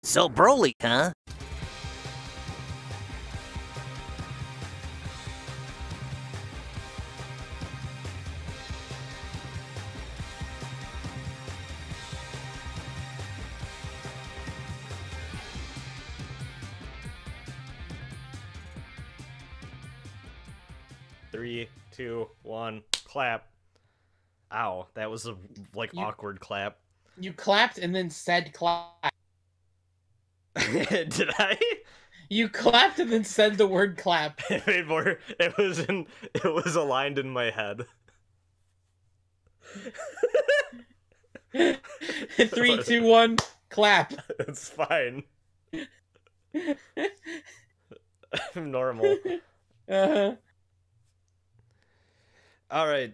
So Broly, huh? Three, two, one, clap. Ow, that was a awkward clap. You clapped and then said clap. Did I? You clapped and then said the word clap. It made more. It was aligned in my head. 3, 2, 1, clap. It's fine. I'm normal. Uh-huh. All right.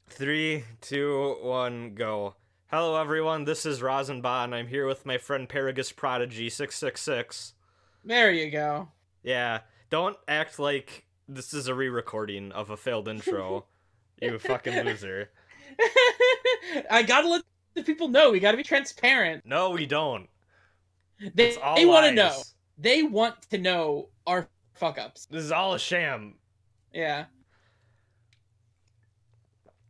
3, 2, 1, go. Hello, everyone. This is Rasen and I'm here with my friend Paragus Prodigy 666. There you go. Yeah. Don't act like this is a re-recording of a failed intro. You fucking loser. I gotta let the people know. We gotta be transparent. No, we don't. They want to know. They want to know our fuck-ups. This is all a sham. Yeah.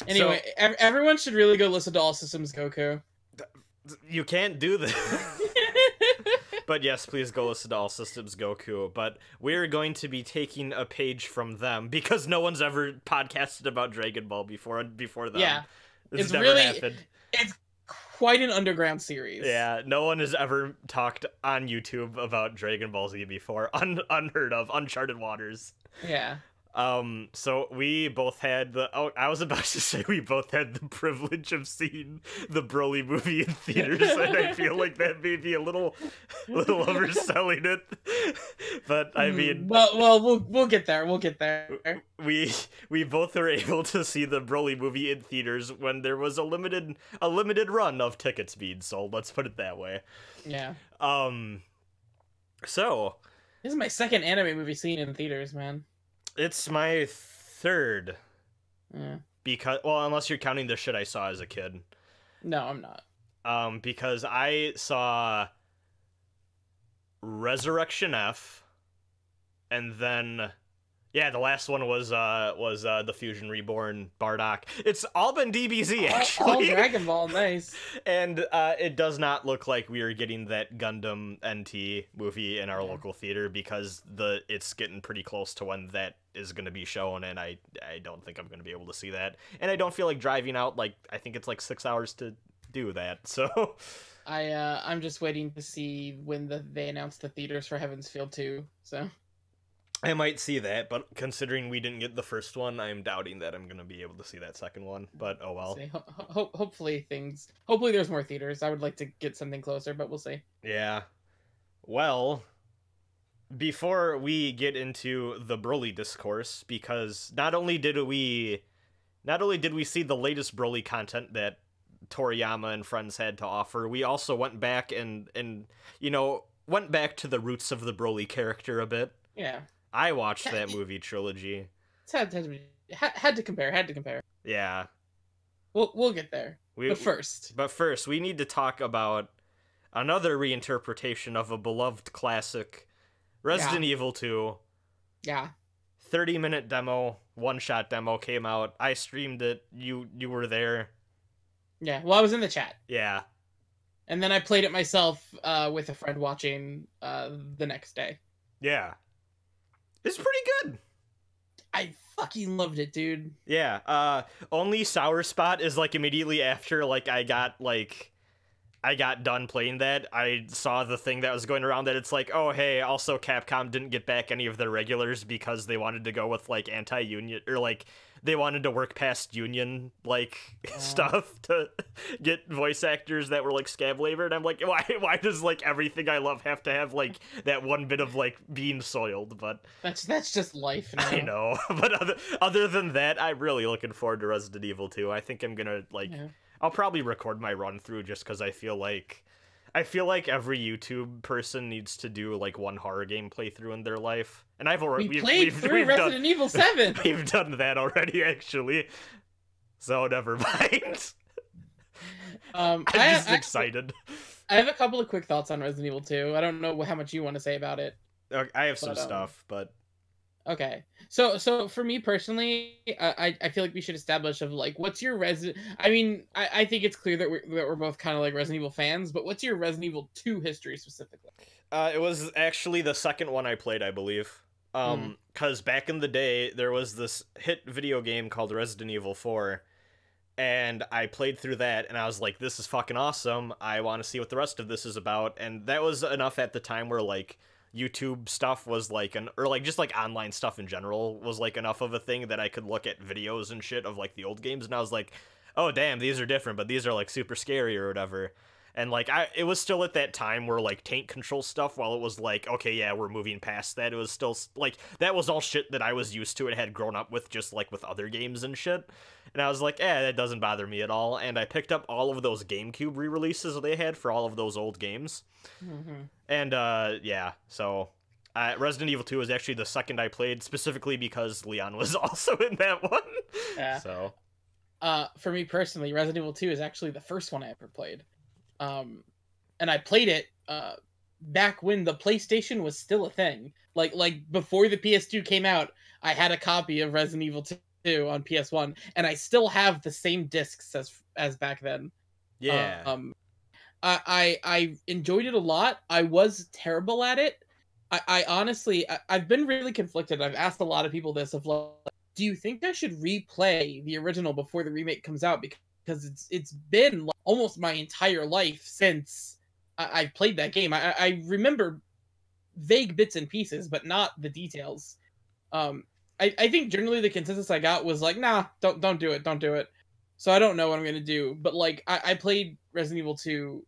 Anyway, everyone should really go listen to All Systems Goku. You can't do this. But yes, please go listen to All Systems Goku. But we're going to be taking a page from them because no one's ever podcasted about Dragon Ball before them. Yeah. It's never happened. It's quite an underground series. Yeah, no one has ever talked on YouTube about Dragon Ball Z before. Unheard of, uncharted waters. Yeah. So we both had I was about to say we both had the privilege of seeing the Broly movie in theaters, and I feel like that may be a little overselling it. But I mean, well, we'll get there. We'll get there. We both were able to see the Broly movie in theaters when there was a limited run of tickets being sold. Let's put it that way. Yeah. So this is my second anime movie seen in theaters, man. It's my third. Yeah. Because, well, unless you're counting the shit I saw as a kid. No, I'm not. Because I saw Resurrection F, and then, yeah, the last one was the Fusion Reborn Bardock. It's all been DBZ, actually. All Dragon Ball, nice. And it does not look like we are getting that Gundam NT movie in our local theater because it's getting pretty close to when that is going to be shown, and I don't think I'm going to be able to see that. And I don't feel like driving out, I think it's 6 hours to do that, so... I'm just waiting to see when they announce the theaters for Heaven's Field 2, so... I might see that, but considering we didn't get the first one, I'm doubting that I'm going to be able to see that second one, but oh well. Hopefully there's more theaters. I would like to get something closer, but we'll see. Yeah. Well, before we get into the Broly discourse, because not only did we see the latest Broly content that Toriyama and friends had to offer, we also went back and went back to the roots of the Broly character a bit. Yeah. I watched that movie trilogy. Had to compare. Yeah. We'll get there. But first, we need to talk about another reinterpretation of a beloved classic, Resident Evil 2. Yeah. 30-minute demo, one-shot demo came out. I streamed it. You were there. Yeah. Well, I was in the chat. Yeah. And then I played it myself with a friend watching the next day. Yeah. It's pretty good. I fucking loved it, dude. Yeah. Only sour spot is immediately after I got done playing that, I saw the thing that was going around that it's oh hey, also Capcom didn't get back any of their regulars because they wanted to go with anti-union or they wanted to work past union stuff to get voice actors that were scab labor, and I'm why does everything I love have to have that one bit of being soiled? But that's just life now. I know. But other than that, I'm really looking forward to Resident Evil 2. I think I'm gonna I'll probably record my run through just because I feel like every YouTube person needs to do one horror game playthrough in their life, and we've played through Resident Evil 7. We've done that already, actually. So never mind. I'm just excited. I have a couple of quick thoughts on Resident Evil 2. I don't know how much you want to say about it. I have some stuff, but okay. So for me personally, I feel like we should establish of like what's your Resident. I mean, I think it's clear that we're both kind of like Resident Evil fans, but what's your Resident Evil 2 history specifically? It was actually the second one I played, I believe. Because back in the day, there was this hit video game called Resident Evil 4, and I played through that, and I was like, this is fucking awesome. I want to see what the rest of this is about, and that was enough at the time where, like, YouTube stuff was like or like just like online stuff in general was like enough of a thing that I could look at videos and shit of like the old games, and I was like, oh damn, these are different, but these are like super scary or whatever. And like it was still at that time where like tank control stuff, while it was like, okay, yeah, we're moving past that, it was still like that was all shit that I was used to and had grown up with just like with other games and shit. And I was like, that doesn't bother me at all. And I picked up all of those GameCube re-releases they had for all of those old games. And yeah, so Resident Evil 2 was actually the second I played, specifically because Leon was also in that one. Yeah. So for me personally, Resident Evil 2 is actually the first one I ever played. And I played it back when the PlayStation was still a thing. Like before the PS2 came out, I had a copy of Resident Evil 2 on PS1, and I still have the same discs as back then. Yeah. I enjoyed it a lot. I was terrible at it. I honestly, I've been really conflicted. I've asked a lot of people this of like, do you think I should replay the original before the remake comes out? Because it's been like almost my entire life since I played that game. I remember vague bits and pieces, but not the details. I think generally the consensus I got was like, nah, don't do it. So I don't know what I'm gonna do. But like I played Resident Evil 2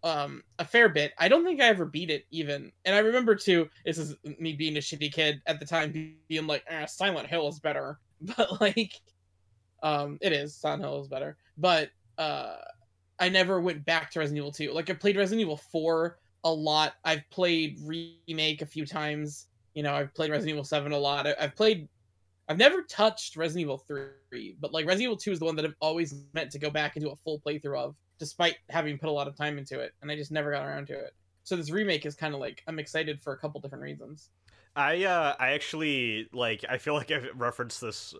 a fair bit. I don't think I ever beat it even. And I remember too, this is me being a shitty kid at the time, being like, Silent Hill is better. But like it is. Silent Hill is better. But I never went back to Resident Evil 2. Like I played Resident Evil 4 a lot. I've played Remake a few times. You know, I've played Resident Evil 7 a lot. I've never touched Resident Evil 3, but like Resident Evil 2 is the one that I've always meant to go back and do a full playthrough of, despite having put a lot of time into it, and I just never got around to it. So this remake is kind of like, I'm excited for a couple different reasons. I actually, like, I feel like I've referenced this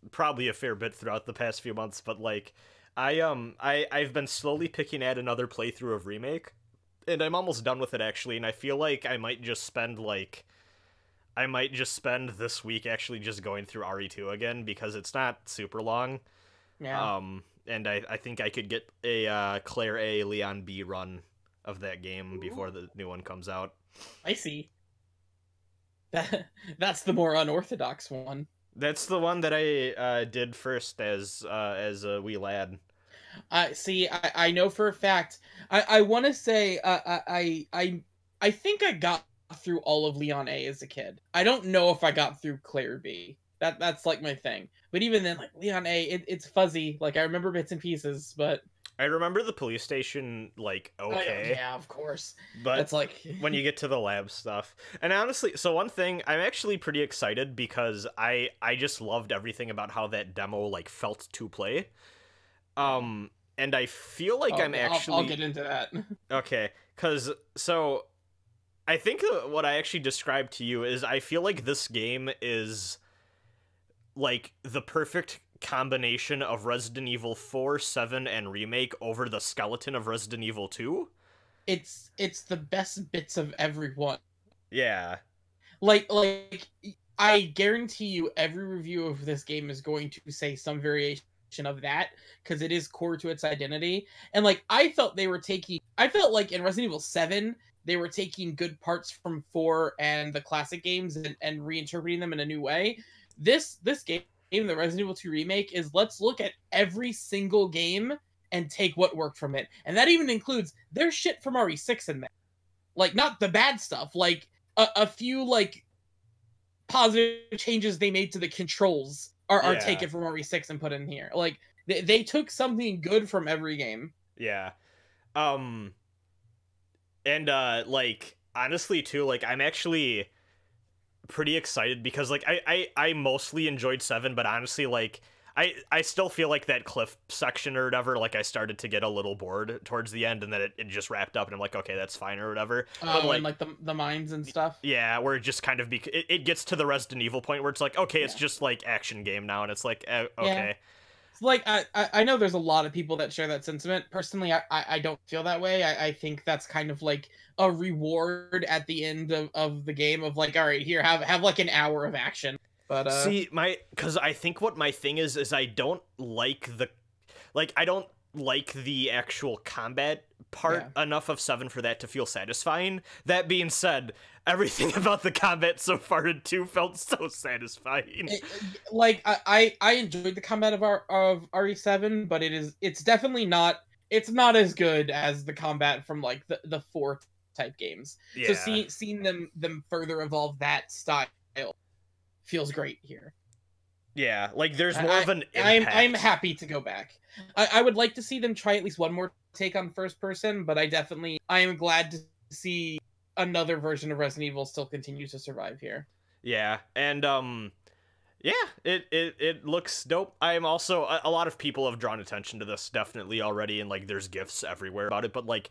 probably a fair bit throughout the past few months, but like I've been slowly picking at another playthrough of Remake, and I'm almost done with it actually, and I feel like I might just spend this week actually just going through RE2 again, because it's not super long. Yeah. And I think I could get a Claire A, Leon B run of that game before the new one comes out. I see. That's the more unorthodox one. That's the one that I did first as a wee lad. See, I know for a fact. I want to say I think I got through all of Leon A as a kid. I don't know if I got through Claire B. That's like my thing. But even then, like Leon A, it's fuzzy. Like I remember bits and pieces, but I remember the police station, like, okay. Oh, yeah, of course. But it's like when you get to the lab stuff. And honestly, so one thing, I'm actually pretty excited because I just loved everything about how that demo, like, felt to play. And I feel like I'll get into that. Okay, because, so, I think what I actually described to you is I feel like this game is, like, the perfect combination of Resident Evil 4, 7, and Remake over the skeleton of Resident Evil 2. It's the best bits of every one. Yeah. Like I guarantee you every review of this game is going to say some variation of that, because it is core to its identity. And like I felt like in Resident Evil 7 they were taking good parts from 4 and the classic games and reinterpreting them in a new way. This game, the Resident Evil 2 remake, is let's look at every single game and take what worked from it. And that even includes there's shit from RE6 in there. Like, not the bad stuff. Like, a few, like, positive changes they made to the controls are taken from RE6 and put in here. Like, they took something good from every game. Yeah. And, like, honestly, too, like, I'm actually pretty excited because, like, I mostly enjoyed 7, but honestly, like, I still feel like that cliff section or whatever, like I started to get a little bored towards the end, and then it just wrapped up, and I'm like, okay, that's fine or whatever. But and like the mines and stuff. Yeah, where it just kind of it gets to the Resident Evil point where it's like, okay, it's just like action game now, and it's like, okay. Yeah. Like I know there's a lot of people that share that sentiment. Personally, I don't feel that way. I think that's kind of like a reward at the end of the game of like, all right, here, have like an hour of action. But see, because I think what my thing is I don't like I don't like the actual combat part enough of 7 for that to feel satisfying. That being said, everything about the combat so far in 2 felt so satisfying. I enjoyed the combat of RE7, but it's definitely not as good as the combat from like the 4 type games. Yeah. So seeing them further evolve that style feels great here. Yeah, like there's more of an impact. I'm happy to go back. I would like to see them try at least one more take on first person, but I am glad to see another version of Resident Evil still continues to survive here. Yeah, and yeah, it looks dope. I am also a lot of people have drawn attention to this definitely already, and like there's GIFs everywhere about it, but like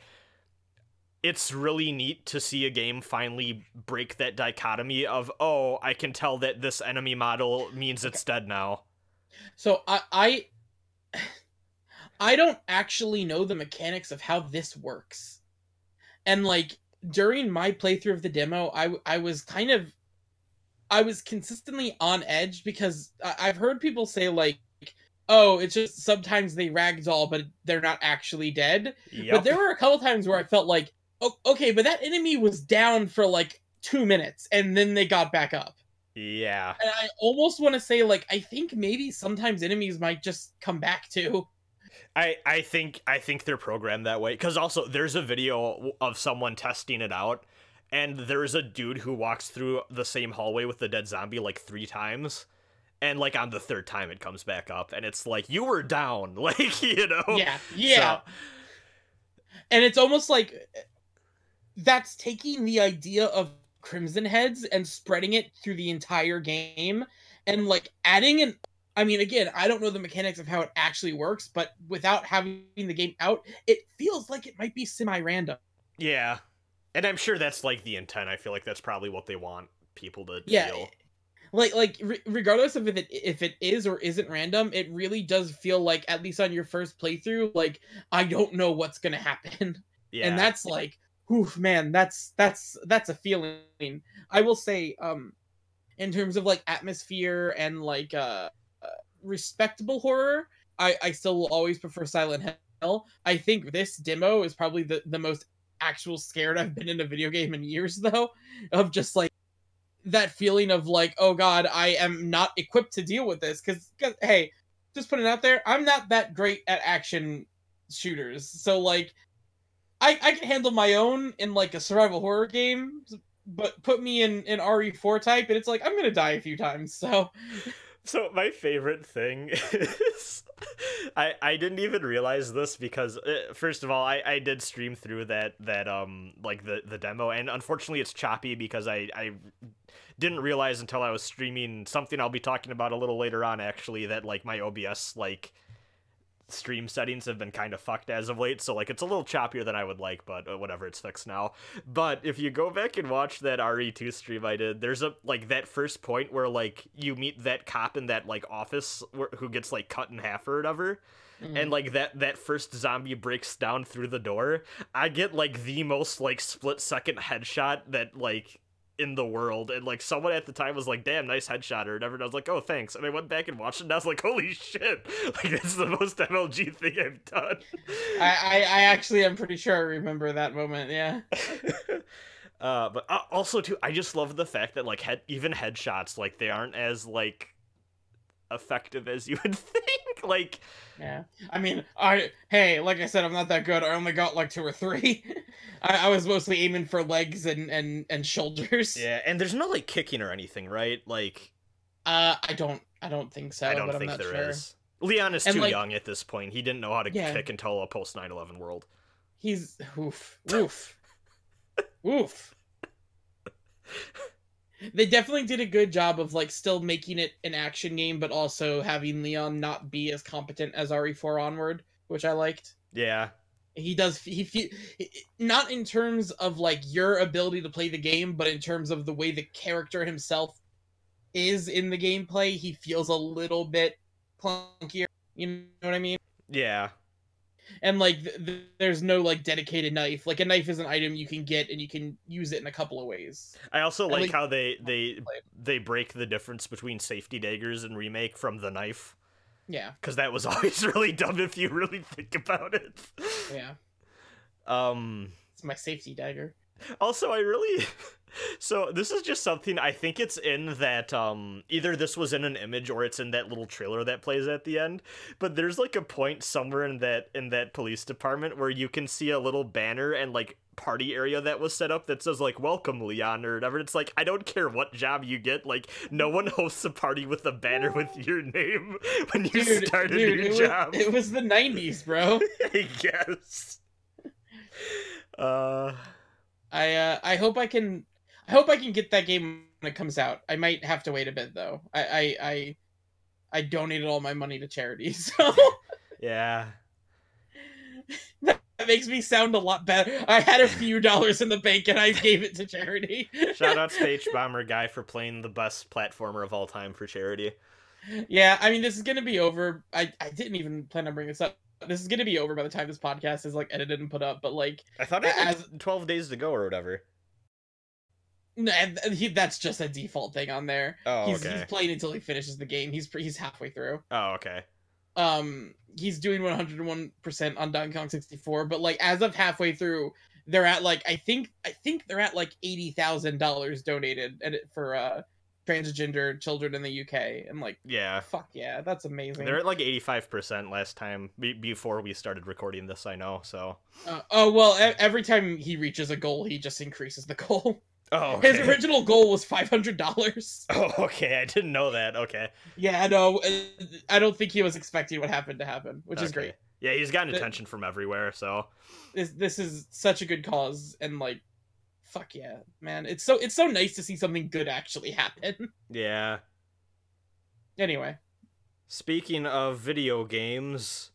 it's really neat to see a game finally break that dichotomy of, oh, I can tell that this enemy model means it's dead now. So I don't actually know the mechanics of how this works. And like during my playthrough of the demo, I was consistently on edge because I've heard people say like, oh, it's just sometimes they ragdoll, but they're not actually dead. Yep. But there were a couple times where I felt like, oh, okay, but that enemy was down for like 2 minutes and then they got back up. Yeah. And I almost want to say like, I think maybe sometimes enemies might just come back too. I think they're programmed that way, because also there's a video of someone testing it out, and there's a dude who walks through the same hallway with the dead zombie like 3 times, and like on the 3rd time it comes back up, and it's like, you were down, like, you know. Yeah. So. And it's almost like that's taking the idea of Crimson Heads and spreading it through the entire game, and like adding an, I mean, again, I don't know the mechanics of how it actually works, but without having the game out, it feels like it might be semi-random. Yeah. And I'm sure that's like the intent. I feel like that's probably what they want people to feel. Regardless of if it is or isn't random, it really does feel like, at least on your first playthrough, like, I don't know what's gonna happen. Yeah. And that's like, oof, man, that's a feeling. I will say, in terms of like atmosphere and like respectable horror, I still will always prefer Silent Hill. I think this demo is probably the most actual scared I've been in a video game in years, though, of just like that feeling of like, oh god, I am not equipped to deal with this, because hey, just putting it out there, I'm not that great at action shooters, so like I can handle my own in like a survival horror game, but put me in RE4 type and it's like I'm gonna die a few times. So my favorite thing is, I didn't even realize this because, first of all, I did stream through that like the demo, and unfortunately it's choppy because I didn't realize until I was streaming something I'll be talking about a little later on, actually, that like my OBS like stream settings have been kind of fucked as of late, so like it's a little choppier than I would like, but whatever, it's fixed now. But if you go back and watch that RE2 stream I did, there's a like that first point where like you meet that cop in that like office who gets like cut in half or whatever, and like that first zombie breaks down through the door. I get like the most like split-second headshot that like in the world, and like someone at the time was like, damn, nice headshot or whatever, and I was like, oh, thanks, and I went back and watched it and I was like, holy shit, like that's the most MLG thing I've done. I actually am pretty sure I remember that moment. Yeah. But also too, I just love the fact that like even headshots, like they aren't as like effective as you would think. Like, yeah, I mean, hey, like I said, I'm not that good. I only got like 2 or 3. I was mostly aiming for legs and shoulders. Yeah, and there's no like kicking or anything, right? Like, I don't think so. I don't but think I'm not there sure. is. Leon is And, too like, young at this point. He didn't know how to kick until a post 9/11 world. He's oof. They definitely did a good job of like still making it an action game, but also having Leon not be as competent as RE4 Onward, which I liked. Yeah. Not in terms of like your ability to play the game, but in terms of the way the character himself is in the gameplay, he feels a little bit clunkier. You know what I mean? Yeah. And like there's no like dedicated knife. Like a knife is an item you can get and you can use it in a couple of ways. I also At like least- how they break the difference between safety daggers and remake from the knife, Yeah. because that was always really dumb if you really think about it. Yeah. Um. It's my safety dagger. Also, I really. So this is just something, I think it's in that either this was in an image or it's in that little trailer that plays at the end, but there's like a point somewhere in that police department where you can see a little banner and like party area that was set up that says like "Welcome Leon" or whatever. It's like, I don't care what job you get, like no one hosts a party with a banner with your name when you start a new job. It was the 90s, bro. I guess. I hope I can get that game when it comes out. I might have to wait a bit though. I donated all my money to charity, so Yeah. that makes me sound a lot better. I had a few dollars in the bank and I gave it to charity. Shout out to H Bomber Guy for playing the best platformer of all time for charity. Yeah, I mean this is gonna be over. I didn't even plan on bringing this up. This is gonna be over by the time this podcast is like edited and put up. But like, I thought it had 12 days to go or whatever. No, that's just a default thing on there. Oh, He's okay. playing until he finishes the game. He's halfway through. Oh, okay. He's doing 101% on Donkey Kong 64, but like as of halfway through, they're at like I think they're at like $80,000 donated for transgender children in the UK, and like Yeah. fuck yeah, that's amazing. They're at like 85% last time before we started recording this, I know, so. Oh well, every time he reaches a goal, he just increases the goal. Oh, okay. His original goal was $500. Oh, okay. I didn't know that. Okay. Yeah, no, I don't think he was expecting what happened to happen, which is great. Yeah, he's gotten attention from everywhere, so. This is such a good cause, and like, fuck yeah, man! It's so nice to see something good actually happen. Yeah. Anyway. Speaking of video games.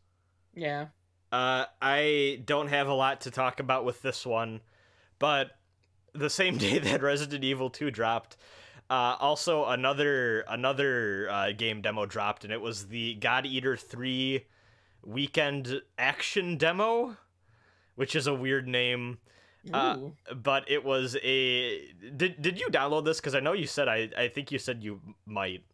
Yeah. I don't have a lot to talk about with this one, but the same day that Resident Evil 2 dropped, also another game demo dropped, and it was the God Eater 3 Weekend Action Demo, which is a weird name. But it was a... Did you download this? Because I know you said, I think you said you might.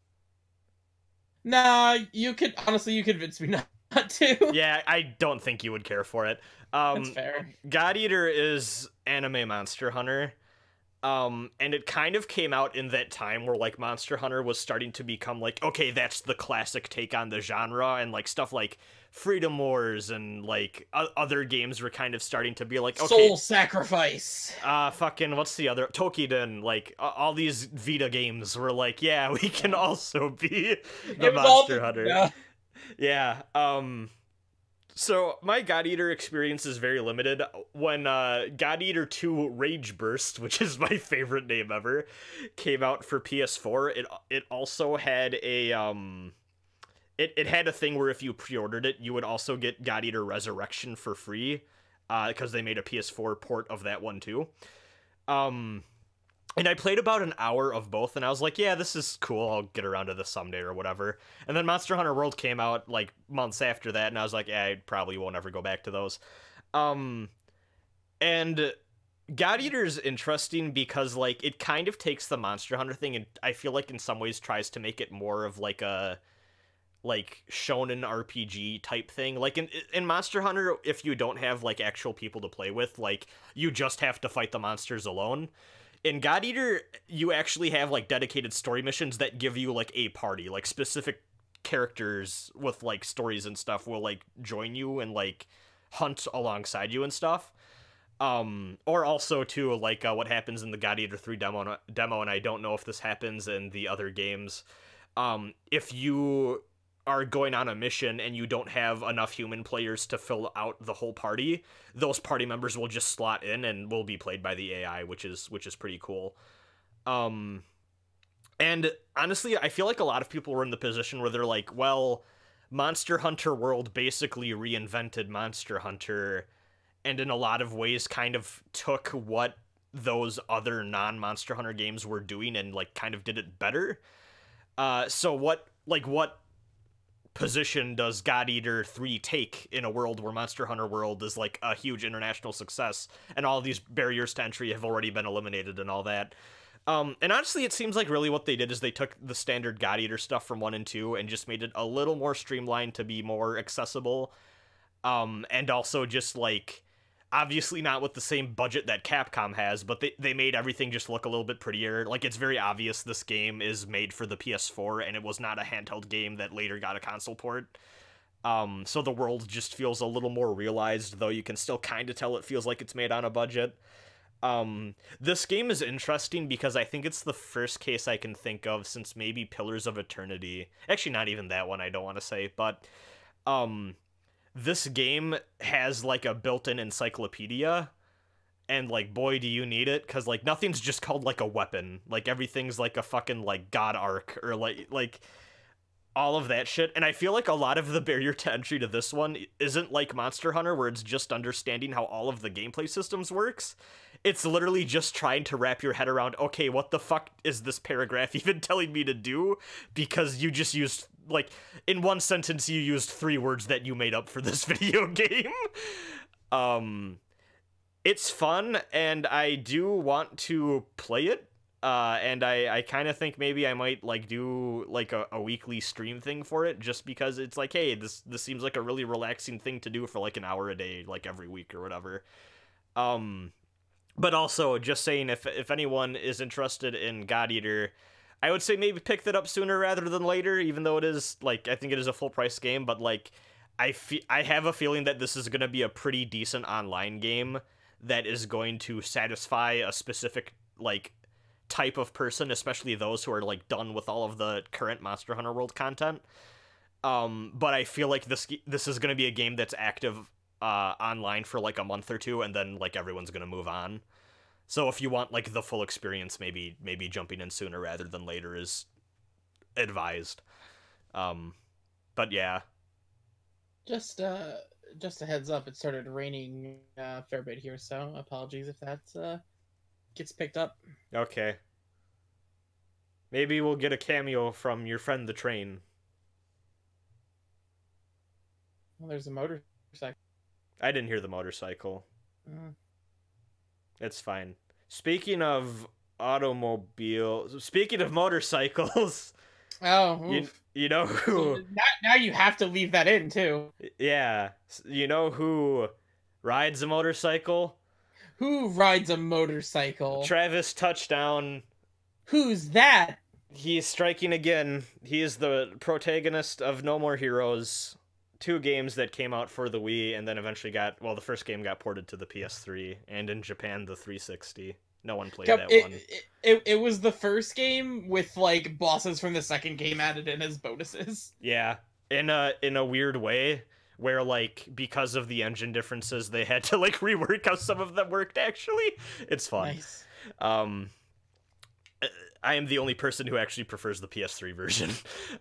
Nah, you convinced me not to. Yeah, I don't think you would care for it. That's fair. God Eater is anime Monster Hunter. And it kind of came out in that time where like Monster Hunter was starting to become like, okay, that's the classic take on the genre, and like stuff like Freedom Wars and like other games were kind of starting to be like, okay, Soul Sacrifice. Fucking what's the other, Tokiden, like all these Vita games were like, yeah, we can also be the Monster Hunter. Yeah. So my God Eater experience is very limited. When God Eater 2 Rage Burst, which is my favorite name ever, came out for PS4, it also had a it had a thing where if you pre-ordered it, you would also get God Eater Resurrection for free, because they made a PS4 port of that one too. And I played about an hour of both, and I was like, yeah, this is cool, I'll get around to this someday or whatever. And then Monster Hunter World came out, like, months after that, and I was like, yeah, I probably won't ever go back to those. And God Eater's interesting because, like, it kind of takes the Monster Hunter thing, and I feel like in some ways tries to make it more of, like, a... like shonen RPG type thing. Like in Monster Hunter, if you don't have like actual people to play with, like you just have to fight the monsters alone. In God Eater, you actually have like dedicated story missions that give you like a party, like specific characters with like stories and stuff will like join you and like hunt alongside you and stuff. Or also too, like what happens in the God Eater 3 demo, and I don't know if this happens in the other games. If you are going on a mission and you don't have enough human players to fill out the whole party, those party members will just slot in and will be played by the AI, which is pretty cool. And honestly, I feel like a lot of people were in the position where they're like, well, Monster Hunter World basically reinvented Monster Hunter, and in a lot of ways kind of took what those other non-Monster Hunter games were doing and like kind of did it better. So what position does God Eater 3 take in a world where Monster Hunter World is like a huge international success and all these barriers to entry have already been eliminated and all that? And honestly, it seems like really what they did is they took the standard God Eater stuff from 1 and 2 and just made it a little more streamlined to be more accessible. And also just like, obviously not with the same budget that Capcom has, but they made everything just look a little bit prettier. Like, it's very obvious this game is made for the PS4, and it was not a handheld game that later got a console port. So the world just feels a little more realized, though you can still kind of tell it feels like it's made on a budget. This game is interesting because I think it's the first case I can think of since maybe Pillars of Eternity. Actually, not even that one, I don't want to say, but, this game has, like, a built-in encyclopedia, and, like, boy, do you need it, because, like, nothing's just called, like, a weapon. Like, everything's, like, a fucking, like, god arc, or, like, all of that shit, and I feel like a lot of the barrier to entry to this one isn't like Monster Hunter, where it's just understanding how all of the gameplay systems works. It's literally just trying to wrap your head around, okay, what the fuck is this paragraph even telling me to do? Because you just used, like, in one sentence you used 3 words that you made up for this video game. It's fun, and I do want to play it. And I kind of think maybe I might, like, do, like, a weekly stream thing for it, just because it's like, hey, this seems like a really relaxing thing to do for, like, an hour a day, like, every week or whatever. But also, just saying, if anyone is interested in God Eater, I would say maybe pick that up sooner rather than later, even though it is, like, I think it is a full-price game, but, like, I have a feeling that this is going to be a pretty decent online game that is going to satisfy a specific, like, type of person, especially those who are, like, done with all of the current Monster Hunter World content. But I feel like this is going to be a game that's active online for, like, a month or two, and then, like, everyone's going to move on. So if you want, like, the full experience, maybe jumping in sooner rather than later is advised. But yeah. Just a heads up, it started raining a fair bit here, so apologies if that gets picked up. Okay. Maybe we'll get a cameo from your friend the train. Well, there's a motorcycle. I didn't hear the motorcycle. It's fine. Speaking of motorcycles. Oh, you know who? Now you have to leave that in too. Yeah, you know who rides a motorcycle? Who rides a motorcycle? Travis Touchdown. Who's that? He's striking again. He is the protagonist of No More Heroes. 2 games that came out for the Wii and then eventually the first game got ported to the PS3 and in Japan the 360. No one played that one. It was the first game with, like, bosses from the second game added in as bonuses. Yeah, in a weird way where, like, because of the engine differences, they had to, like, rework how some of them worked. Actually, it's fun. Nice. I am the only person who actually prefers the PS3 version.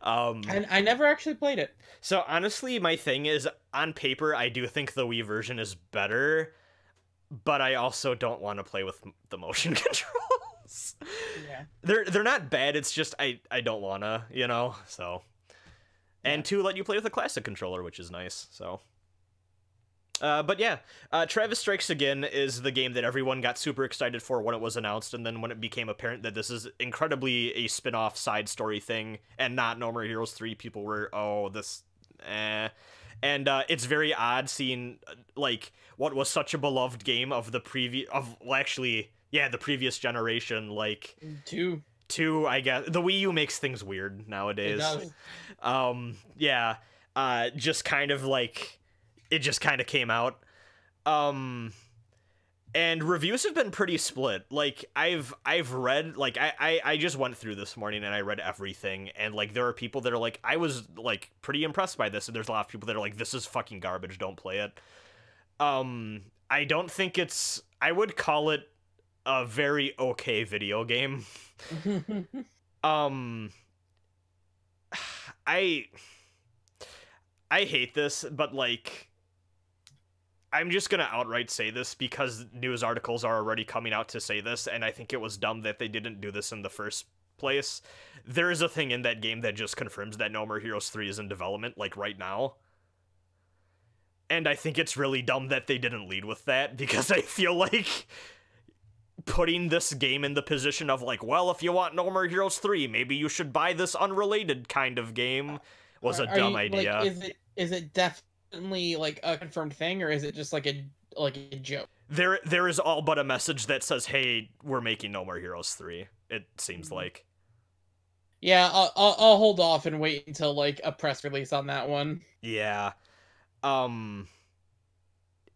And I never actually played it. So honestly, my thing is, on paper, I do think the Wii version is better, but I also don't want to play with the motion controls. Yeah. They're not bad, it's just I don't wanna, you know, so. And 2 let you play with a classic controller, which is nice, so. But yeah, Travis Strikes Again is the game that everyone got super excited for when it was announced, and then when it became apparent that this is incredibly a spin-off side story thing, and not No More Heroes 3, people were, And it's very odd seeing, like, what was such a beloved game of the previous generation, like... 2, I guess. The Wii U makes things weird nowadays. It does. Yeah, just kind of, like... It just kind of came out. And reviews have been pretty split. Like, I've read, like, I just went through this morning and I read everything, and, like, there are people that are like, I was, like, pretty impressed by this, and there's a lot of people that are like, this is fucking garbage, don't play it. I don't think I would call it a very okay video game. Um, I hate this, but like, I'm just gonna outright say this because news articles are already coming out to say this, and I think it was dumb that they didn't do this in the first place. There is a thing in that game that just confirms that No More Heroes 3 is in development, like right now. And I think it's really dumb that they didn't lead with that, because I feel like putting this game in the position of like, well, if you want No More Heroes 3, maybe you should buy this unrelated kind of game was a dumb idea. Like, is it definitely like a confirmed thing, or is it just like a joke? There is all but a message that says, "Hey, we're making No More Heroes 3." It seems like. Yeah, I'll hold off and wait until like a press release on that one. Yeah.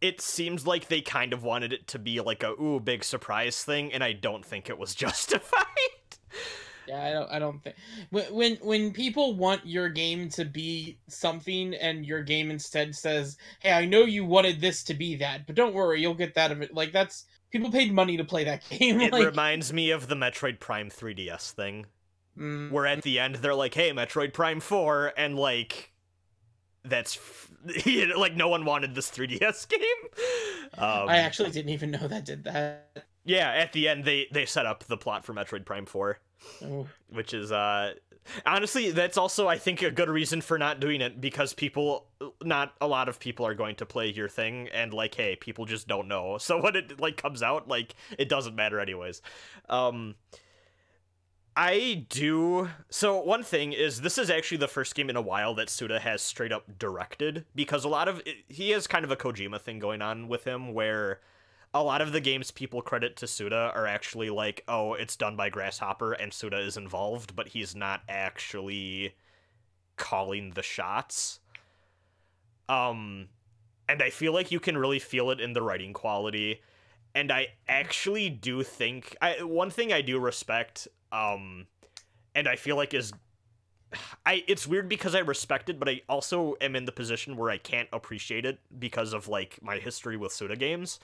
It seems like they kind of wanted it to be like a ooh big surprise thing, and I don't think it was justified. Yeah, I don't think when people want your game to be something and your game instead says, "Hey, I know you wanted this to be that, but don't worry, you'll get that of it." Like that's people paid money to play that game. It like, reminds me of the Metroid Prime 3DS thing, where at mm-hmm. the end they're like, "Hey, Metroid Prime 4," and like that's like no one wanted this 3DS game. I actually didn't even know that did that. Yeah, at the end they set up the plot for Metroid Prime 4. Oh. Which is honestly, that's also I think a good reason for not doing it, because not a lot of people are going to play your thing, and like, hey, people just don't know, so when it like comes out, like, it doesn't matter anyways. So one thing is, this is actually the first game in a while that Suda has straight up directed, because he has kind of a Kojima thing going on with him, where a lot of the games people credit to Suda are actually like, oh, it's done by Grasshopper and Suda is involved, but he's not actually calling the shots. And I feel like you can really feel it in the writing quality. And I actually do think one thing I do respect, and I feel like it's weird because I respect it, but I also am in the position where I can't appreciate it because of like my history with Suda games.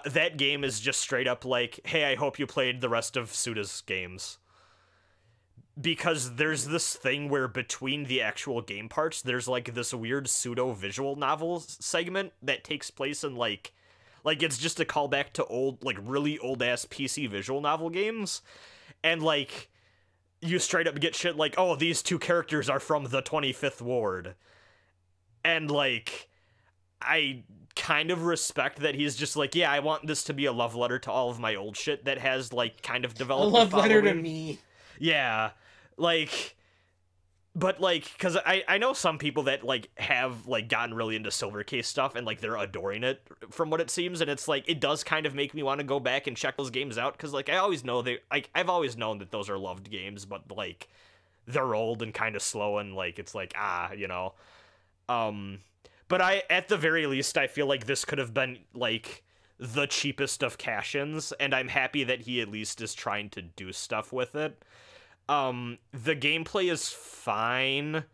That game is just straight up like, hey, I hope you played the rest of Suda's games. Because there's this thing where between the actual game parts, there's like this weird pseudo visual novel segment that takes place in like it's just a callback to old, like really old ass PC visual novel games. And like, you straight up get shit like, oh, these two characters are from the 25th Ward. And like, I kind of respect that he's just like, yeah, I want this to be a love letter to all of my old shit that has like kind of developed a love letter to me. Yeah, like, but like, because I know some people that like have like gotten really into Silvercase stuff and like they're adoring it from what it seems, and it's like it does kind of make me want to go back and check those games out, because like I've always known that those are loved games, but like they're old and kind of slow, and like it's like But at the very least, I feel like this could have been, like, the cheapest of cash-ins, and I'm happy that he at least is trying to do stuff with it. The gameplay is fine.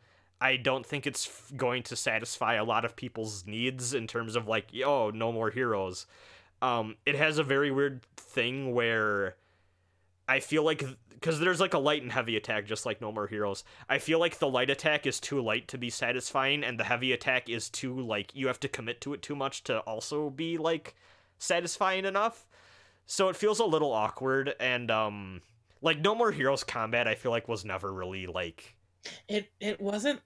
I don't think it's going to satisfy a lot of people's needs in terms of, like, oh, no more heroes. It has a very weird thing where I feel like, because there's like a light and heavy attack just like No More Heroes, I feel like the light attack is too light to be satisfying, and the heavy attack is too, like, you have to commit to it too much to also be, like, satisfying enough. So it feels a little awkward, and like No More Heroes combat I feel like was never really like, it wasn't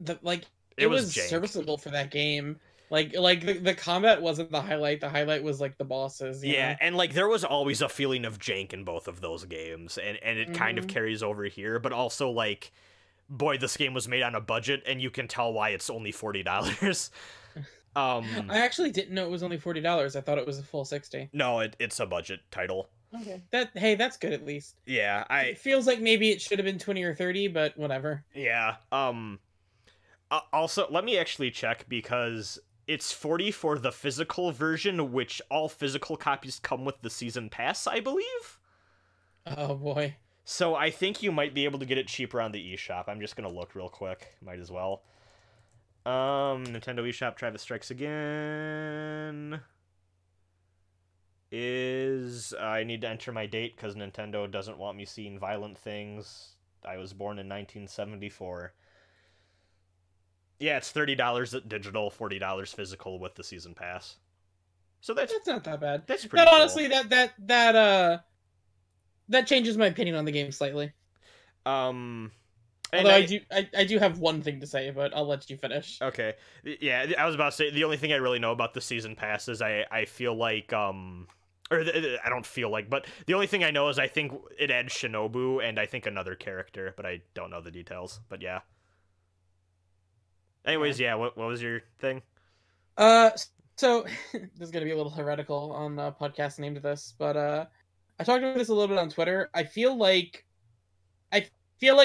it was serviceable for that game. Like the combat wasn't the highlight. The highlight was like the bosses. You know? And like there was always a feeling of jank in both of those games, and it kind of carries over here, but also like, boy, this game was made on a budget, and you can tell why it's only $40. I actually didn't know it was only $40. I thought it was a full 60. No, it's a budget title. Okay, that's good at least. Yeah, it feels like maybe it should have been 20 or 30, but whatever. Yeah. Also, let me actually check, because it's 40 for the physical version, which all physical copies come with the season pass, I believe. Oh boy. So I think you might be able to get it cheaper on the eShop. I'm just gonna look real quick. Might as well. Nintendo eShop, Travis Strikes Again. I need to enter my date because Nintendo doesn't want me seeing violent things. I was born in 1974. Yeah, it's $30 digital, $40 physical with the season pass. So that's not that bad. That's pretty But cool. honestly, that changes my opinion on the game slightly. Although I do have one thing to say, but I'll let you finish. Okay. Yeah, I was about to say, the only thing I really know about the season pass is I feel like, I don't feel like, but the only thing I know is I think it adds Shinobu and I think another character, but I don't know the details, but yeah. Anyways, yeah, what was your thing? So this is gonna be a little heretical on the podcast named this, but I talked about this a little bit on Twitter. I feel like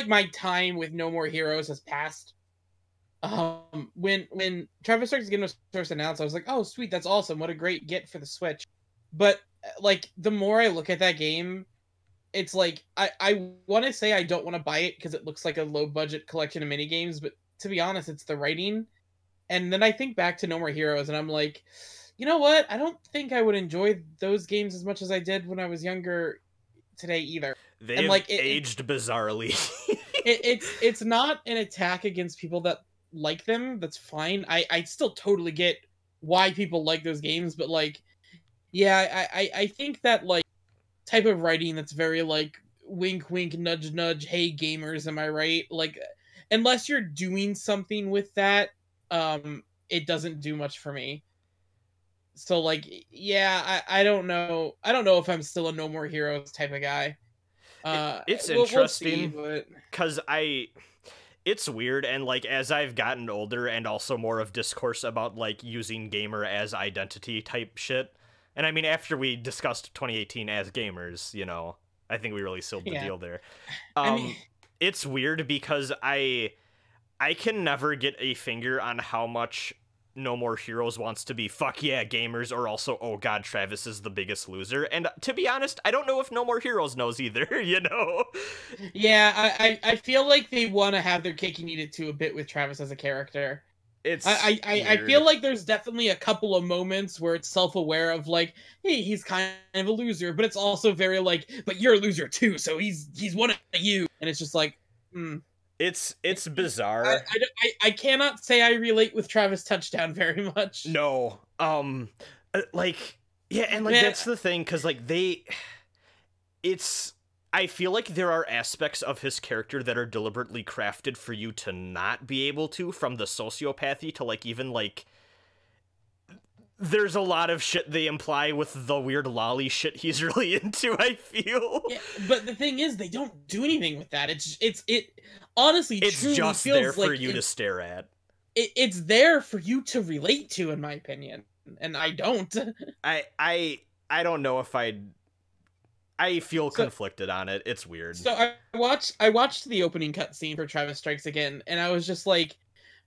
my time with No More Heroes has passed. When Travis Strikes Again was first announced, I was like, oh sweet, that's awesome, what a great get for the Switch. But like the more I look at that game, it's like I want to say I don't want to buy it because it looks like a low budget collection of mini games, but to be honest, it's the writing. And then I think back to No More Heroes, and I'm like, you know what? I don't think I would enjoy those games as much as I did when I was younger today either. They've like aged bizarrely. It's not an attack against people that like them. That's fine. I still totally get why people like those games, but like, yeah, I think that like type of writing that's very like wink wink nudge nudge, hey gamers, am I right? Like, unless you're doing something with that, it doesn't do much for me. So like, yeah, I don't know if I'm still a No More Heroes type of guy. It's interesting because it's weird, and like as I've gotten older and also more of discourse about like using gamer as identity type shit, and I mean after we discussed 2018 as gamers, you know, I think we really sealed the deal there. I mean, it's weird because I can never get a finger on how much No More Heroes wants to be fuck yeah gamers, or also oh god Travis is the biggest loser. And to be honest, I don't know if No More Heroes knows either. You know? Yeah, I feel like they want to have their cake and eat it too a bit with Travis as a character. I feel like there's definitely a couple of moments where it's self-aware of like, hey, he's kind of a loser, but it's also very like, but you're a loser too, so he's one of you, and it's just like, It's bizarre. I cannot say I relate with Travis Touchdown very much. No, like yeah, and like that's the thing, because like I feel like there are aspects of his character that are deliberately crafted for you to not be able to, from the sociopathy to like even like there's a lot of shit they imply with the weird lolly shit he's really into, I feel. Yeah, but the thing is, they don't do anything with that. It honestly, it's just there for you to stare at. It's there for you to relate to, in my opinion, and I don't. I don't know if I feel conflicted on it. It's weird. So I watched the opening cutscene for Travis Strikes Again, and I was just like,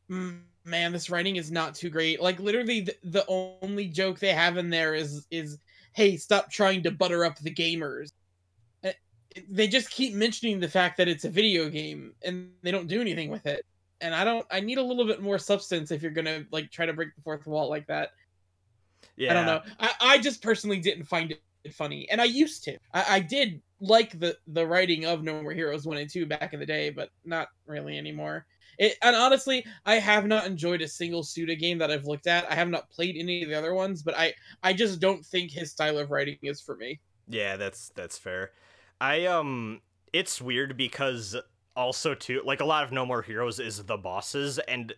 man, this writing is not too great. Like literally, the only joke they have in there is, hey, stop trying to butter up the gamers. They just keep mentioning the fact that it's a video game, and they don't do anything with it. And I need a little bit more substance if you're gonna like try to break the fourth wall like that. Yeah. I don't know. I just personally didn't find it funny, and I used to. I did like the writing of No More Heroes 1 and 2 back in the day, but not really anymore. And honestly, I have not enjoyed a single Suda game that I've looked at. I have not played any of the other ones, but I just don't think his style of writing is for me. Yeah, that's fair. It's weird because also too, like a lot of No More Heroes is the bosses, and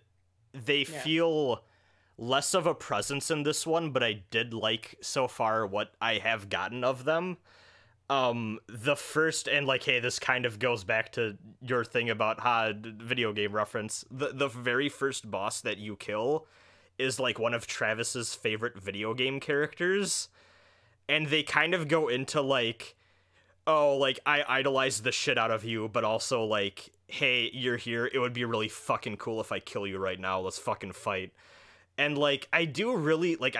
they feel less of a presence in this one, but I did like so far what I have gotten of them. The first, and like, hey, this kind of goes back to your thing about video game reference. The very first boss that you kill is like one of Travis's favorite video game characters, and they kind of go into like, oh, like, I idolize the shit out of you, but also like, hey, you're here, it would be really fucking cool if I kill you right now, let's fucking fight. And like, I do really, like,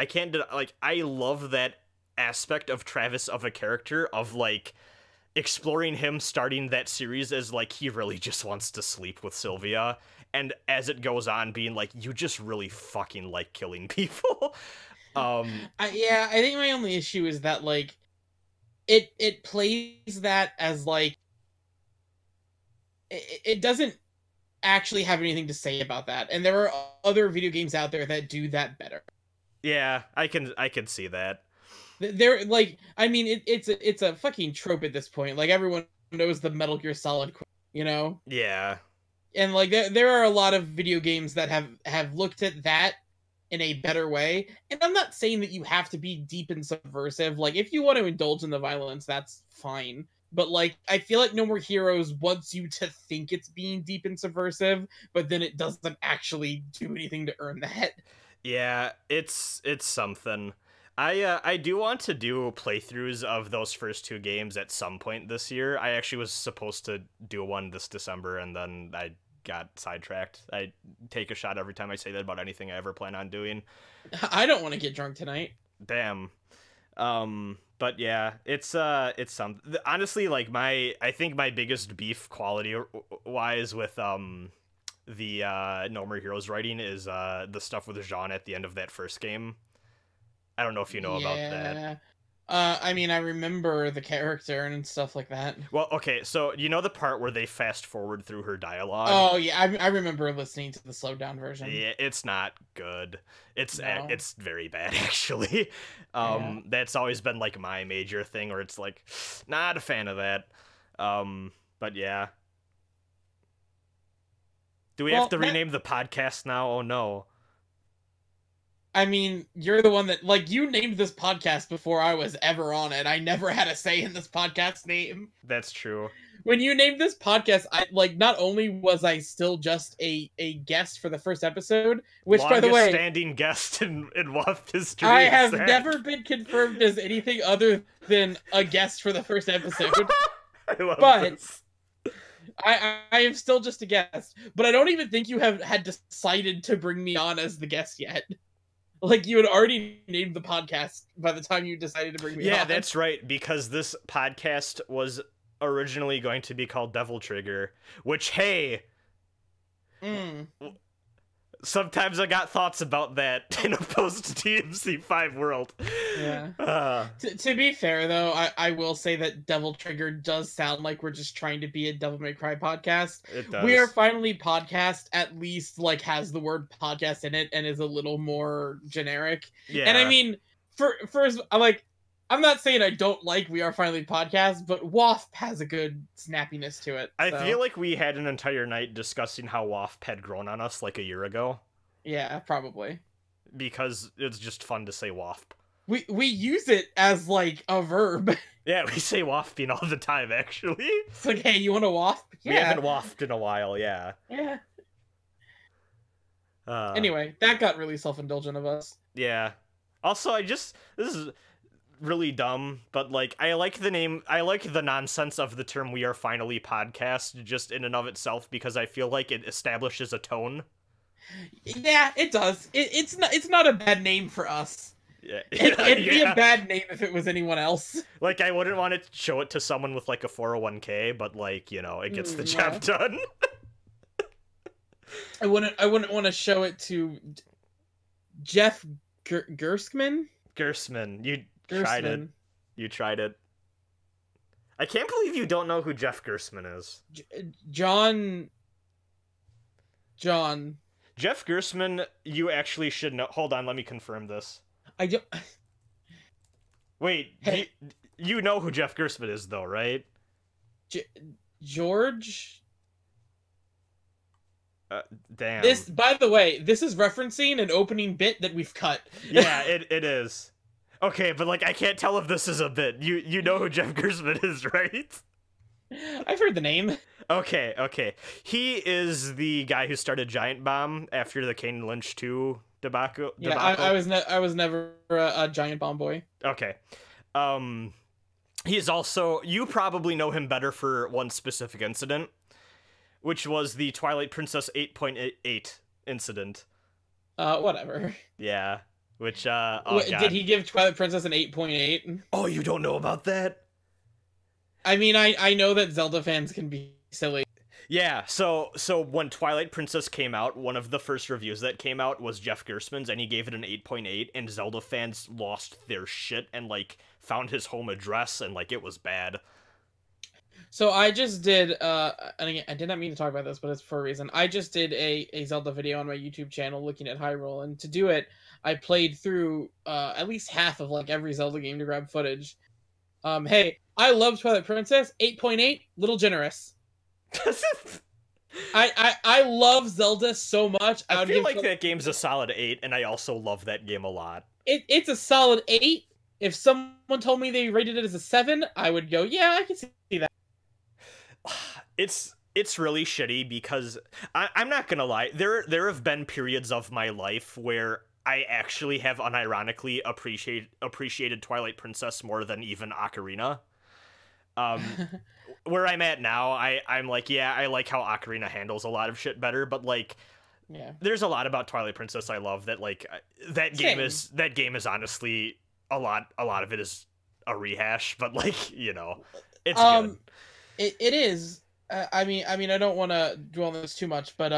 I love that aspect of Travis of a character, of like exploring him starting that series as like he really just wants to sleep with Sylvia, and as it goes on being like, you just really fucking like killing people. I think my only issue is that like it plays that as like it doesn't actually have anything to say about that. And there are other video games out there that do that better. Yeah, I can see that. They're like, I mean, it's a fucking trope at this point. Like everyone knows the Metal Gear Solid quote, you know? Yeah. And like there are a lot of video games that have looked at that in a better way. And I'm not saying that you have to be deep and subversive. Like if you want to indulge in the violence, that's fine. But like I feel like No More Heroes wants you to think it's being deep and subversive, but then it doesn't actually do anything to earn that. Yeah, it's something. I do want to do playthroughs of those first two games at some point this year. I actually was supposed to do one this December, and then I got sidetracked. I take a shot every time I say that about anything I ever plan on doing. I don't want to get drunk tonight. Damn. But yeah, it's some honestly like I think my biggest beef quality wise with the No More Heroes writing is the stuff with Jean at the end of that first game. I don't know if you know about that. I mean, I remember the character and stuff like that. Well, okay, so you know the part where they fast forward through her dialogue? Oh yeah, I remember listening to the slowed down version. Yeah, it's not good. It's No. it's very bad actually. Yeah. That's always been like my major thing where it's like not a fan of that. But yeah. Do we have to rename the podcast now? Oh no. I mean, you're the one that, like, you named this podcast before I was ever on it. I never had a say in this podcast name. That's true. When you named this podcast, I, like, not only was I still just a guest for the first episode, which, by the way... standing guest in WAFP history. I have never been confirmed as anything other than a guest for the first episode. I love this. I am still just a guest. But I don't even think you have had decided to bring me on as the guest yet. Like, you had already named the podcast by the time you decided to bring me on. Yeah, that's right, because this podcast was originally going to be called Devil Trigger, which, hey... Sometimes I got thoughts about that in a post-DMC5 world. Yeah. To be fair, though, I will say that Devil Trigger does sound like we're just trying to be a Devil May Cry podcast. It does. We Are Finally Podcast at least, like, has the word podcast in it and is a little more generic. Yeah. And I mean, first, I'm not saying I don't like We Are Finally Podcast, but WAFP has a good snappiness to it. I feel like we had an entire night discussing how WAFP had grown on us like a year ago. Yeah, probably. Because it's just fun to say WAFP. We use it as, like, a verb. Yeah, we say WAFPing all the time, actually. It's like, hey, you want to WAFP? Yeah. We haven't WAFPed in a while, yeah. Yeah. Anyway, that got really self-indulgent of us. Yeah. Also, this is really dumb, but like I like the name, I like the nonsense of the term We Are Finally Podcast just in and of itself because I feel like it establishes a tone. Yeah, it does. It's not a bad name for us. Yeah. It'd be a bad name if it was anyone else. Like I wouldn't want to show it to someone with like a 401k, but like, you know, it gets the job done. I wouldn't want to show it to Jeff Gerstmann. You tried it. I can't believe you don't know who Jeff Gerstmann is. John. Jeff Gerstmann, you actually should know. Hold on, let me confirm this. I don't. Wait, hey. You know who Jeff Gerstmann is, though, right? George? Damn. This, by the way, this is referencing an opening bit that we've cut. Yeah, it is. Okay, but like I can't tell if this is a bit. You know who Jeff Gerstmann is, right? I've heard the name. Okay. He is the guy who started Giant Bomb after the Kane and Lynch 2 debacle. Yeah, I was never a Giant Bomb boy. Okay. He's also, you probably know him better for one specific incident, which was the Twilight Princess 8.8 incident. Whatever. Yeah. Which, did he give Twilight Princess an 8.8? Oh, you don't know about that? I mean, I know that Zelda fans can be silly. Yeah, so when Twilight Princess came out, one of the first reviews that came out was Jeff Gerstmann's, and he gave it an 8.8, and Zelda fans lost their shit and, like, found his home address, and, like, it was bad. So I just did, and again, I did not mean to talk about this, but it's for a reason. I just did a Zelda video on my YouTube channel looking at Hyrule, and to do it, I played through at least half of like every Zelda game to grab footage. Hey, I love Twilight Princess. 8.8, little generous. I love Zelda so much. I feel like that game's a solid 8, and I also love that game a lot. It's a solid 8. If someone told me they rated it as a 7, I would go, yeah, I can see that. It's really shitty because I'm not gonna lie. There have been periods of my life where I actually have unironically appreciated Twilight Princess more than even Ocarina. Where I'm at now, I'm like, yeah, I like how Ocarina handles a lot of shit better, but like, yeah, there's a lot about Twilight Princess I love that like that game is honestly a lot of it is a rehash, but like, you know, it's good. It is. I mean, I don't want to dwell on this too much, but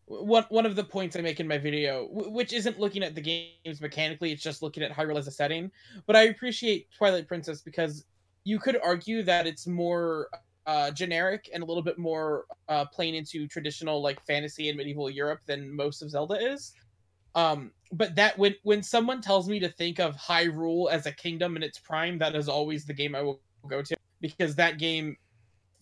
one of the points I make in my video, which isn't looking at the games mechanically, it's just looking at Hyrule as a setting. But I appreciate Twilight Princess because you could argue that it's more generic and a little bit more playing into traditional like fantasy and medieval Europe than most of Zelda is. But that when someone tells me to think of Hyrule as a kingdom in its prime, that is always the game I will go to, because that game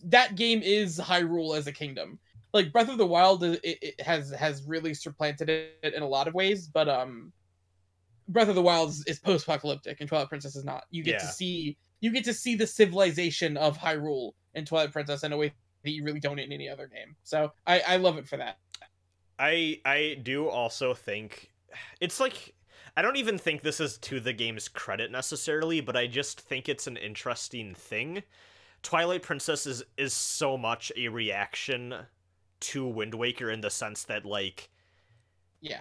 is Hyrule as a kingdom. Like Breath of the Wild, it has really supplanted it in a lot of ways, but Breath of the Wild is post-apocalyptic, and Twilight Princess is not. You get to see the civilization of Hyrule in Twilight Princess in a way that you really don't in any other game. So I love it for that. I do also think it's like, I don't even think this is to the game's credit necessarily, but I just think it's an interesting thing. Twilight Princess is so much a reaction to Wind Waker in the sense that, like, yeah,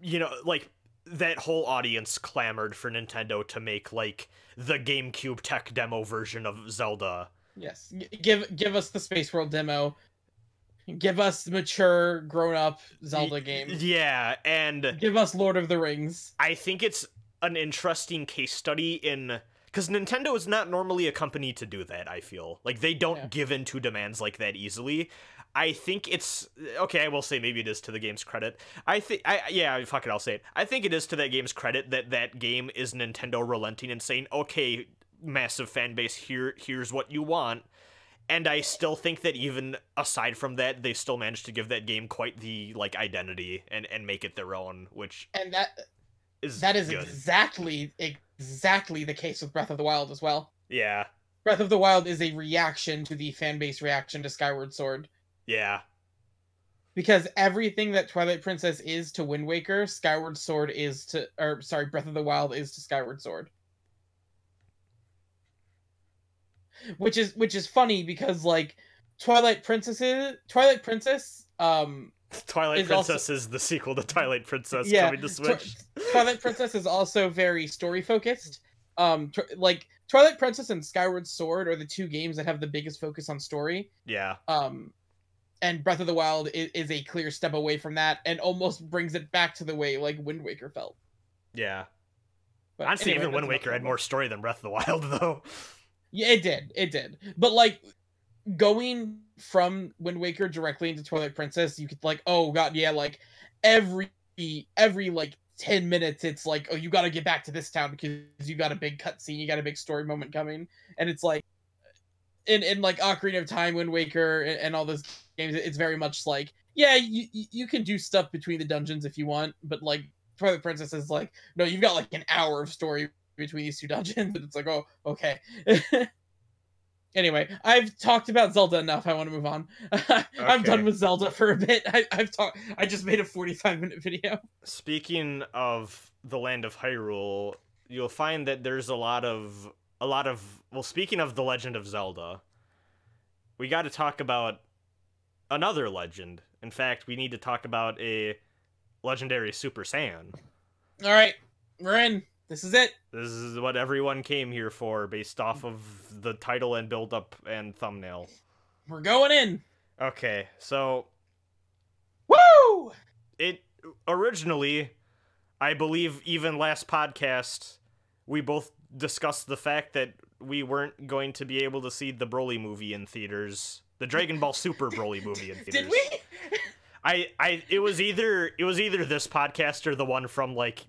you know, like, that whole audience clamored for Nintendo to make, like, the GameCube tech demo version of Zelda. Yes, give us the Space World demo. Give us mature, grown-up Zelda game. Yeah, and give us Lord of the Rings. I think it's an interesting case study in, because Nintendo is not normally a company to do that, I feel. Like, they don't give in to demands like that easily. I think it's, okay, I will say maybe it is to the game's credit. Fuck it, I'll say it. I think it is to that game's credit that game is Nintendo relenting and saying, okay, massive fan base, here's what you want. And I still think that even aside from that, they still managed to give that game quite the, like, identity and make it their own, which... And that is good. exactly the case with Breath of the Wild as well. Yeah. Breath of the Wild is a reaction to the fan base reaction to Skyward Sword. Yeah. Because everything that Twilight Princess is to Wind Waker, Breath of the Wild is to Skyward Sword. Which is funny because, like, Twilight Princess is the sequel to Twilight Princess coming to Switch. Twilight Princess is also very story focused. Like Twilight Princess and Skyward Sword are the two games that have the biggest focus on story. Yeah. And Breath of the Wild is a clear step away from that and almost brings it back to the way like Wind Waker felt. Yeah. But honestly, anyway, even Wind Waker had more story than Breath of the Wild, though. Yeah, it did. But like going from Wind Waker directly into Twilight Princess, you could like, oh god, yeah, like every like 10 minutes it's like, oh, you got to get back to this town because you got a big cutscene, you got a big story moment coming. And it's like in like Ocarina of Time, Wind Waker, and all those games, it's very much like, yeah, you can do stuff between the dungeons if you want, but like Twilight Princess is like, no, you've got like an hour of story between these two dungeons, and it's like, oh, okay. Anyway, I've talked about Zelda enough. I want to move on. I'm done with Zelda for a bit. I just made a 45-minute video. Speaking of the land of Hyrule, you'll find that there's a lot of well, speaking of the Legend of Zelda, we got to talk about another legend. In fact, we need to talk about a legendary Super Saiyan. All right, we're in. This is it. This is what everyone came here for, based off of the title and build-up and thumbnail. We're going in. Okay, so... Woo! It originally, I believe even last podcast, we both discussed the fact that we weren't going to be able to see the Broly movie in theaters. The Dragon Ball Super Broly movie in theaters. Did we? It was either this podcast or the one from like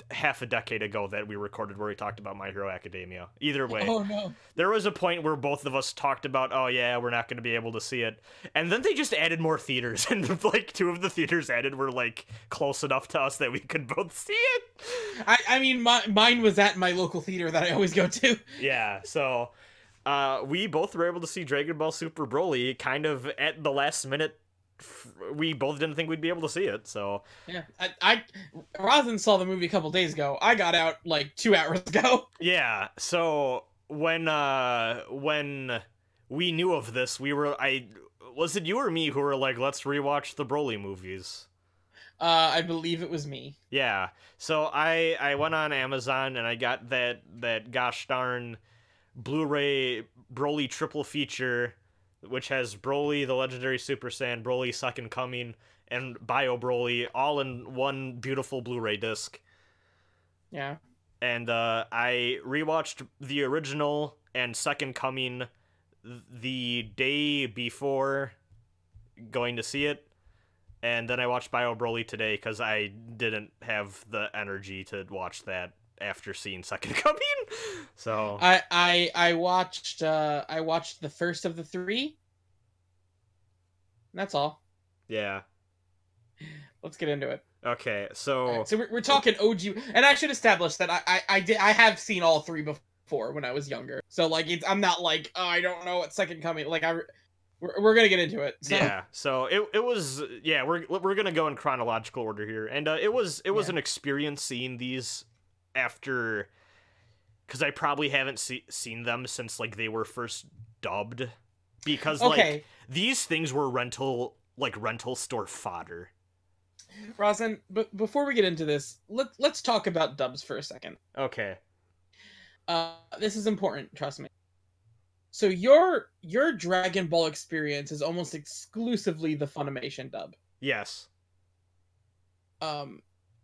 half a decade ago that we recorded where we talked about My Hero Academia. Either way. Oh no. There was a point where both of us talked about, oh yeah, we're not going to be able to see it. And then they just added more theaters, and like 2 of the theaters added were like close enough to us that we could both see it. I mean, mine was at my local theater that I always go to. Yeah, so we both were able to see Dragon Ball Super Broly kind of at the last minute. We both didn't think we'd be able to see it, so yeah. Rasen saw the movie a couple days ago. I got out like 2 hours ago. Yeah, so when we knew of this, was it you or me who were like, let's rewatch the Broly movies? I believe it was me. Yeah, so I went on Amazon and I got that gosh darn Blu-ray Broly triple feature, which has Broly, the Legendary Super Saiyan, Broly Second Coming, and Bio Broly all in one beautiful Blu-ray disc. Yeah. And I rewatched the original and Second Coming the day before going to see it, and then I watched Bio Broly today because I didn't have the energy to watch that after seeing Second Coming. So I watched the first of the 3. That's all. Yeah. Let's get into it. Okay, so right, so we're talking OG, and I should establish that I have seen all 3 before when I was younger. So like I'm not like, oh, I don't know what Second Coming, like we're gonna get into it. So. Yeah, so it was, yeah, we're gonna go in chronological order here, and it was an experience seeing these after, because I probably haven't seen them since like they were first dubbed, because like these things were rental store fodder. Rasen, but before we get into this, let's talk about dubs for a second. Okay. This is important, trust me. So your Dragon Ball experience is almost exclusively the Funimation dub. Yes.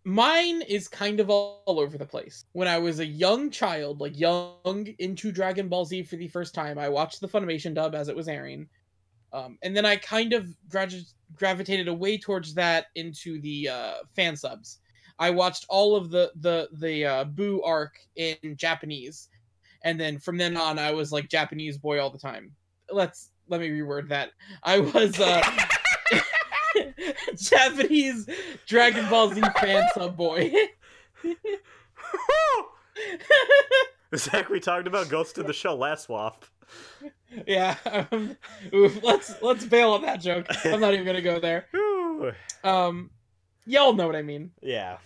Mine is kind of all over the place. When I was a young child, like young into Dragon Ball Z for the first time, I watched the Funimation dub as it was airing. And then I kind of gravitated away towards that into the fan subs. I watched all of the Boo arc in Japanese, and then from then on, I was like Japanese boy all the time. Let me reword that. I was Japanese Dragon Ball Z fan sub boy. Zach, we talked about Ghost in the Shell last WAFP. Yeah, let's bail on that joke. I'm not even gonna go there. Y'all know what I mean. Yeah.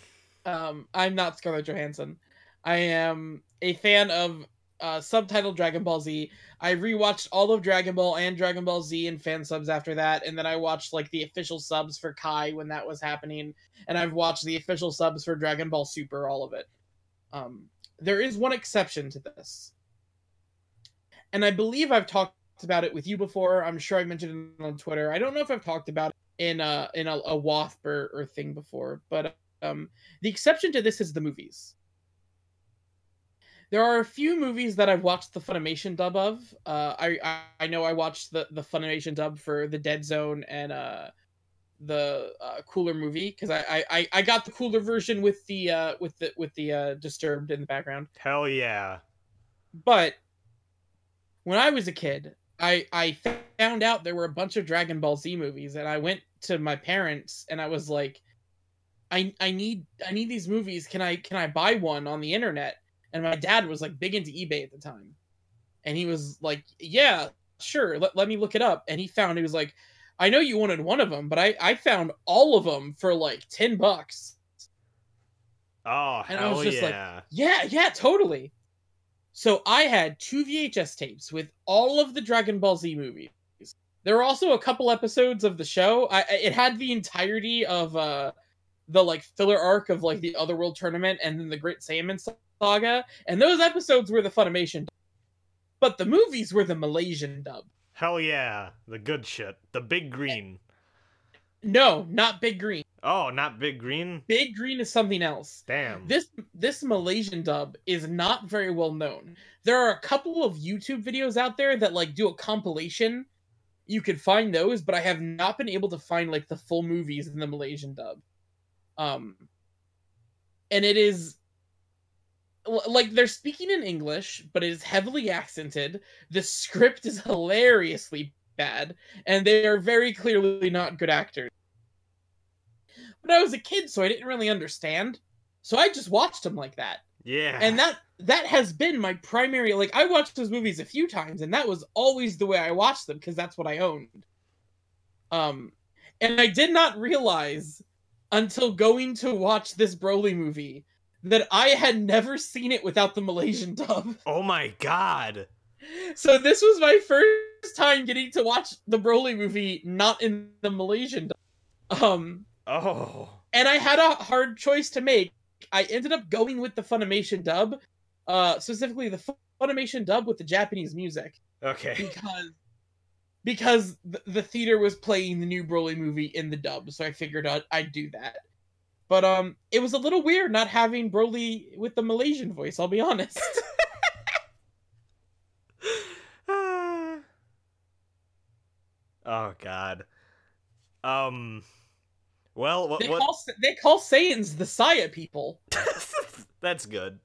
I'm not Scarlett Johansson. I am a fan of subtitled Dragon Ball Z. I rewatched all of Dragon Ball and Dragon Ball Z and fan subs after that, and then I watched like the official subs for Kai when that was happening, and I've watched the official subs for Dragon Ball Super, all of it. There is one exception to this. And I believe I've talked about it with you before. I'm sure I've mentioned it on Twitter. I don't know if I've talked about it in a WAFP or thing before, but the exception to this is the movies. There are a few movies that I've watched the Funimation dub of. I know I watched the Funimation dub for the Dead Zone and the Cooler movie, because I got the Cooler version with the Disturbed in the background. Hell yeah! But when I was a kid, I found out there were a bunch of Dragon Ball Z movies, and I went to my parents and I was like, I need these movies. Can I buy one on the internet? And my dad was like big into eBay at the time, and he was like, yeah, sure, let me look it up. And he was like, I know you wanted one of them, but I found all of them for like $10. Oh, and hell I was just yeah. like, yeah, totally. So I had 2 VHS tapes with all of the Dragon Ball Z movies. There were also a couple episodes of the show. It had the entirety of the like filler arc of like the Otherworld tournament and then the Great Saiyaman saga, and those episodes were the Funimation dub. But the movies were the Malaysian dub. Hell yeah, the good shit, the Big Green. No, not Big Green. Oh, not Big Green? Big Green is something else. Damn. This Malaysian dub is not very well known. There are a couple of YouTube videos out there that like do a compilation. You could find those, but I have not been able to find like the full movies in the Malaysian dub. And it is like they're speaking in English, but it is heavily accented. The script is hilariously bad, and they are very clearly not good actors. But I was a kid, so I didn't really understand. So I just watched them like that. Yeah. And that has been my primary, like, I watched those movies a few times, and that was always the way I watched them, because that's what I owned. And I did not realize until going to watch this Broly movie that I had never seen it without the Malaysian dub. Oh my god. So this was my first time getting to watch the Broly movie not in the Malaysian dub. Oh. And I had a hard choice to make. I ended up going with the Funimation dub, specifically the Funimation dub with the Japanese music. Okay. Because the theater was playing the new Broly movie in the dub, so I figured I'd do that. But it was a little weird not having Broly with the Malaysian voice, I'll be honest. Oh god. Well, what they call Saiyans the Saya people. That's good.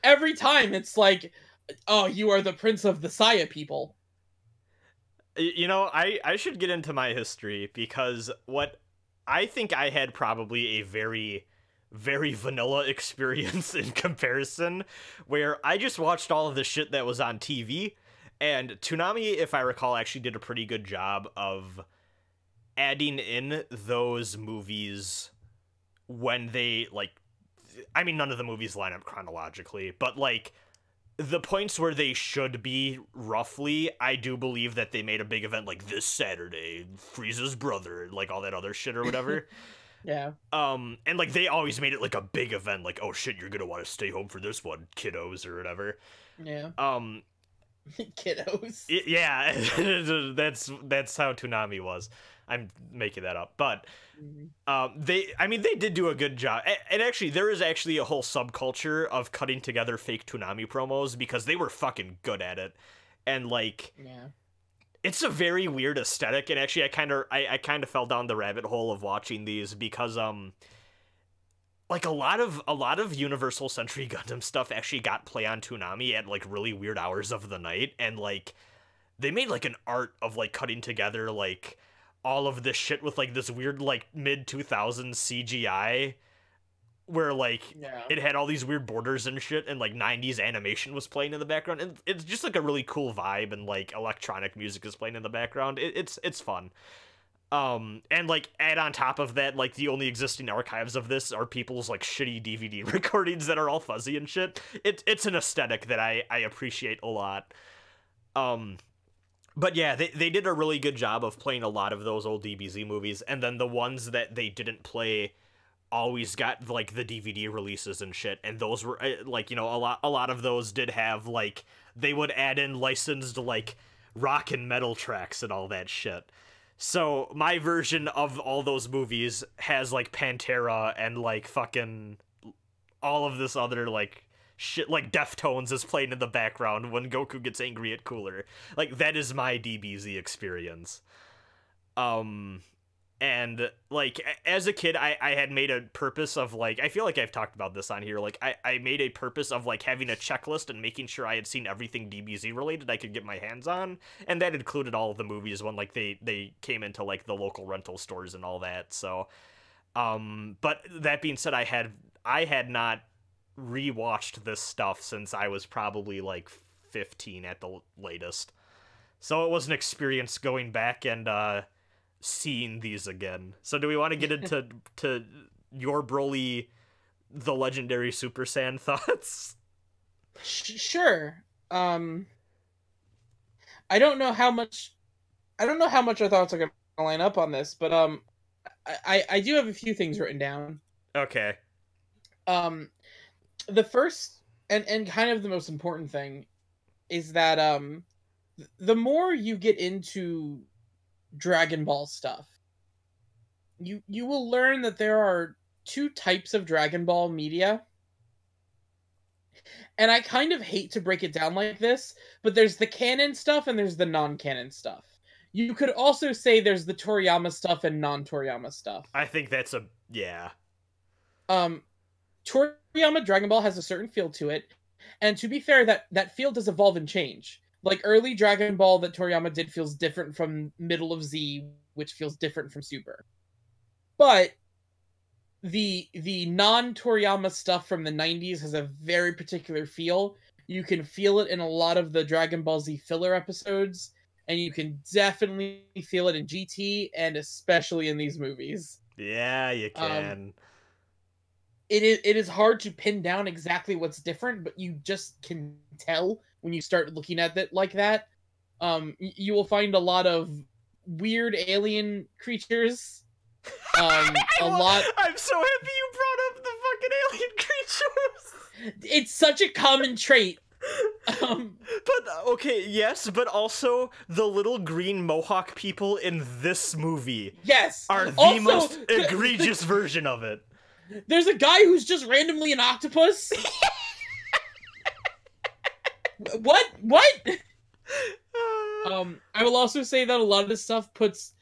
Every time it's like, oh, you are the prince of the Saya people. You know, I should get into my history, because what I think I had probably a very, very vanilla experience in comparison, where I just watched all of the shit that was on TV, and Toonami, if I recall, actually did a pretty good job of adding in those movies when they, like, I mean, none of the movies line up chronologically, but, like, the points where they should be, roughly, I do believe that they made a big event, like, this Saturday, Frieza's brother, like, all that other shit or whatever. Yeah. And, like, they always made it, like, a big event, like, oh, shit, you're gonna want to stay home for this one, kiddos, or whatever. Yeah. Kiddos. Yeah, that's how Toonami was. I'm making that up, but they did do a good job. And actually, there is actually a whole subculture of cutting together fake Toonami promos, because they were fucking good at it. And, like, yeah, it's a very weird aesthetic. And actually, I kind of fell down the rabbit hole of watching these, because like, a lot of Universal Century Gundam stuff actually got play on Toonami at, like, really weird hours of the night, and, like, they made, like, an art of, like, cutting together, like, all of this shit with, like, this weird, like, mid-2000s CGI, where, like, yeah, it had all these weird borders and shit, and, like, 90s animation was playing in the background, and it's just, like, a really cool vibe, and, like, electronic music is playing in the background. It's fun. And, like, add on top of that, like, the only existing archives of this are people's, like, shitty DVD recordings that are all fuzzy and shit. It's an aesthetic that I appreciate a lot. But yeah, they did a really good job of playing a lot of those old DBZ movies, and then the ones that they didn't play always got, like, the DVD releases and shit, and those were, like, you know, a lot of those did have, like, they would add in licensed, like, rock and metal tracks and all that shit. So my version of all those movies has, like, Pantera and, like, fucking all of this other, like, shit, like Deftones is playing in the background when Goku gets angry at Cooler. Like, that is my DBZ experience. And, like, as a kid, I had made a purpose of, like, I feel like I've talked about this on here, like, I made a purpose of, like, having a checklist and making sure I had seen everything DBZ related I could get my hands on, and that included all of the movies when, like, they came into, like, the local rental stores and all that, so, but that being said, I had not rewatched this stuff since I was probably, like, 15 at the latest, so it was an experience going back and, seeing these again. So do we want to get into to your Broly the Legendary Super Saiyan thoughts? Sure. I don't know how much our thoughts are gonna line up on this, but I do have a few things written down. Okay. The first and kind of the most important thing is that the more you get into Dragon Ball stuff, you will learn that there are two types of Dragon Ball media. And I kind of hate to break it down like this, but there's the canon stuff and there's the non-canon stuff. You could also say there's the Toriyama stuff and non-Toriyama stuff. I think that's yeah. Toriyama Dragon Ball has a certain feel to it, and to be fair, that feel does evolve and change. Like, early Dragon Ball that Toriyama did feels different from middle of Z, which feels different from Super. But the non-Toriyama stuff from the 90s has a very particular feel. You can feel it in a lot of the Dragon Ball Z filler episodes, and you can definitely feel it in GT, and especially in these movies. Yeah, you can. It is hard to pin down exactly what's different, but you just can tell when you start looking at it like that. You will find a lot of weird alien creatures. I'm so happy you brought up the fucking alien creatures. It's such a common trait. But okay, yes, but also the little green mohawk people in this movie, yes, are the most egregious version of it. There's a guy who's just randomly an octopus. What? I will also say that a lot of this stuff puts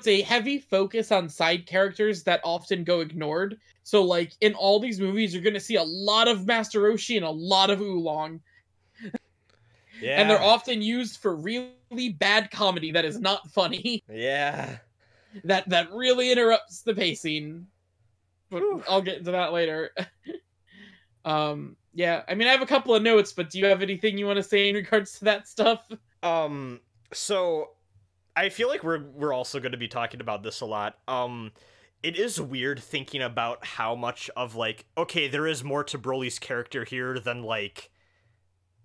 a heavy focus on side characters that often go ignored. So, like, in all these movies, you're going to see a lot of Master Roshi and a lot of Oolong. Yeah. And they're often used for really bad comedy that is not funny. Yeah. That really interrupts the pacing. But I'll get into that later. Yeah, I mean, I have a couple of notes, but do you have anything you want to say in regards to that stuff? So I feel like we're also going to be talking about this a lot. It is weird thinking about how much of, like, okay, there is more to Broly's character here than, like,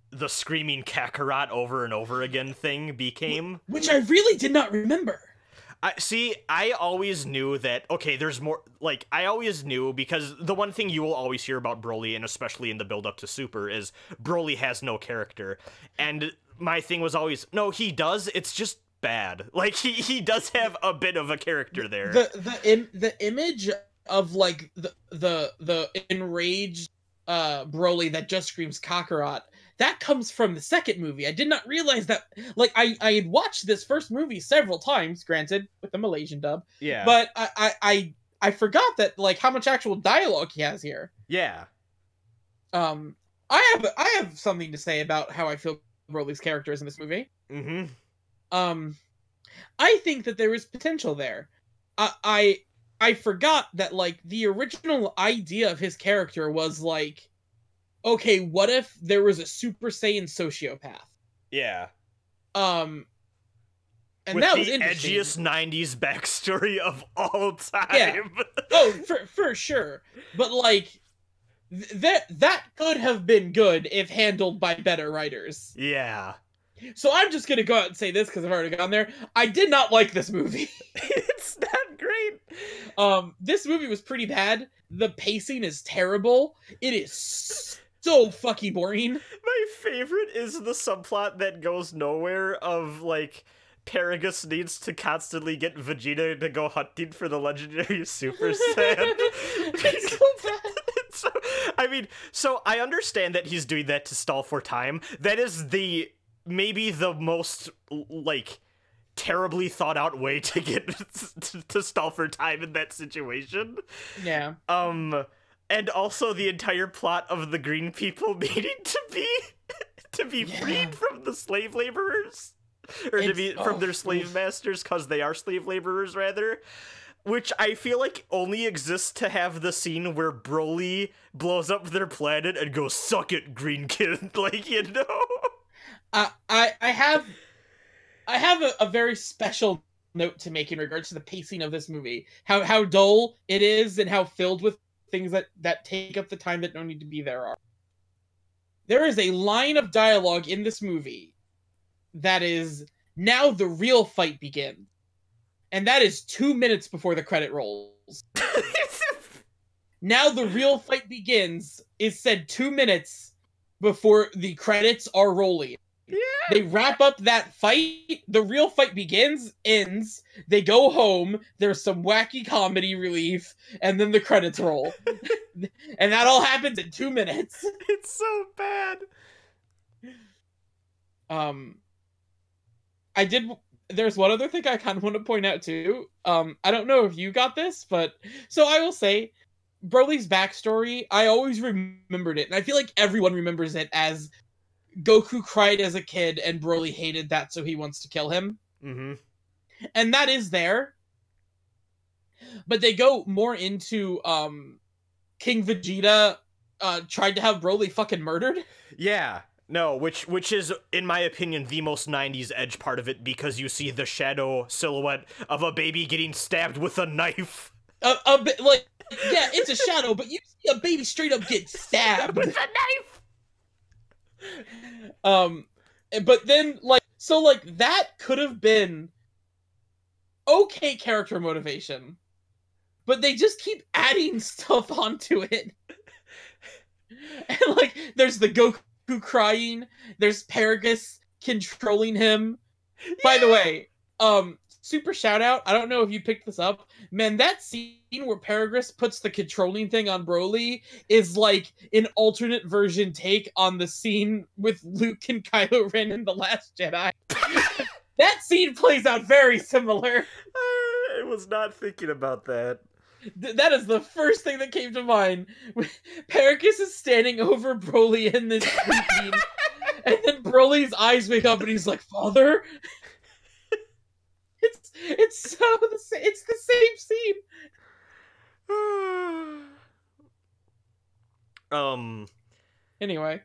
the screaming Kakarot over and over again thing became. Which I really did not remember. I always knew that, okay, there's more, like, I always knew, because the one thing you will always hear about Broly, and especially in the build-up to Super, is Broly has no character. And my thing was always, no, he does, it's just bad. Like, he does have a bit of a character there. The image of, like, the enraged Broly that just screams Kakarot, that comes from the second movie. I did not realize that. Like, I had watched this first movie several times, granted with the Malaysian dub. Yeah. But I forgot that, like, how much actual dialogue he has here. Yeah. I have something to say about how I feel Broly's character is in this movie. Mm-hmm. I think that there is potential there. I forgot that, like, the original idea of his character was, like, okay, what if there was a Super Saiyan sociopath? Yeah. And with that was the interesting. Edgiest 90s backstory of all time. Yeah. Oh, for sure. But, like, that could have been good if handled by better writers. Yeah. So I'm just gonna go out and say this because I've already gone there. I did not like this movie. It's not great. This movie was pretty bad. The pacing is terrible. It is so fucking boring. My favorite is the subplot that goes nowhere of, like, Paragus needs to constantly get Vegeta to go hunting for the legendary Super Saiyan. It's so bad. So I understand that he's doing that to stall for time. That is maybe the most, like, terribly thought out way to get to stall for time in that situation. Yeah. And also the entire plot of the green people needing to be freed from the slave laborers, or from their slave masters, because they are slave laborers, rather. Which I feel like only exists to have the scene where Broly blows up their planet and goes, "Suck it, green kid," like, you know. I have a very special note to make in regards to the pacing of this movie. How dull it is and how filled with things that take up the time that don't need to be there are. There is a line of dialogue in this movie that is, "Now the real fight begins." And that is 2 minutes before the credit rolls. "Now the real fight begins" is said 2 minutes before the credits are rolling. Yeah. They wrap up that fight. The real fight begins, ends. They go home. There's some wacky comedy relief, and then the credits roll. And that all happens in 2 minutes. It's so bad. There's one other thing I kind of want to point out too. I don't know if you got this, but so I will say, Broly's backstory, I always remembered it, and I feel like everyone remembers it as Goku cried as a kid and Broly hated that, so he wants to kill him. Mm-hmm. And that is there. But they go more into King Vegeta tried to have Broly fucking murdered. Yeah. No, which is, in my opinion, the most 90s edge part of it, because you see the shadow silhouette of a baby getting stabbed with a knife. A bit like, yeah, it's a shadow, but you see a baby straight up get stabbed with a knife. But then that could have been okay character motivation, but they just keep adding stuff onto it. And there's the Goku crying, there's Paragus controlling him. Yeah. By the way, super shout out, I don't know if you picked this up, man, that scene where Paragus puts the controlling thing on Broly is like an alternate version take on the scene with Luke and Kylo Ren in The Last Jedi. That scene plays out very similar. I was not thinking about that. That is the first thing that came to mind. Paragus is standing over Broly in this scene, and then Broly's eyes wake up and he's like, "Father?" It's the same scene. Anyway,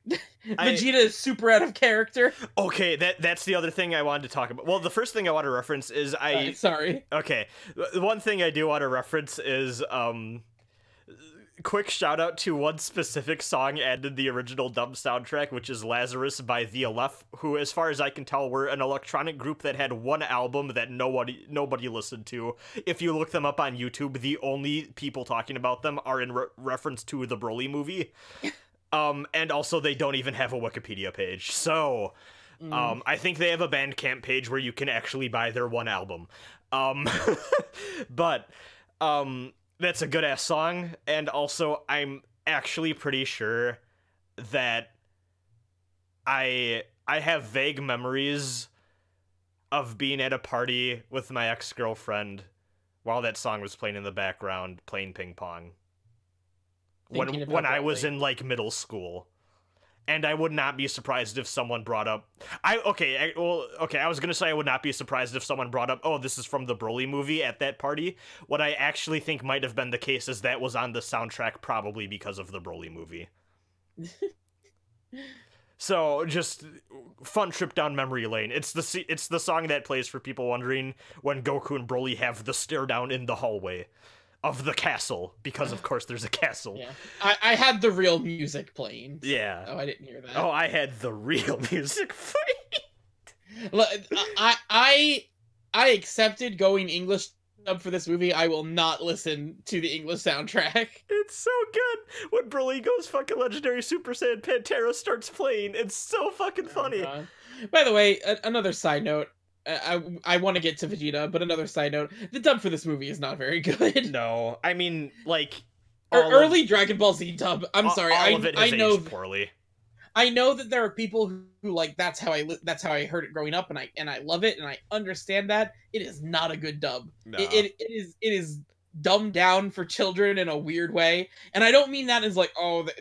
Vegeta is super out of character. Okay, that's the other thing I wanted to talk about. Well, the first thing I want to reference is sorry. Okay, one thing I do want to reference is quick shout out to one specific song added in the original dub soundtrack, which is Lazarus by the Aleph, who, as far as I can tell, were an electronic group that had one album that nobody listened to. If you look them up on YouTube, the only people talking about them are in reference to the Broly movie. And also they don't even have a Wikipedia page. So, I think they have a Bandcamp page where you can actually buy their one album. But, that's a good-ass song, and also I'm actually pretty sure that I have vague memories of being at a party with my ex-girlfriend while that song was playing in the background, playing ping pong. When I was in, middle school. And I would not be surprised if someone brought up... I was gonna say I would not be surprised if someone brought up, oh, this is from the Broly movie at that party. What I actually think might have been the case is that was on the soundtrack probably because of the Broly movie. So, just fun trip down memory lane. It's the song that plays for people wondering when Goku and Broly have the stare down in the hallway of the castle, because of course there's a castle. Yeah, I had the real music playing. Yeah. Oh, I didn't hear that. Oh, I had the real music playing. I accepted going English dub for this movie. I will not listen to the English soundtrack. It's so good. When Broly goes fucking legendary Super Saiyan, Pantera starts playing. It's so fucking funny. God. By the way, another side note. I want to get to Vegeta, but another side note, the dub for this movie is not very good. No, I mean, early Dragon Ball Z dub. I'm sorry, all of it has aged poorly. I know that there are people who that's how I heard it growing up, and I love it, and I understand that. It is not a good dub. No. It is dumbed down for children in a weird way, and I don't mean that as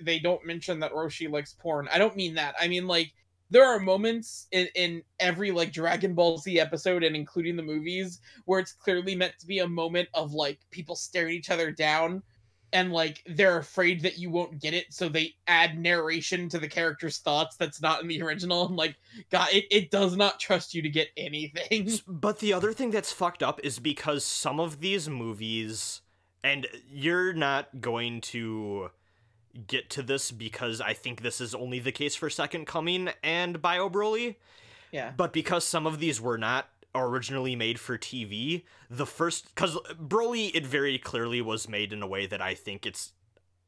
they don't mention that Roshi likes porn. I don't mean that. I mean there are moments in every Dragon Ball Z episode, and including the movies, where it's clearly meant to be a moment of people staring each other down, and they're afraid that you won't get it, so they add narration to the character's thoughts that's not in the original. And God, it does not trust you to get anything. But the other thing that's fucked up is because some of these movies, and you're not going to get to this because I think this is only the case for Second Coming and Bio Broly. Yeah. But because some of these were not originally made for TV, because Broly, it very clearly was made in a way that I think it's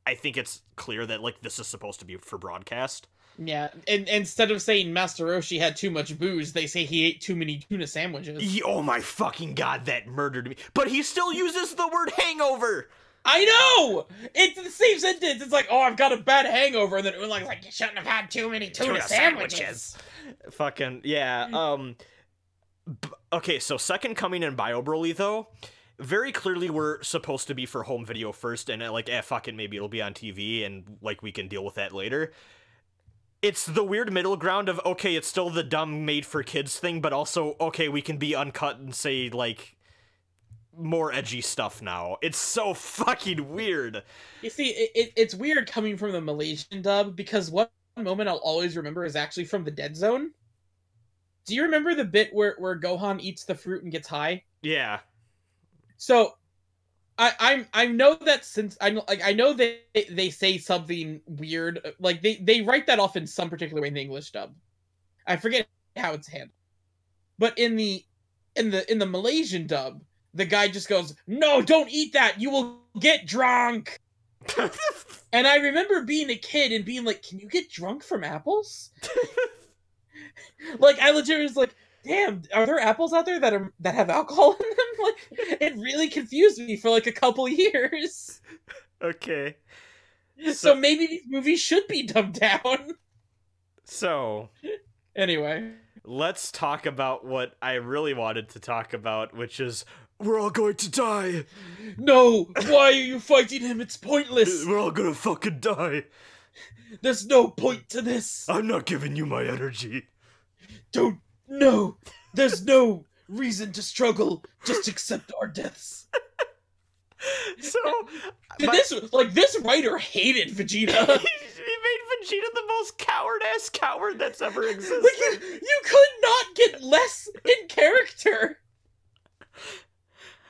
I think it's clear that like this is supposed to be for broadcast. Yeah, and instead of saying Master Roshi had too much booze, they say he ate too many tuna sandwiches. Oh my fucking god, that murdered me. But he still uses the word hangover! I know! It's the same sentence. It's like, oh, I've got a bad hangover, and then Oolong's like, you shouldn't have had too many tuna sandwiches. Fucking, yeah, okay, so Second Coming and Bio Broly, though, very clearly we're supposed to be for home video first, and like, fuck it, maybe it'll be on TV, and like, we can deal with that later. It's the weird middle ground of, okay, it's still the dumb made-for-kids thing, but also, okay, we can be uncut and say, like, more edgy stuff now. It's so fucking weird. You see, it's weird coming from the Malaysian dub, because one moment I'll always remember is actually from the Dead Zone. Do you remember the bit where Gohan eats the fruit and gets high? Yeah. So, I know that since I know they say something weird, like they write that off in some particular way in the English dub. I forget how it's handled, but in the Malaysian dub, the guy just goes, "No, don't eat that. You will get drunk." And I remember being a kid and being like, "Can you get drunk from apples?" Like I legit was like, damn, are there apples out there that have alcohol in them? Like, it really confused me for like a couple years. Okay. So maybe these movies should be dumbed down. So, anyway, let's talk about what I really wanted to talk about, which is we're all going to die. No, why are you fighting him? It's pointless. We're all gonna fucking die. There's no point to this. I'm not giving you my energy. Don't. No, there's no reason to struggle. Just accept our deaths. So, this writer hated Vegeta. He made Vegeta the most coward-ass coward that's ever existed. Like, you could not get less in character.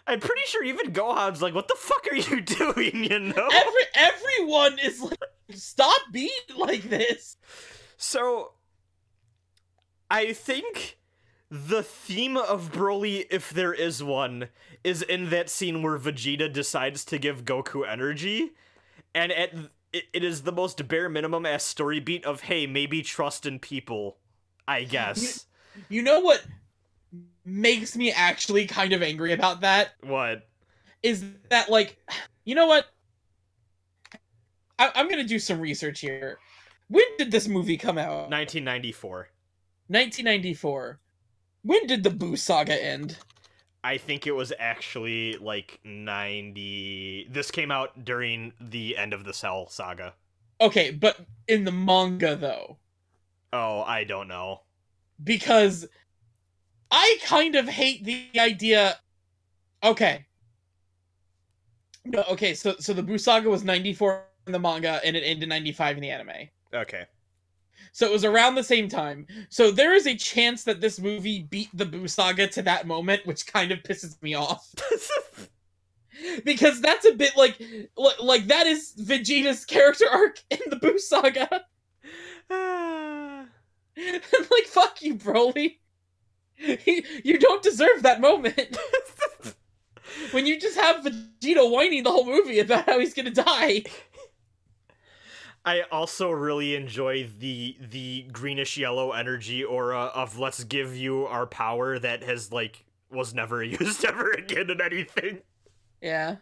I'm pretty sure even Gohan's like, what the fuck are you doing, you know? Everyone is like, stop being like this. So, I think the theme of Broly, if there is one, is in that scene where Vegeta decides to give Goku energy, and it is the most bare minimum ass story beat of, hey, maybe trust in people, I guess. You know what makes me actually kind of angry about that? What? Is that, like, you know what? I'm gonna do some research here. When did this movie come out? 1994. 1994. When did the Boo saga end? I think it was actually, like, 90... This came out during the end of the Cell saga. Okay, but in the manga, though. Oh, I don't know. Because I kind of hate the idea... Okay. No, okay, so the Boo saga was 94 in the manga, and it ended 95 in the anime. Okay. So it was around the same time. So there is a chance that this movie beat the Boo saga to that moment, which kind of pisses me off. Because that's a bit like that is Vegeta's character arc in the Boo saga. Like, fuck you, Broly. You don't deserve that moment. When you just have Vegeta whining the whole movie about how he's gonna die. I also really enjoy the greenish-yellow energy aura of let's give you our power that has, like, was never used ever again in anything. Yeah.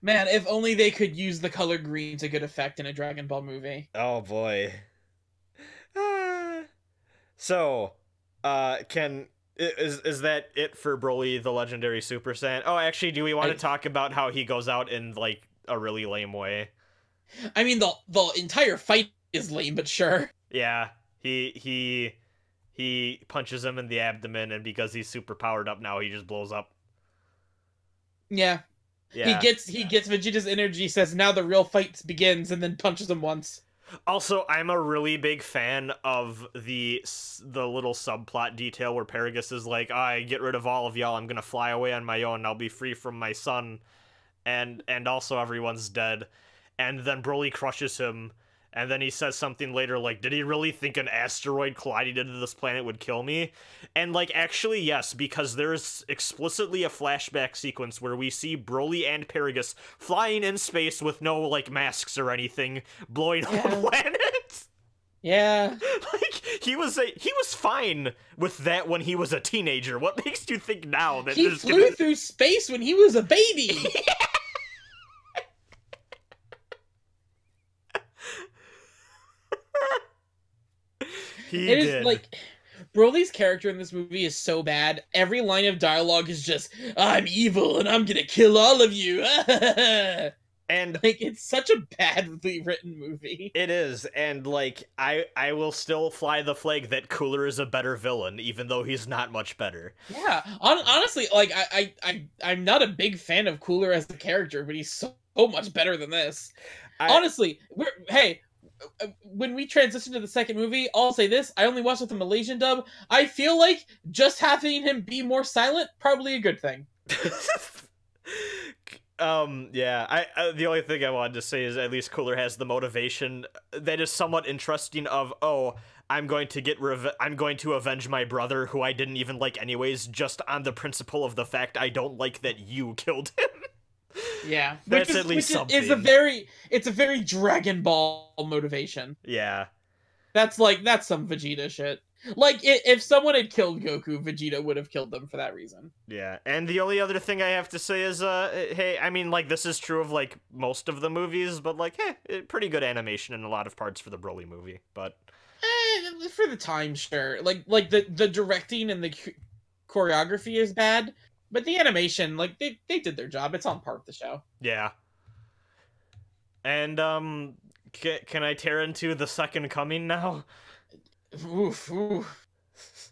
Man, if only they could use the color green to good effect in a Dragon Ball movie. Oh, boy. So, is that it for Broly, the legendary Super Saiyan? Oh, actually, do we want to talk about how he goes out in, like, a really lame way? I mean, the entire fight is lame, but sure. Yeah, he punches him in the abdomen, and because he's super powered up now, he just blows up. Yeah. He gets Vegeta's energy, says now the real fight begins, and then punches him once. Also, I'm a really big fan of the little subplot detail where Paragus is like, I get rid of all of y'all, I'm gonna fly away on my own, I'll be free from my son, and also everyone's dead. And then Broly crushes him, And then he says something later like, did he really think an asteroid colliding into this planet would kill me? And, like, actually, yes, because there's explicitly a flashback sequence where we see Broly and Paragus flying in space with no, like, masks or anything, blowing up a planet. Yeah. Like, he was fine with that when he was a teenager. What makes you think now that he flew through space when he was a baby? It is like, Broly's character in this movie is so bad. Every line of dialogue is just, I'm evil and I'm gonna kill all of you. And like, it's such a badly written movie. It is, and like, I will still fly the flag that Cooler is a better villain, even though he's not much better. Yeah, honestly, like, I'm not a big fan of Cooler as a character, but he's so much better than this. Honestly, when we transition to the second movie, I'll say this: I only watched with the Malaysian dub. I feel like just having him be more silent probably a good thing. Yeah, the only thing I wanted to say is at least Cooler has the motivation that is somewhat interesting of, oh, I'm going to avenge my brother who I didn't even like anyways, just on the principle of the fact I don't like that you killed him. Yeah, that's at least something. It's a very Dragon Ball motivation. Yeah. That's some Vegeta shit. Like, if someone had killed Goku, Vegeta would have killed them for that reason. Yeah, and the only other thing I have to say is, hey, I mean, like, this is true of, like, most of the movies, but, like, hey, pretty good animation in a lot of parts for the Broly movie, but... for the time, sure. Like the directing and the choreography is bad, but the animation, like, they did their job. It's on par with the show. Yeah. And, can I tear into the Second Coming now? Oof.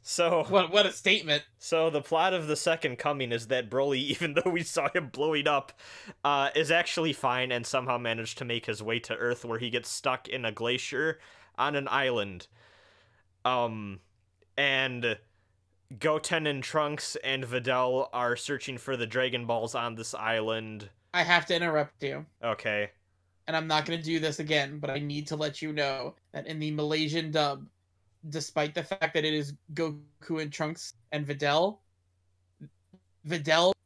So what a statement. So the plot of the Second Coming is that Broly, even though we saw him blowing up, is actually fine and somehow managed to make his way to Earth, where he gets stuck in a glacier on an island. And Goten and Trunks and Videl are searching for the Dragon Balls on this island. I have to interrupt you. Okay. And I'm not going to do this again, but I need to let you know that in the Malaysian dub, despite the fact that it is Goku and Trunks and Videl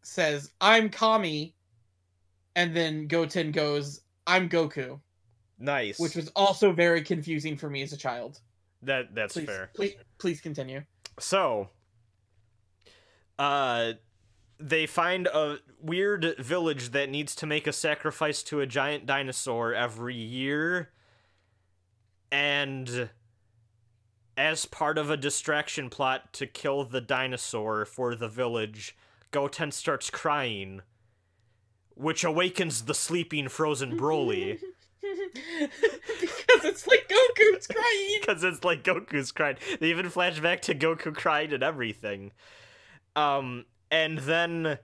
says, I'm Kami, and then Goten goes, I'm Goku. Nice. Which was also very confusing for me as a child. That's fair. Please continue. So, they find a weird village that needs to make a sacrifice to a giant dinosaur every year, and as part of a distraction plot to kill the dinosaur for the village, Goten starts crying, which awakens the sleeping frozen Broly. Because it's like Goku's crying. Because it's like Goku's crying. They even flash back to Goku crying and everything. And then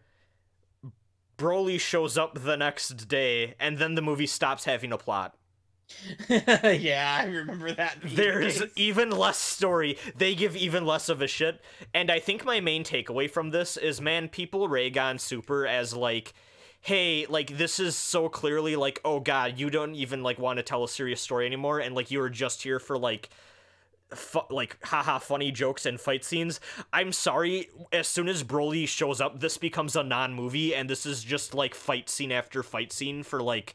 Broly shows up the next day, and then the movie stops having a plot. Yeah, I remember that. There's even less story. They give even less of a shit. And I think my main takeaway from this is, man, people rag on Super as, like, hey, like, this is so clearly, like, oh god, you don't even, like, want to tell a serious story anymore, and, like, you were just here for, like, haha funny jokes and fight scenes. I'm sorry, as soon as Broly shows up, this becomes a non-movie, and this is just, like, fight scene after fight scene for, like,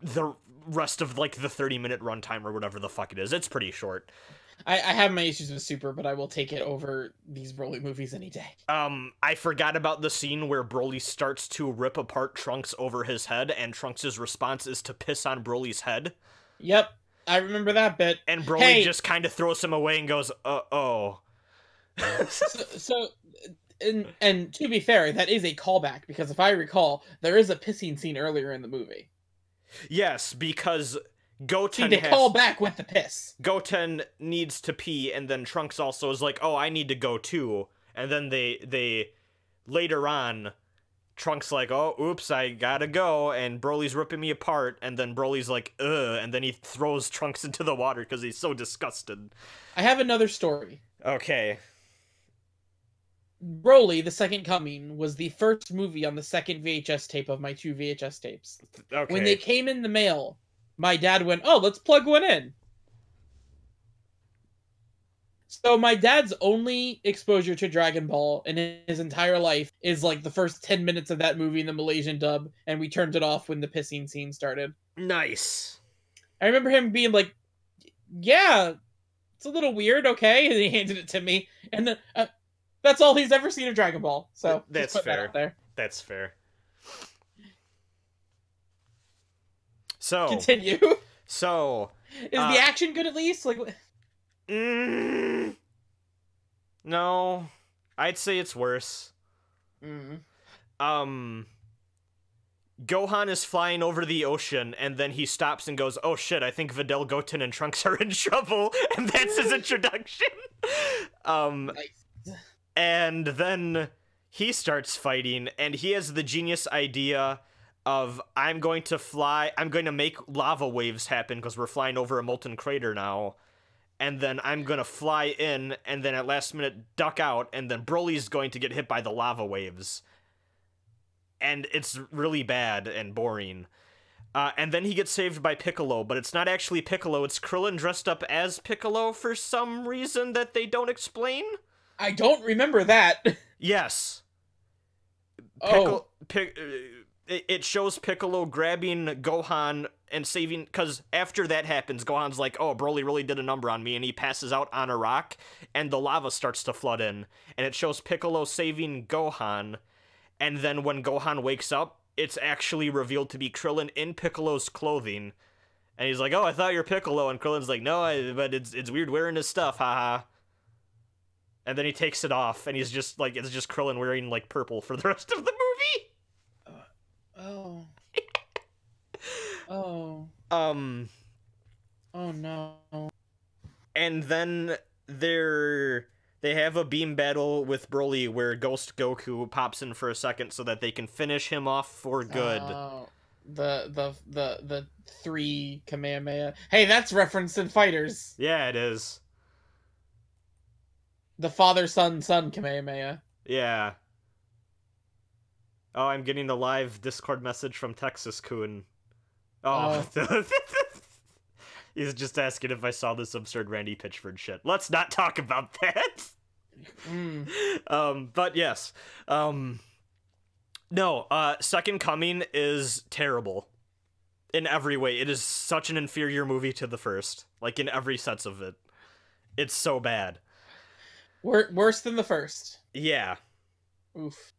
the rest of, like, the 30-minute runtime or whatever the fuck it is. It's pretty short. I have my issues with Super, but I will take it over these Broly movies any day. I forgot about the scene where Broly starts to rip apart Trunks over his head, and Trunks' response is to piss on Broly's head. Yep, I remember that bit. And Broly just kind of throws him away and goes, oh. And to be fair, that is a callback, because if I recall, there is a pissing scene earlier in the movie. Yes, because Goten call back with the piss. Goten needs to pee, and then Trunks also is like, oh, I need to go too. And then they later on, Trunks like, oh, oops, I gotta go, and Broly's ripping me apart, and then Broly's like, ugh, and then he throws Trunks into the water because he's so disgusted. I have another story. Okay. Broly, The Second Coming, was the first movie on the second VHS tape of my 2 VHS tapes. Okay. When they came in the mail, my dad went, "Oh, let's plug one in." So my dad's only exposure to Dragon Ball in his entire life is like the first 10 minutes of that movie in the Malaysian dub, and we turned it off when the pissing scene started. Nice. I remember him being like, "Yeah, it's a little weird, okay," and he handed it to me, and then that's all he's ever seen of Dragon Ball. So that's just put fair. that out there. That's fair. So Continue. So is the action good at least? Like, no, I'd say it's worse. Gohan is flying over the ocean, and then he stops and goes, "Oh shit, I think Videl, Goten, and Trunks are in trouble," and that's his introduction. nice. And then he starts fighting, and he has the genius idea of, I'm going to make lava waves happen because we're flying over a molten crater now, and then I'm going to fly in, and then at last minute duck out, and then Broly's going to get hit by the lava waves. And it's really bad and boring. And then he gets saved by Piccolo, but it's not actually Piccolo, it's Krillin dressed up as Piccolo for some reason that they don't explain. I don't remember that. Yes. It shows Piccolo grabbing Gohan and saving, because after that happens, Gohan's like, "Oh, Broly really did a number on me," and he passes out on a rock, and the lava starts to flood in, and it shows Piccolo saving Gohan, and then when Gohan wakes up, it's actually revealed to be Krillin in Piccolo's clothing, and he's like, "Oh, I thought you're Piccolo," and Krillin's like, "No, but it's weird wearing his stuff, haha." And then he takes it off, and he's just like, it's just Krillin wearing like purple for the rest of the movie. Oh. Oh. Oh no. And then they have a beam battle with Broly where Ghost Goku pops in for a second so that they can finish him off for good. The 3 Kamehameha. Hey, that's referenced in Fighters. Yeah, it is. The father, son Kamehameha. Yeah. Oh, I'm getting a live Discord message from Texas-kun. Oh. He's just asking if I saw this absurd Randy Pitchford shit. Let's not talk about that. But yes. No, Second Coming is terrible. In every way. It is such an inferior movie to the first. Like, in every sense of it. It's so bad. Worse than the first. Yeah. Oof.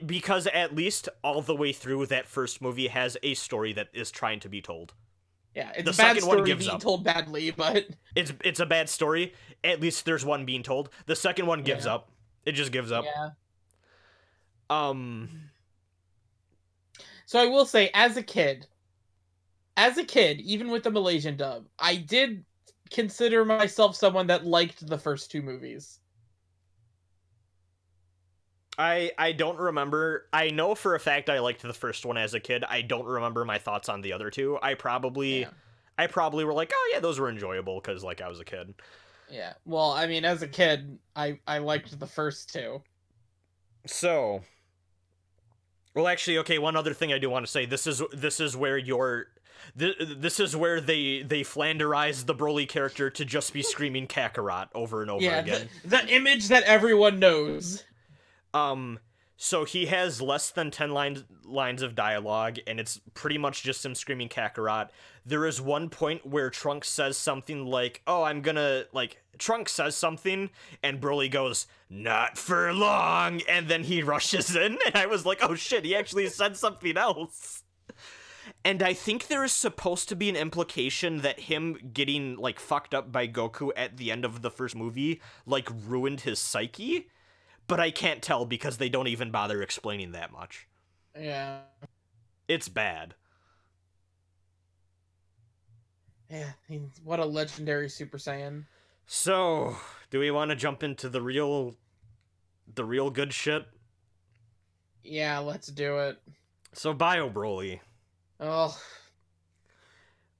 Because at least all the way through that first movie has a story that is trying to be told. Yeah, it's the a bad second story one gives being up. told badly, but it's a bad story. At least there's one being told. The second one gives up. It just gives up. Yeah. So I will say, as a kid, even with the Malaysian dub, I did consider myself someone that liked the first 2 movies. I don't remember. I know for a fact I liked the first one as a kid. I don't remember my thoughts on the other 2. I probably were like, oh yeah, those were enjoyable because like I was a kid. Yeah. Well, I mean, as a kid, I liked the first 2. So, well, actually, okay. One other thing I do want to say. This is where this is where they flanderize the Broly character to just be screaming Kakarot over and over again. The image that everyone knows. So he has less than 10 lines of dialogue, and it's pretty much just him screaming Kakarot. There is one point where Trunks says something like, "Oh, I'm gonna," like, Trunks says something, and Broly goes, "Not for long," and then he rushes in, and I was like, oh shit, he actually said something else. And I think there is supposed to be an implication that him getting, like, fucked up by Goku at the end of the first movie, like, ruined his psyche. But I can't tell because they don't even bother explaining that much. Yeah. It's bad. Yeah, what a legendary Super Saiyan. So, do we want to jump into the real good shit? Yeah, let's do it. So, Bio Broly. Oh.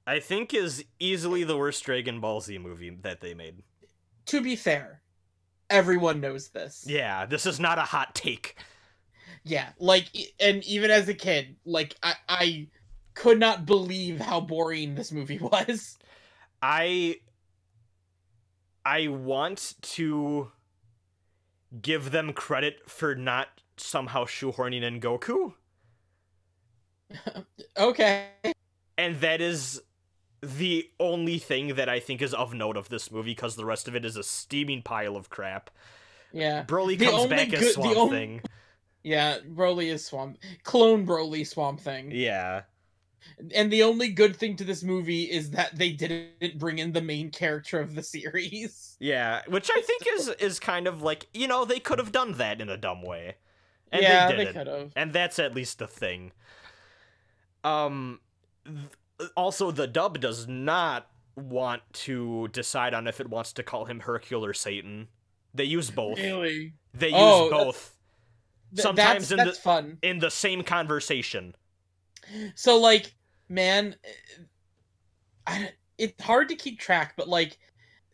I think is easily the worst Dragon Ball Z movie that they made. To be fair, everyone knows this. Yeah, this is not a hot take. Yeah, like, and even as a kid, like, I could not believe how boring this movie was. I want to give them credit for not somehow shoehorning in Goku. Okay. And that is the only thing that I think is of note of this movie, because the rest of it is a steaming pile of crap. Yeah. Broly comes back as Swamp Thing. Yeah, Broly is Clone Broly Swamp Thing. Yeah. And the only good thing to this movie is that they didn't bring in the main character of the series. Yeah, which I think is kind of like, you know, they could have done that in a dumb way. And yeah, they didn't. could have. And that's at least a thing. Also, the dub does not want to decide on if it wants to call him Hercule or Satan. They use both. Really? They use both. Sometimes that's fun. In the same conversation. So, like, man, it's hard to keep track, but, like,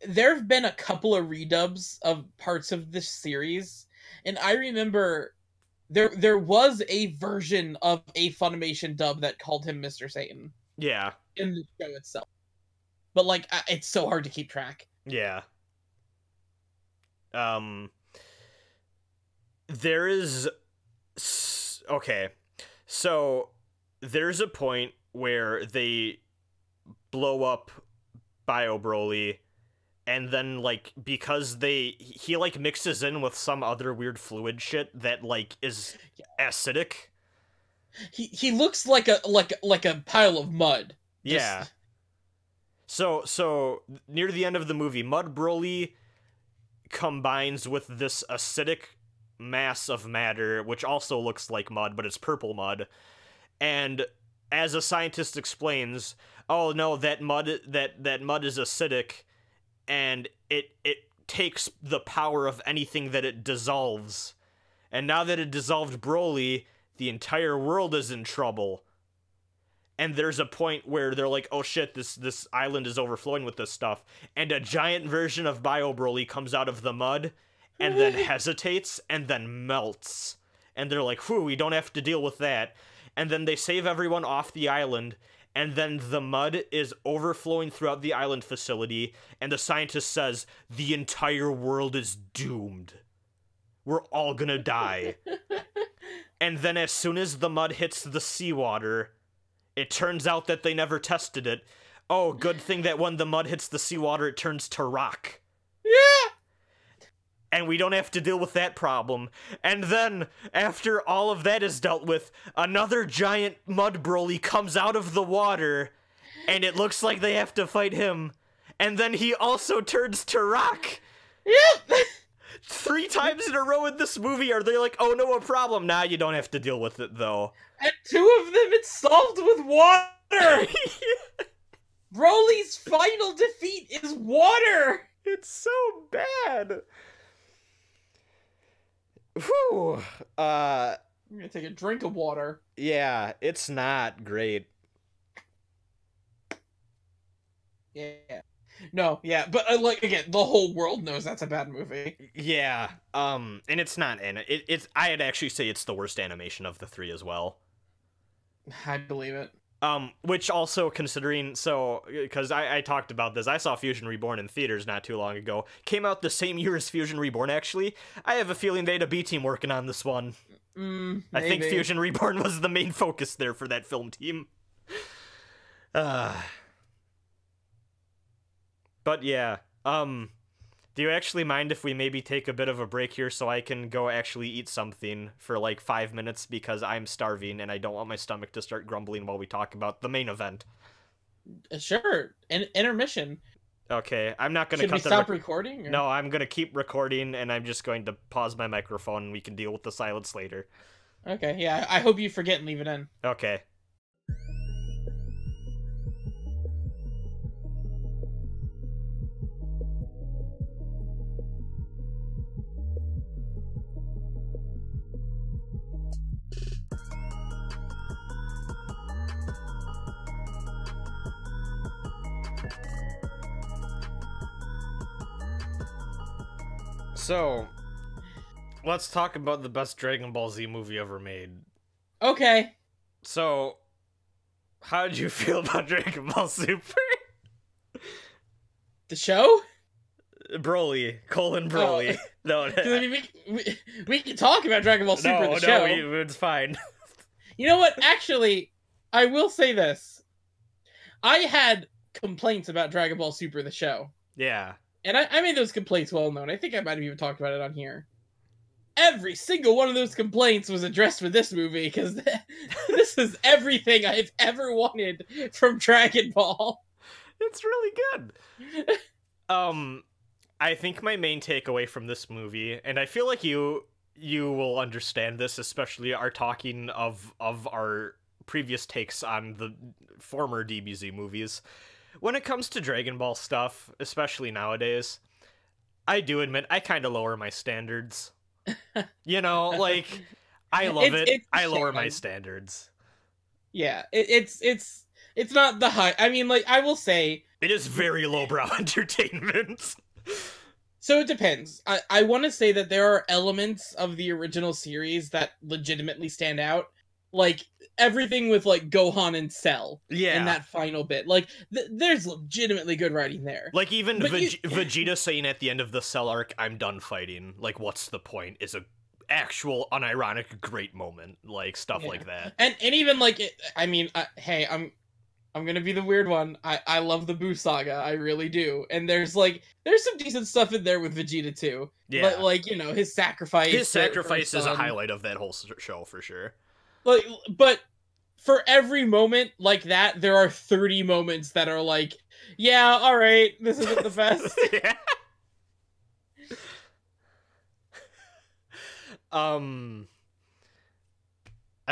there have been a couple of redubs of parts of this series, and I remember there was a version of a Funimation dub that called him Mr. Satan. Yeah. In the show itself. But, like, it's so hard to keep track. Yeah. There is... Okay. So, there's a point where they blow up Bio Broly, and then, like, because he like mixes in with some other weird fluid shit that, like, is acidic. He looks like a pile of mud. Yeah. So near the end of the movie, Mud Broly combines with this acidic mass of matter, which also looks like mud, but it's purple mud. And as a scientist explains, oh no, that mud is acidic, and it takes the power of anything that it dissolves. And now that it dissolved Broly, the entire world is in trouble. And there's a point where they're like, oh shit, this island is overflowing with this stuff. And a giant version of Bio Broly comes out of the mud, and then hesitates, and then melts. And they're like, whew, we don't have to deal with that. And then they save everyone off the island, and then the mud is overflowing throughout the island facility, and the scientist says, the entire world is doomed. We're all gonna die. And then as soon as the mud hits the seawater, it turns out that they never tested it. Oh, good thing that when the mud hits the seawater, it turns to rock. Yeah! And we don't have to deal with that problem. And then, after all of that is dealt with, another giant mud Broly comes out of the water, and it looks like they have to fight him. And then he also turns to rock. Yep! 3 times in a row in this movie are they like, oh, no problem. Nah, you don't have to deal with it, though. And 2 of them it's solved with water! Broly's final defeat is water! It's so bad. Whew. I'm gonna take a drink of water. Yeah, it's not great. Yeah. No, yeah, but like again, the whole world knows that's a bad movie. Yeah. And it's not it's I'd actually say it's the worst animation of the 3 as well. I believe it. Which also considering, so, because I talked about this, I saw Fusion Reborn in theaters not too long ago. Came out the same year as Fusion Reborn, actually. I have a feeling they had a B-team working on this one. I think Fusion Reborn was the main focus there for that film team. But yeah, do you actually mind if we maybe take a bit of a break here so I can go actually eat something for like 5 minutes, because I'm starving and I don't want my stomach to start grumbling while we talk about the main event? Sure. Intermission. Okay, I'm not going to cut the... Should we stop recording? Or... No, I'm going to keep recording, and I'm just going to pause my microphone and we can deal with the silence later. Okay, yeah, I hope you forget and leave it in. Okay. So, let's talk about the best Dragon Ball Z movie ever made. Okay. So, How did you feel about Dragon Ball Super? The show? Broly, Broly. No, I mean, we can talk about Dragon Ball Super, the show. No, it's fine. You know what? Actually, I will say this. I had complaints about Dragon Ball Super, the show. Yeah. And I made those complaints well known. I think I might have even talked about it on here. Every single one of those complaints was addressed with this movie, because this is everything I've ever wanted from Dragon Ball. It's really good. I think my main takeaway from this movie, and I feel like you will understand this, especially our talking of our previous takes on the former DBZ movies. When it comes to Dragon Ball stuff, especially nowadays, I do admit I kind of lower my standards. You know, like, I love it. I lower my standards. Yeah, it's not the high. I mean, like, I will say it is very lowbrow entertainment. So it depends. I want to say that there are elements of the original series that legitimately stand out. Like, everything with, like, Gohan and Cell. Yeah. In that final bit. Like, there's legitimately good writing there. Like, even Vegeta saying at the end of the Cell arc, I'm done fighting. Like, what's the point? Is a actual, unironic, great moment. Like, stuff like that. And even, like, I mean, hey, I'm gonna be the weird one. I love the Buu saga. I really do. And there's some decent stuff in there with Vegeta, too. Yeah. Like, you know, his sacrifice. His sacrifice is a highlight of that whole show, for sure. Like, but for every moment like that, there are 30 moments that are like, yeah, all right, this isn't the best. Yeah. I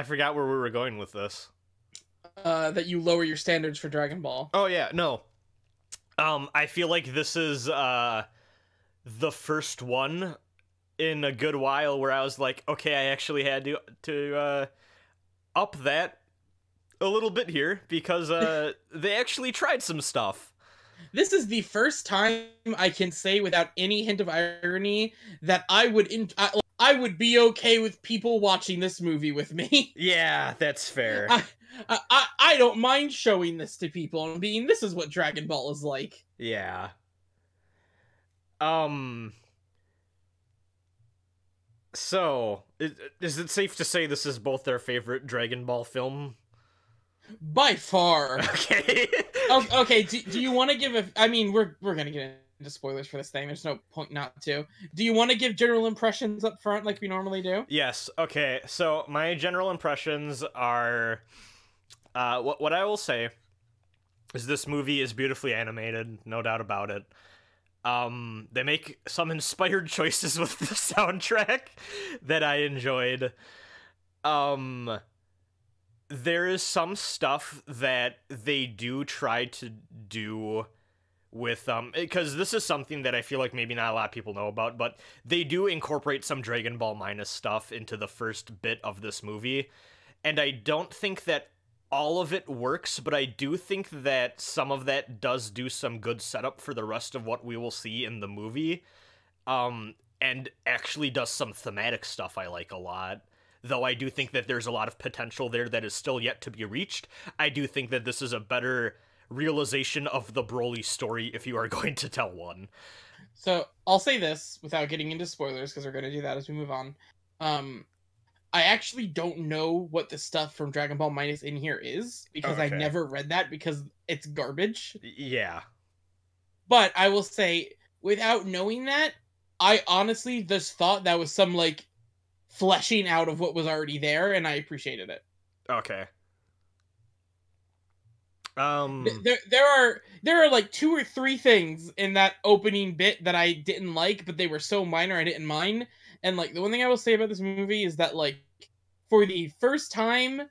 forgot where we were going with this. That you lower your standards for Dragon Ball. Oh yeah, no. I feel like this is the first one in a good while where I was like, okay, I actually had to up that a little bit here, because they actually tried some stuff. This is the first time I can say without any hint of irony that I would be okay with people watching this movie with me. Yeah, that's fair. I don't mind showing this to people and being, this is what Dragon Ball is like. Yeah. So, is it safe to say this is both their favorite Dragon Ball film? By far. Okay. Okay, do you want to give I mean, we're going to get into spoilers for this thing. There's no point not to. Do you want to give general impressions up front like we normally do? Yes. Okay, so my general impressions are... what I will say is this movie is beautifully animated, no doubt about it. They make some inspired choices with the soundtrack that I enjoyed. There is some stuff that they do try to do with, because this is something that I feel like maybe not a lot of people know about, but they do incorporate some Dragon Ball Minus stuff into the first bit of this movie, and I don't think that all of it works, but I do think that some of that does do some good setup for the rest of what we will see in the movie, and actually does some thematic stuff I like a lot. Though I do think that there's a lot of potential there that is still yet to be reached. I do think that this is a better realization of the Broly story if you are going to tell one. So, I'll say this without getting into spoilers, because we're going to do that as we move on. I actually don't know what the stuff from Dragon Ball Minus in here is, because I never read that, because it's garbage. Yeah. But I will say, without knowing that, I honestly just thought that was some, like, fleshing out of what was already there, and I appreciated it. Okay. There are like 2 or 3 things in that opening bit that I didn't like, but they were so minor I didn't mind. And like, the one thing I will say about this movie is that, like, for the first time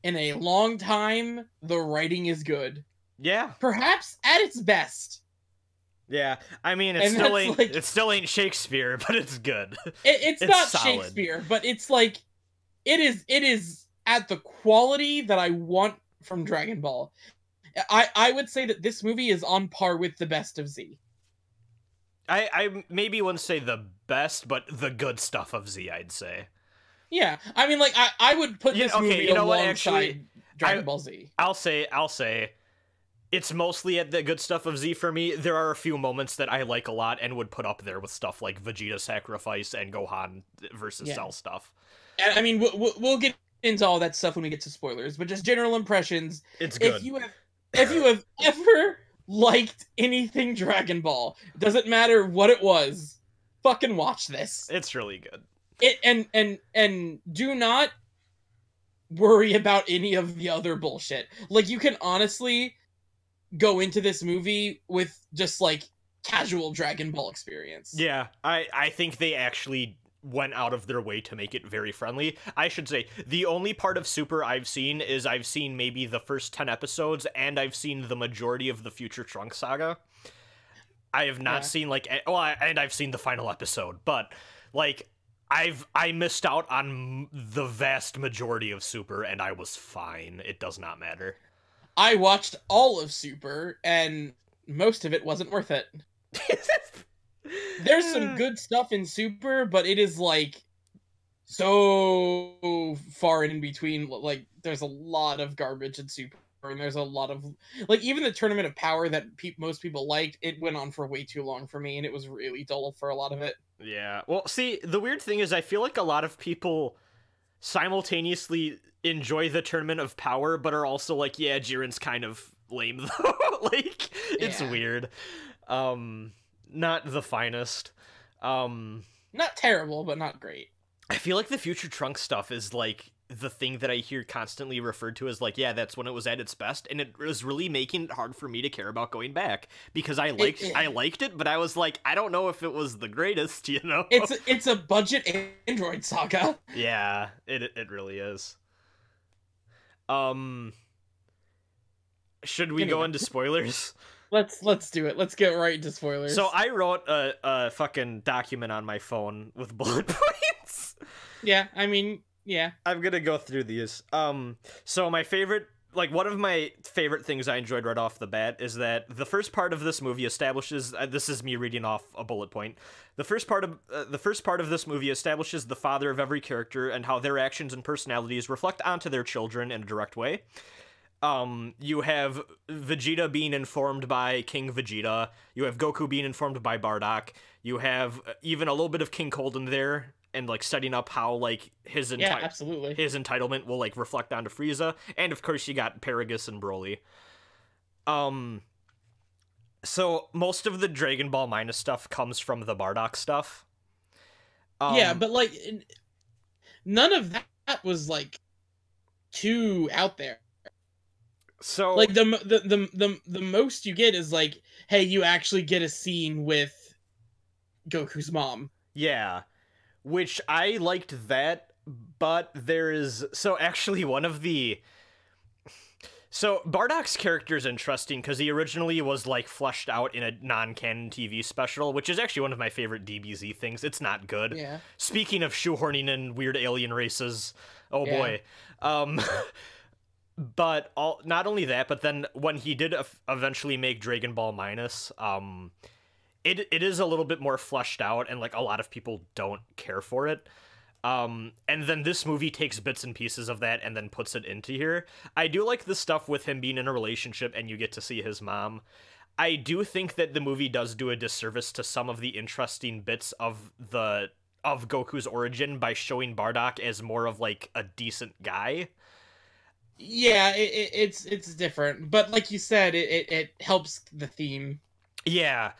in a long time, the writing is good. Yeah. Perhaps at its best. Yeah, I mean, it still ain't Shakespeare, but it's good. It's not solid. Shakespeare, but it's like, it is at the quality that I want from Dragon Ball. I would say that this movie is on par with the best of Z. I maybe wouldn't say the best, but the good stuff of Z, I'd say. Yeah, I mean, like, I would put this movie alongside Actually, Dragon Ball Z. I'll say, it's mostly at the good stuff of Z for me. There are a few moments that I like a lot and would put up there with stuff like Vegeta Sacrifice and Gohan versus Cell stuff. And I mean, we'll get into all that stuff when we get to spoilers, but just general impressions. It's good. If you have ever liked anything Dragon Ball, doesn't matter what it was, fucking watch this. It's really good. And do not worry about any of the other bullshit. Like, you can honestly go into this movie with just like casual Dragon Ball experience. Yeah, I think they actually went out of their way to make it very friendly. I should say, the only part of Super I've seen maybe the first 10 episodes, and I've seen the majority of the Future Trunks saga. I have not seen, like, and I've seen the final episode, but, like, I missed out on the vast majority of Super, and I was fine. It does not matter. I watched all of Super, and most of it wasn't worth it. There's some good stuff in Super, but it is, like, so far in between. Like, there's a lot of garbage in Super, and there's a lot of, like, even the Tournament of Power that most people liked, it went on for way too long for me, and it was really dull for a lot of it. Yeah. Well, see, the weird thing is I feel like a lot of people simultaneously enjoy the Tournament of Power, but are also like, yeah, Jiren's kind of lame, though. Like, it's weird. Not the finest. Not terrible, but not great. I feel like the Future Trunks stuff is, like, the thing that I hear constantly referred to as, like, yeah, that's when it was at its best, and it was really making it hard for me to care about going back, because I liked it, but I was like, I don't know if it was the greatest, you know? It's a budget Android saga. Yeah, it really is. Should we go into spoilers? Let's do it. Let's get right into spoilers. So I wrote a fucking document on my phone with bullet points. Yeah, I mean, yeah. I'm gonna go through these. So my favorite, like, one of my favorite things I enjoyed right off the bat is that the first part of this movie establishes, this is me reading off a bullet point. The first part of this movie establishes the father of every character and how their actions and personalities reflect onto their children in a direct way. You have Vegeta being informed by King Vegeta. You have Goku being informed by Bardock. You have even a little bit of King Cold in there, and, like, setting up how, like, his entitlement will, like, reflect onto Frieza. And, of course, you got Paragus and Broly. So most of the Dragon Ball minus stuff comes from the Bardock stuff. Yeah, but, like, none of that was, like, too out there. So, like, the most you get is, like, hey, you actually get a scene with Goku's mom. Yeah, which I liked that, but there is, so actually one of the, so Bardock's character is interesting because he originally was, like, fleshed out in a non-canon TV special, which is actually one of my favorite DBZ things. It's not good. Yeah. Speaking of shoehorning in weird alien races, oh boy. But not only that, but then when he did eventually make Dragon Ball Minus, it is a little bit more fleshed out, and, like, a lot of people don't care for it. And then this movie takes bits and pieces of that and then puts it into here. I do like the stuff with him being in a relationship and you get to see his mom. I do think that the movie does do a disservice to some of the interesting bits of Goku's origin by showing Bardock as more of, like, a decent guy. Yeah, it's different, but like you said, it helps the theme. Yeah,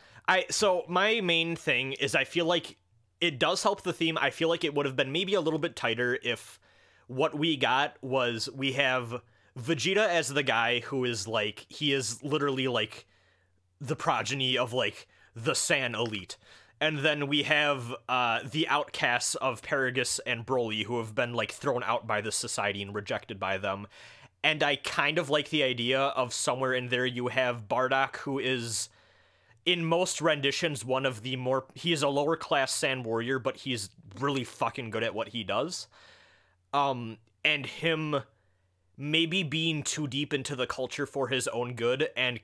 so my main thing is I feel like it does help the theme. I feel like it would have been maybe a little bit tighter if what we got was we have Vegeta as the guy who is, like, he is literally, like, the progeny of, like, the Saiyan elite. And then we have the outcasts of Paragus and Broly who have been, like, thrown out by the society and rejected by them. And I kind of like the idea of somewhere in there you have Bardock, who is, in most renditions, one of the more... He is a lower-class Saiyan warrior, but he's really fucking good at what he does. And him maybe being too deep into the culture for his own good and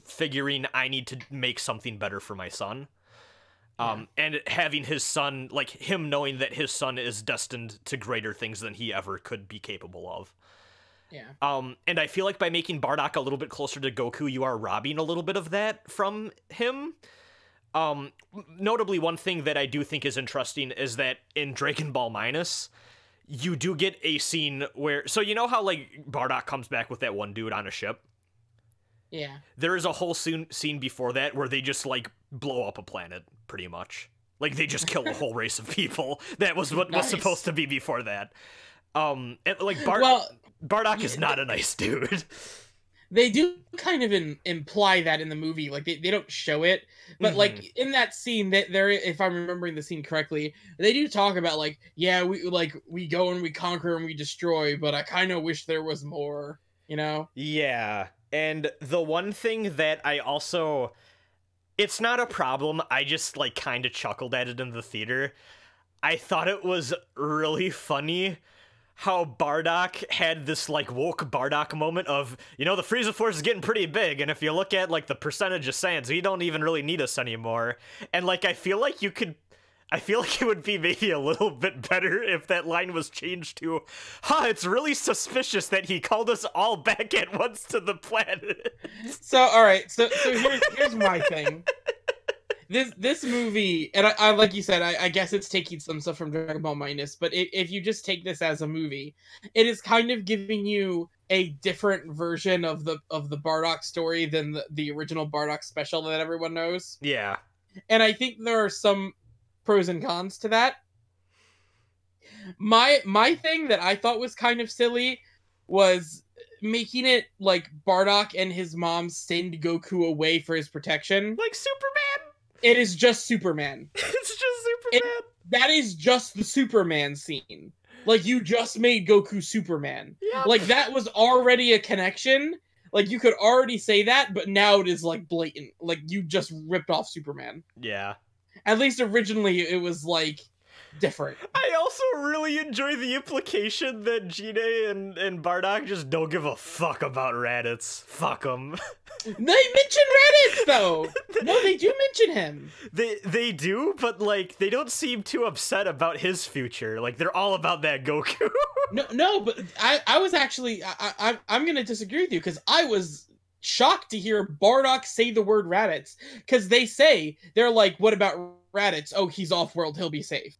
figuring I need to make something better for my son. And having his son, like him knowing that his son is destined to greater things than he ever could be capable of. Yeah. And I feel like by making Bardock a little bit closer to Goku, you are robbing a little bit of that from him. Notably, one thing that I do think is interesting is that in Dragon Ball Minus, you do get a scene where, so you know how like Bardock comes back with that one dude on a ship? Yeah. There is a whole scene before that where they just like blow up a planet, pretty much. Like they just kill a whole race of people. That was what was supposed to be before that. And, like Bardock is not a nice dude. They do kind of imply that in the movie. Like they don't show it, but like in that scene, that there, if I'm remembering the scene correctly, they do talk about like, yeah, we go and we conquer and we destroy, but I kind of wish there was more, you know? Yeah. And the one thing that I also, it's not a problem, I just like kind of chuckled at it in the theater. I thought it was really funny how Bardock had this like woke Bardock moment of, you know, the Frieza Force is getting pretty big, and if you look at like the percentage of Saiyans, we don't even really need us anymore. And like I feel like it would be maybe a little bit better if that line was changed to, it's really suspicious that he called us all back at once to the planet. So, all right, so here's my thing. This movie, and I like you said, I guess it's taking some stuff from Dragon Ball Minus, but if you just take this as a movie, it is kind of giving you a different version of the Bardock story than the original Bardock special that everyone knows. Yeah. And I think there are some pros and cons to that. My thing that I thought was kind of silly was making it like Bardock and his mom send Goku away for his protection. Like Superman? It is just Superman. It's just Superman. That is just the Superman scene. Like, you just made Goku Superman. Yep. Like, that was already a connection. Like, you could already say that, but now it is, like, blatant. Like, you just ripped off Superman. Yeah. At least originally it was, like, different. I also really enjoy the implication that Gine and Bardock just don't give a fuck about Raditz. Fuck them. They mention Raditz, though! No, they do mention him. They do, but, like, they don't seem too upset about his future. Like, they're all about that Goku. No, but I was actually... I'm gonna disagree with you, because I was shocked to hear Bardock say the word Raditz. Because they're like, what about Raditz? Oh, he's off-world, he'll be safe.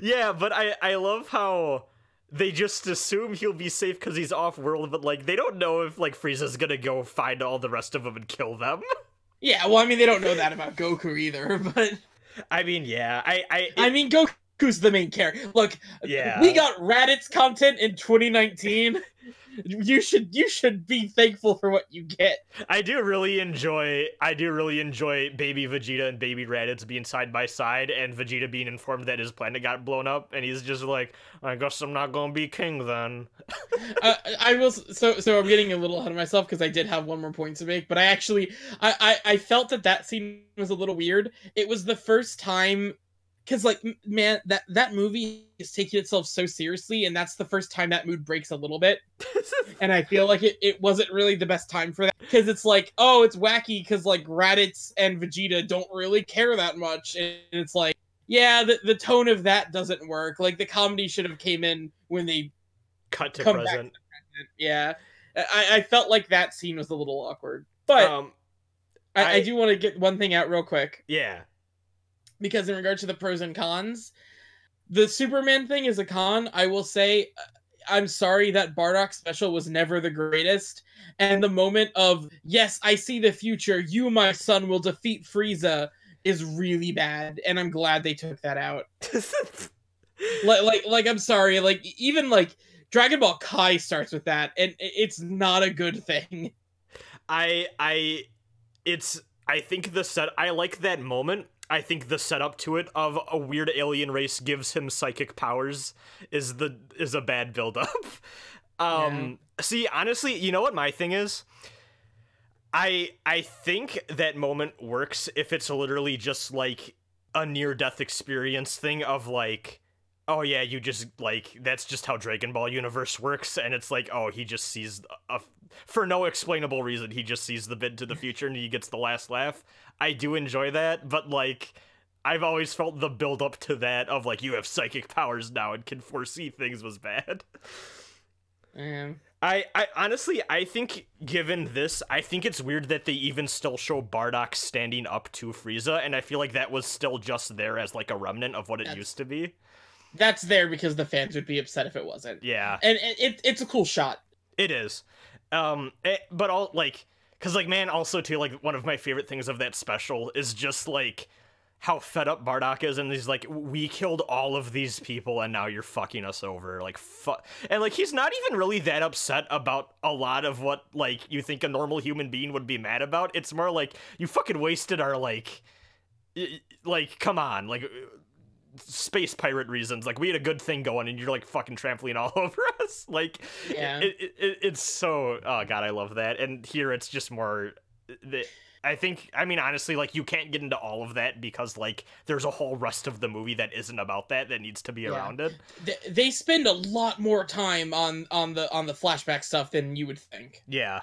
Yeah, but I love how they just assume he'll be safe because he's off-world, but, like, they don't know if, like, Frieza's gonna go find all the rest of them and kill them. Yeah, well, I mean, they don't know that about Goku either, but... I mean, yeah, I mean, Goku's the main character. Look, yeah. We got Raditz content in 2019. You should be thankful for what you get. I do really enjoy baby Vegeta and baby Raditz being side by side, and Vegeta being informed that his planet got blown up, and he's just like, I guess I'm not gonna be king then. I will. So I'm getting a little ahead of myself because I did have one more point to make, but I felt that scene was a little weird. It was the first time. Because, like, man, that movie is taking itself so seriously, and that's the first time that mood breaks a little bit. And I feel like it wasn't really the best time for that. Because it's like, oh, it's wacky because, like, Raditz and Vegeta don't really care that much. And it's like, yeah, the tone of that doesn't work. Like, the comedy should have came in when they cut to come present. Back to the present. Yeah. I felt like that scene was a little awkward. But I do want to get one thing out real quick. Yeah. Because in regards to the pros and cons, the Superman thing is a con. I will say, I'm sorry that Bardock special was never the greatest. And the moment of, yes, I see the future, you, my son, will defeat Frieza, is really bad. And I'm glad they took that out. like, I'm sorry, like, even, like, Dragon Ball Kai starts with that, and it's not a good thing. I think I like that moment. I think the setup to it of a weird alien race gives him psychic powers is a bad build-up. See, honestly, you know what my thing is? I think that moment works if it's literally just, like, a near-death experience thing of, like, oh yeah, you just, like, that's just how Dragon Ball universe works, and it's like, oh, he just sees, for no explainable reason, he just sees the bit to the future and he gets the last laugh. I do enjoy that, but, like, I've always felt the build up to that of like you have psychic powers now and can foresee things was bad. I honestly, I think given this, I think it's weird that they even still show Bardock standing up to Frieza, and I feel like that was still just there as like a remnant of what it used to be. That's there because the fans would be upset if it wasn't. Yeah. And it's a cool shot. It is. But all like, cause like, man, also too, like one of my favorite things of that special is just like how fed up Bardock is, and he's like, we killed all of these people and now you're fucking us over, like and like he's not even really that upset about a lot of what like you think a normal human being would be mad about. It's more like, you fucking wasted our like come on, like space pirate reasons, like we had a good thing going and you're like fucking trampling all over us. Like yeah, it's so, oh god, I love that. And here it's just more I mean, honestly, like, you can't get into all of that because, like, there's a whole rest of the movie that isn't about that needs to be around it. They spend a lot more time on the flashback stuff than you would think. Yeah.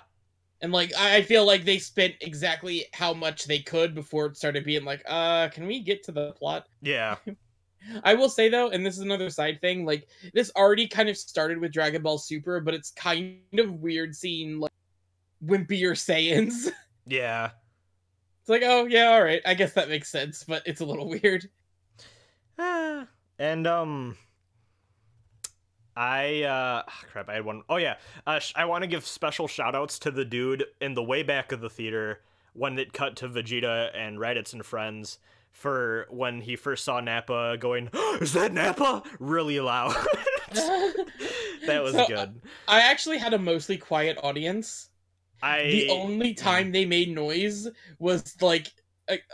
And, like, I feel like they spent exactly how much they could before it started being like, can we get to the plot? Yeah. I will say, though, and this is another side thing, like, this already kind of started with Dragon Ball Super, but it's kind of weird seeing, like, wimpier Saiyans. Yeah. It's like, oh, yeah, alright, I guess that makes sense, but it's a little weird. And, crap, I had one. Oh, yeah. I want to give special shout-outs to the dude in the way back of the theater when it cut to Vegeta and Raditz and friends for when he first saw Nappa going, oh, is that Nappa? Really loud. That was good. I actually had a mostly quiet audience. The only time they made noise was like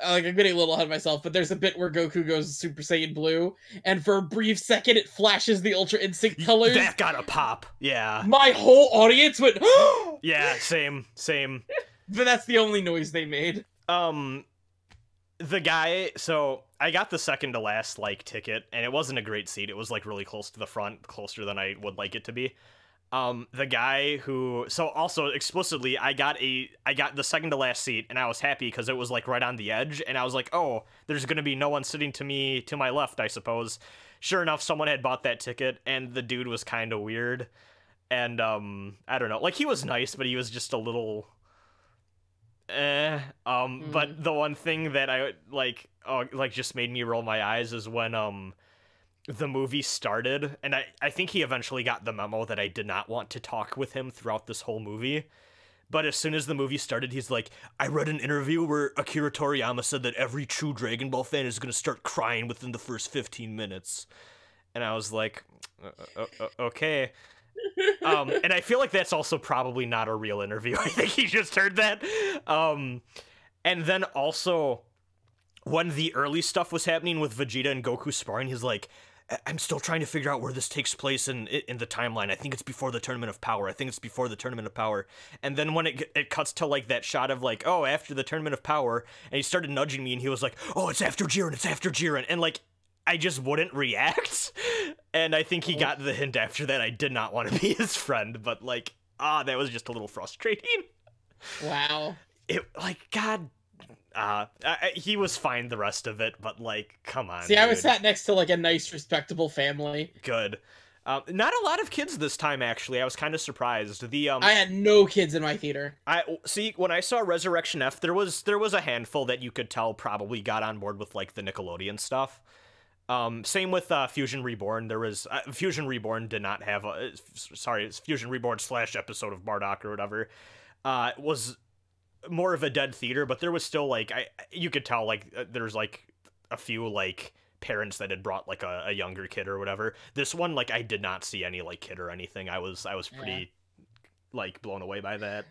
I'm getting a little ahead of myself, but there's a bit where Goku goes Super Saiyan Blue, and for a brief second it flashes the Ultra Instinct colors. That got a pop, yeah. My whole audience went, yeah, same. But that's the only noise they made. The guy, so I got the second to last like ticket, and it wasn't a great seat. It was like really close to the front, closer than I would like it to be. The guy who, so also explicitly, I got the second to last seat, and I was happy because it was like right on the edge, and I was like, oh, there's gonna be no one sitting to my left, I suppose. Sure enough, someone had bought that ticket, and the dude was kind of weird, and I don't know, like he was nice, but he was just a little, but the one thing that I like just made me roll my eyes is when the movie started, and I think he eventually got the memo that I did not want to talk with him throughout this whole movie. But as soon as the movie started, he's like, I read an interview where Akira Toriyama said that every true Dragon Ball fan is going to start crying within the first 15 minutes. And I was like, okay. And I feel like that's also probably not a real interview. I think he just heard that. And then also, when the early stuff was happening with Vegeta and Goku sparring, he's like, I'm still trying to figure out where this takes place in the timeline. I think it's before the Tournament of Power. And then when it cuts to like that shot of like, oh, after the Tournament of Power, and he started nudging me, and he was like, oh, it's after Jiren. And like, I just wouldn't react. And I think he got the hint after that. I did not want to be his friend, but like, that was just a little frustrating. Wow. It like, God. He was fine the rest of it, but like, come on. See, dude. I was sat next to like a nice, respectable family. Good. Not a lot of kids this time, actually. I was kind of surprised. I had no kids in my theater. See, when I saw Resurrection F, there was a handful that you could tell probably got on board with like the Nickelodeon stuff. Same with Fusion Reborn. There was Fusion Reborn did not have it's Fusion Reborn / episode of Bardock or whatever. It was more of a dead theater, but there was still like you could tell like there's like a few like parents that had brought like a younger kid or whatever. This one, like, I did not see any like kid or anything. I was pretty like blown away by that.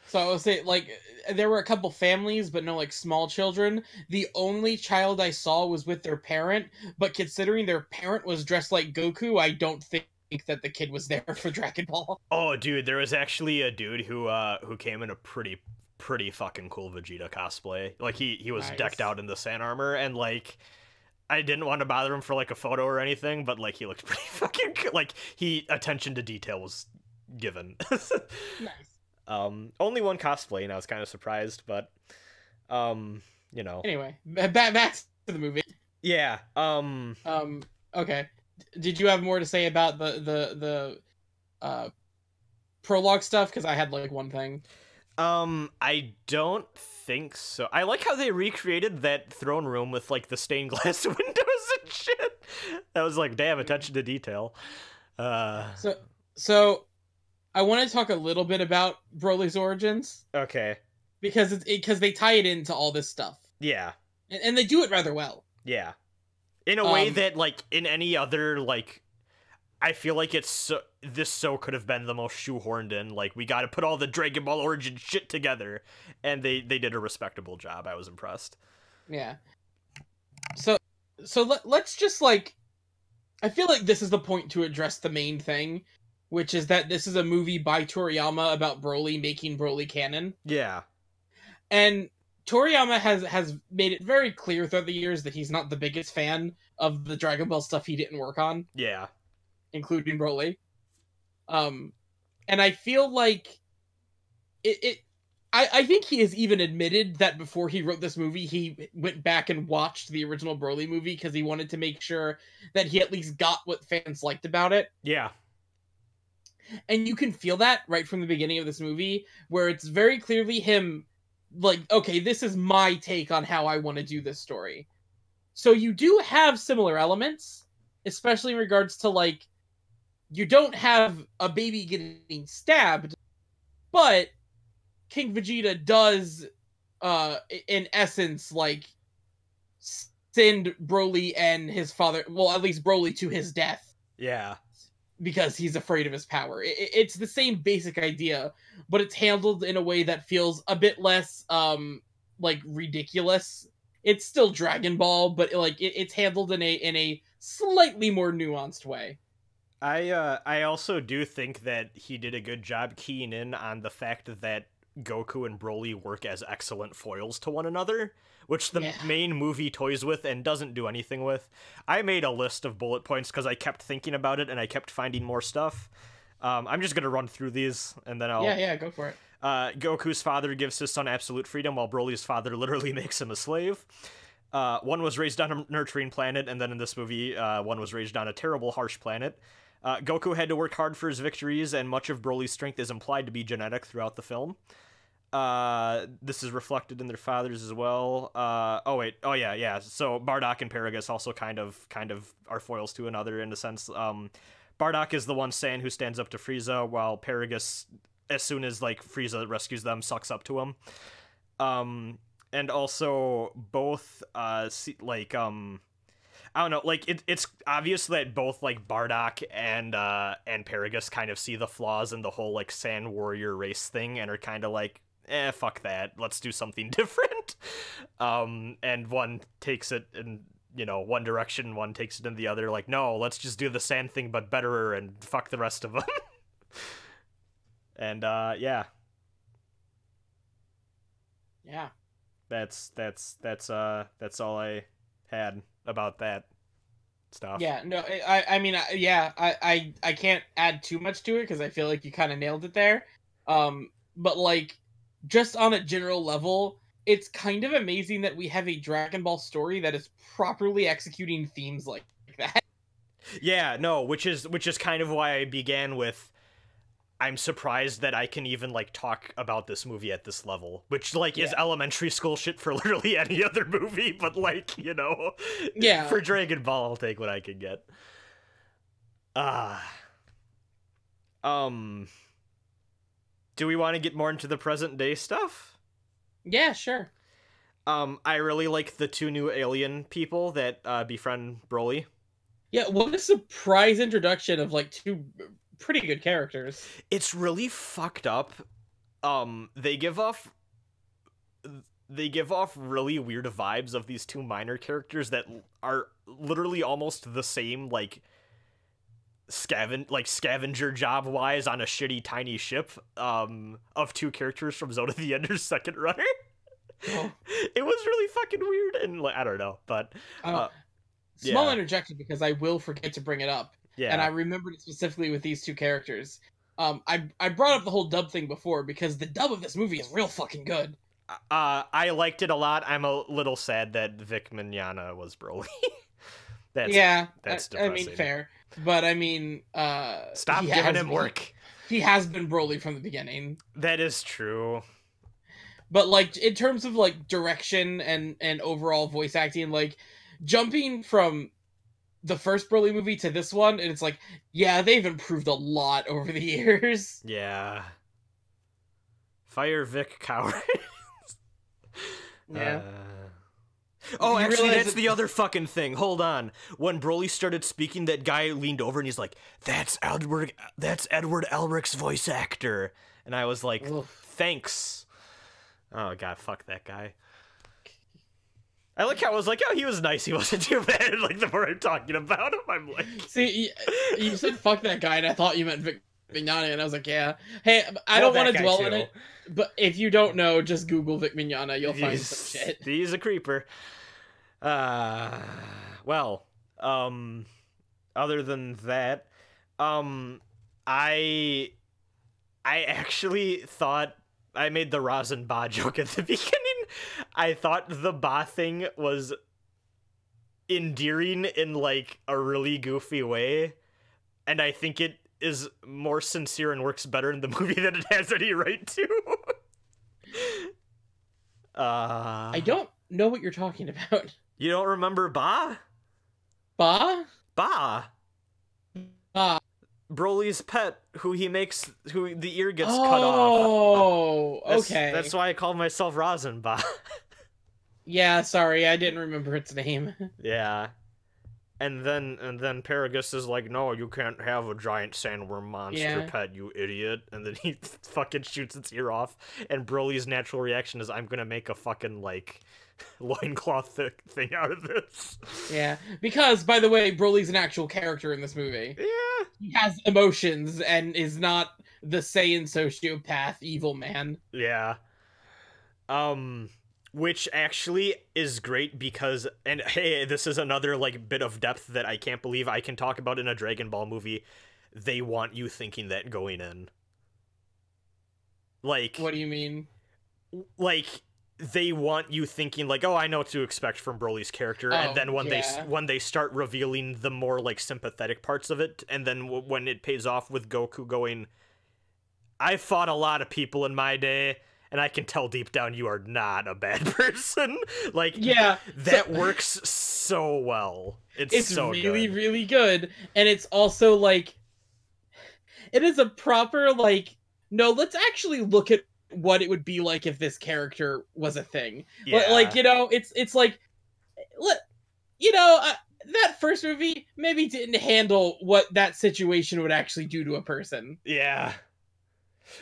So I would say like there were a couple families, but no like small children. The only child I saw was with their parent, but considering their parent was dressed like Goku, I don't think that the kid was there for Dragon Ball. Oh, dude, there was actually a dude who came in a pretty fucking cool Vegeta cosplay. Like he was decked out in the sand armor, and like I didn't want to bother him for like a photo or anything, but like he looked pretty fucking like attention to detail was given. Nice. Only one cosplay, and I was kind of surprised, but you know. Anyway, back to the movie. Yeah. Okay. Did you have more to say about the prologue stuff? Because I had like one thing. I don't think so. I like how they recreated that throne room with like the stained glass windows and shit. That was like, damn, attention to detail. So so I want to talk a little bit about Broly's origins Okay. because because they tie it into all this stuff, Yeah. and they do it rather well. Yeah. In a way Um, that like in any other like I feel like this could have been the most shoehorned in. Like we got to put all the Dragon Ball origin shit together, and they did a respectable job. I was impressed. yeah. So let's just like I feel like this is the point to address the main thing, which is that this is a movie by Toriyama about Broly making Broly canon. Yeah. And Toriyama has made it very clear throughout the years that he's not the biggest fan of the Dragon Ball stuff he didn't work on, Yeah. including Broly. And I feel like I think he has even admitted that before he wrote this movie, he went back and watched the original Broly movie because he wanted to make sure that he at least got what fans liked about it. Yeah. And you can feel that right from the beginning of this movie, where it's very clearly him, like, okay, this is my take on how I want to do this story. So you do have similar elements, especially in regards to, like, you don't have a baby getting stabbed, but King Vegeta does, in essence, like, send Broly and his father, well, at least Broly, to his death. Yeah. Because he's afraid of his power. It's the same basic idea, but it's handled in a way that feels a bit less, like, ridiculous. It's still Dragon Ball, but, like, it's handled in a slightly more nuanced way. I also do think that he did a good job keying in on the fact that Goku and Broly work as excellent foils to one another, which the main movie toys with and doesn't do anything with. I made a list of bullet points because I kept thinking about it and I kept finding more stuff. I'm just gonna run through these and then I'll... Yeah, go for it. Goku's father gives his son absolute freedom while Broly's father literally makes him a slave. One was raised on a nurturing planet, and then in this movie, one was raised on a terrible, harsh planet. Goku had to work hard for his victories, and much of Broly's strength is implied to be genetic throughout the film. This is reflected in their fathers as well. So Bardock and Paragus also kind of are foils to another in a sense. Bardock is the one Saiyan who stands up to Frieza, while Paragus, as soon as like Frieza rescues them, sucks up to him. And also both I don't know, like it's obvious that both like Bardock and Paragus kind of see the flaws in the whole like Sand Warrior race thing and are kind of like, fuck that, let's do something different. And one takes it in, you know, one direction, one takes it in the other, like, no, let's just do the sand thing but better and fuck the rest of them. And yeah. That's all I had about that stuff. Yeah, no, I can't add too much to it because I feel like you kind of nailed it there. But like, just on a general level, it's kind of amazing that we have a Dragon Ball story that is properly executing themes like that. Yeah, no, which is kind of why I began with, I'm surprised that I can even like talk about this movie at this level, which like is elementary school shit for literally any other movie, but like, you know, for Dragon Ball, I'll take what I can get. Do we want to get more into the present day stuff? Yeah, sure. I really like the two new alien people that befriend Broly. Yeah, what a surprise introduction of like two pretty good characters. It's really fucked up. They give off really weird vibes of these two minor characters that are literally almost the same, like scavenger job wise on a shitty tiny ship of two characters from Zone of the Ender's Second Runner. Oh. It was really fucking weird, and like, I don't know, but small interjection because I will forget to bring it up. Yeah. And I remembered it specifically with these two characters. I brought up the whole dub thing before because the dub of this movie is real fucking good. I liked it a lot. I'm a little sad that Vic Mignogna was Broly. That's depressing. I mean, fair. But I mean, stop giving him work. He has been Broly from the beginning. That is true. But like in terms of like direction and overall voice acting, like jumping from the first Broly movie to this one, and it's like, yeah, they've improved a lot over the years. Yeah. Fire Vic Coward. Yeah. Oh, You actually, realize that's the other fucking thing. Hold on. When Broly started speaking, that guy leaned over and he's like, That's Edward Elric's voice actor." And I was like, Oof. "Thanks." Oh god, fuck that guy. I like how I was like, "Oh, he was nice. He wasn't too bad." Like the more I'm talking about him, I'm like, See, you said "fuck that guy," and I thought you meant Vic Mignogna, and I was like, "Yeah." Hey, I don't want to dwell on it, but if you don't know, just Google Vic Mignogna. You'll find some shit. He's a creeper. Well, other than that, I actually thought I made the Rasen Ba joke at the beginning. I thought the Ba thing was endearing in like a really goofy way, and I think it is more sincere and works better in the movie than it has any right to. I don't know what you're talking about. You don't remember Ba? Ba? Ba. Ba. Broly's pet, who the ear gets cut off. Oh, okay. That's why I called myself Rasen Ba. Yeah, sorry, I didn't remember its name. Yeah. And then Paragus is like, "No, you can't have a giant sandworm monster pet, you idiot." And then he fucking shoots its ear off. And Broly's natural reaction is, "I'm gonna make a fucking, like, loincloth thing out of this." Yeah, because, by the way, Broly's an actual character in this movie. Yeah. He has emotions and is not the Saiyan sociopath evil man. Yeah. Which actually is great because, and hey, this is another like bit of depth that I can't believe I can talk about in a Dragon Ball movie. They want you thinking that going in. Like, what do you mean? Like, they want you thinking like, "Oh, I know what to expect from Broly's character," and then when they start revealing the more like sympathetic parts of it, and then when it pays off with Goku going, "I fought a lot of people in my day, and I can tell deep down you are not a bad person." Like, yeah, that works so well. It's so really, good. really good. And it's also like, it is a proper, like, no, let's actually look at what it would be like if this character was a thing. Yeah. Like, you know, it's like, you know, that first movie maybe didn't handle what that situation would actually do to a person. Yeah.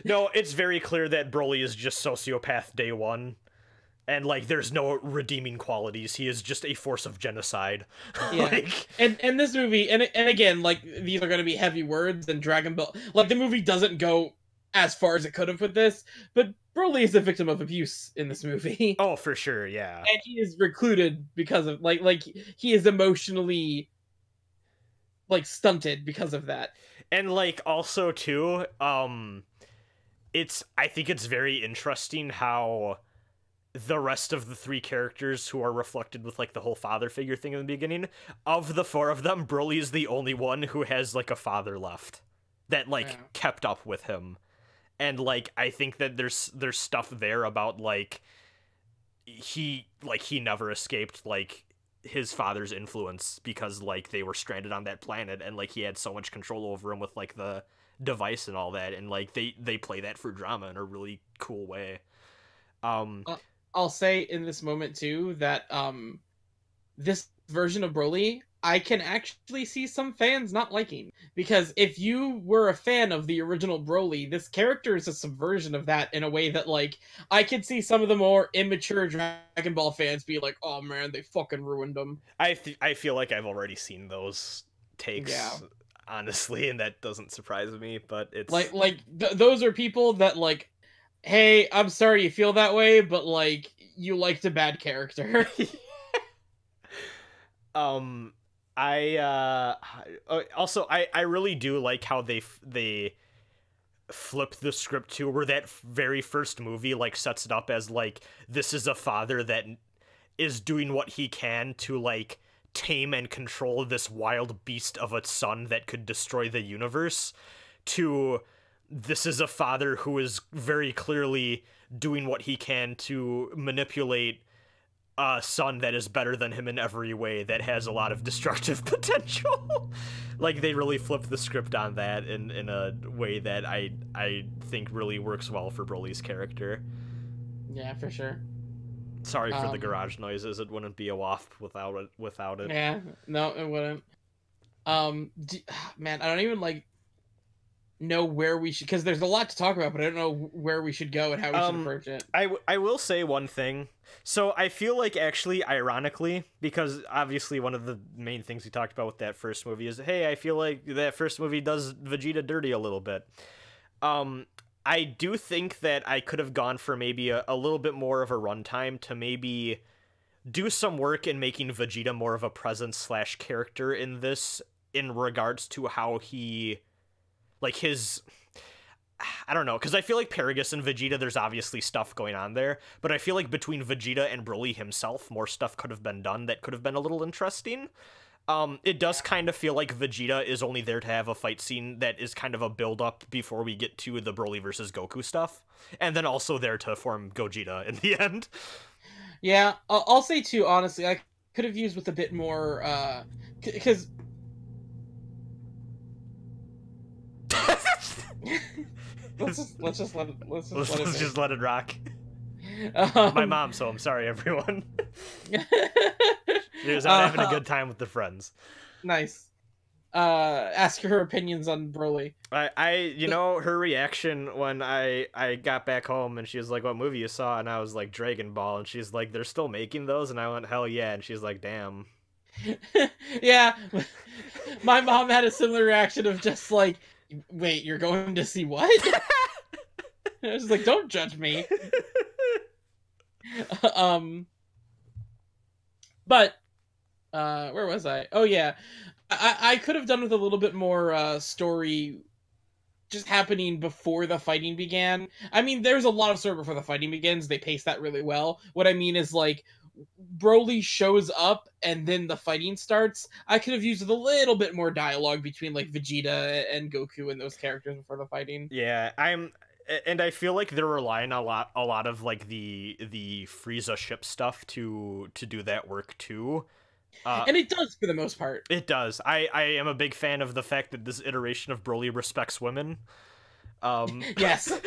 No, it's very clear that Broly is just sociopath day one. And, like, there's no redeeming qualities. He is just a force of genocide. Yeah. Like, and this movie, and again, like, these are going to be heavy words, and Dragon Ball, like, the movie doesn't go as far as it could have with this, but Broly is a victim of abuse in this movie. Oh, for sure, yeah. And he is recluded because of, like, he is emotionally, like, stunted because of that. And, like, also, too, I think it's very interesting how the rest of the three characters who are reflected with, like, the whole father figure thing in the beginning, of the four of them, Broly is the only one who has, like, a father left that, like, kept up with him. And, like, I think that there's stuff there about, like, he never escaped, like, his father's influence because, like, they were stranded on that planet and, like, he had so much control over him with, like, the device and all that, and, like, they play that for drama in a really cool way. I'll say in this moment, too, that, this version of Broly, I can actually see some fans not liking. Because if you were a fan of the original Broly, this character is a subversion of that in a way that, like, I could see some of the more immature Dragon Ball fans be like, "Oh man, they fucking ruined him." I feel like I've already seen those takes, honestly, and that doesn't surprise me, but it's... Those are people that, like, hey, I'm sorry you feel that way, but, like, you liked a bad character. I really do like how they flip the script to, where that very first movie like sets it up as like this is a father that is doing what he can to like tame and control this wild beast of a son that could destroy the universe, to this is a father who is very clearly doing what he can to manipulate a son that is better than him in every way, that has a lot of destructive potential. Like, they really flipped the script on that in a way that I think really works well for Broly's character. Yeah, for sure. Sorry for the garage noises. It wouldn't be a WAFP without it. Yeah, no, it wouldn't. Man, I don't even like know where we should, because there's a lot to talk about, but I don't know where we should go and how we should approach it. I will say one thing. So I feel like, actually, ironically, because obviously one of the main things we talked about with that first movie is, hey, I feel like that first movie does Vegeta dirty a little bit. I do think that I could have gone for maybe a little bit more of a runtime to maybe do some work in making Vegeta more of a presence / character in this, in regards to how he, like, his, I don't know, because I feel like Paragus and Vegeta, there's obviously stuff going on there, but I feel like between Vegeta and Broly himself, more stuff could have been done that could have been a little interesting. It does kind of feel like Vegeta is only there to have a fight scene that is kind of a build-up before we get to the Broly versus Goku stuff, and then also there to form Gogeta in the end. Yeah, I'll say too, honestly, I could have used with a bit more, because... let's just let it rock. My mom, so I'm sorry, everyone. She was out having a good time with the friends. Nice. Ask her opinions on Broly. You know, her reaction when I got back home and she was like, what movie you saw? And I was like, Dragon Ball. And she's like, they're still making those? And I went, hell yeah. And she's like, damn. Yeah. My mom had a similar reaction of just like, wait, you're going to see what? I was like, don't judge me. But where was I? Oh yeah, I could have done with a little bit more story just happening before the fighting began. I mean, there's a lot of story before the fighting begins. They pace that really well. What I mean is, like, Broly shows up and then the fighting starts. I could have used a little bit more dialogue between like Vegeta and Goku and those characters before the fighting. Yeah, and I feel like they're relying a lot of like the Frieza ship stuff to do that work too. And it does for the most part. It does. I am a big fan of the fact that this iteration of Broly respects women. Yes.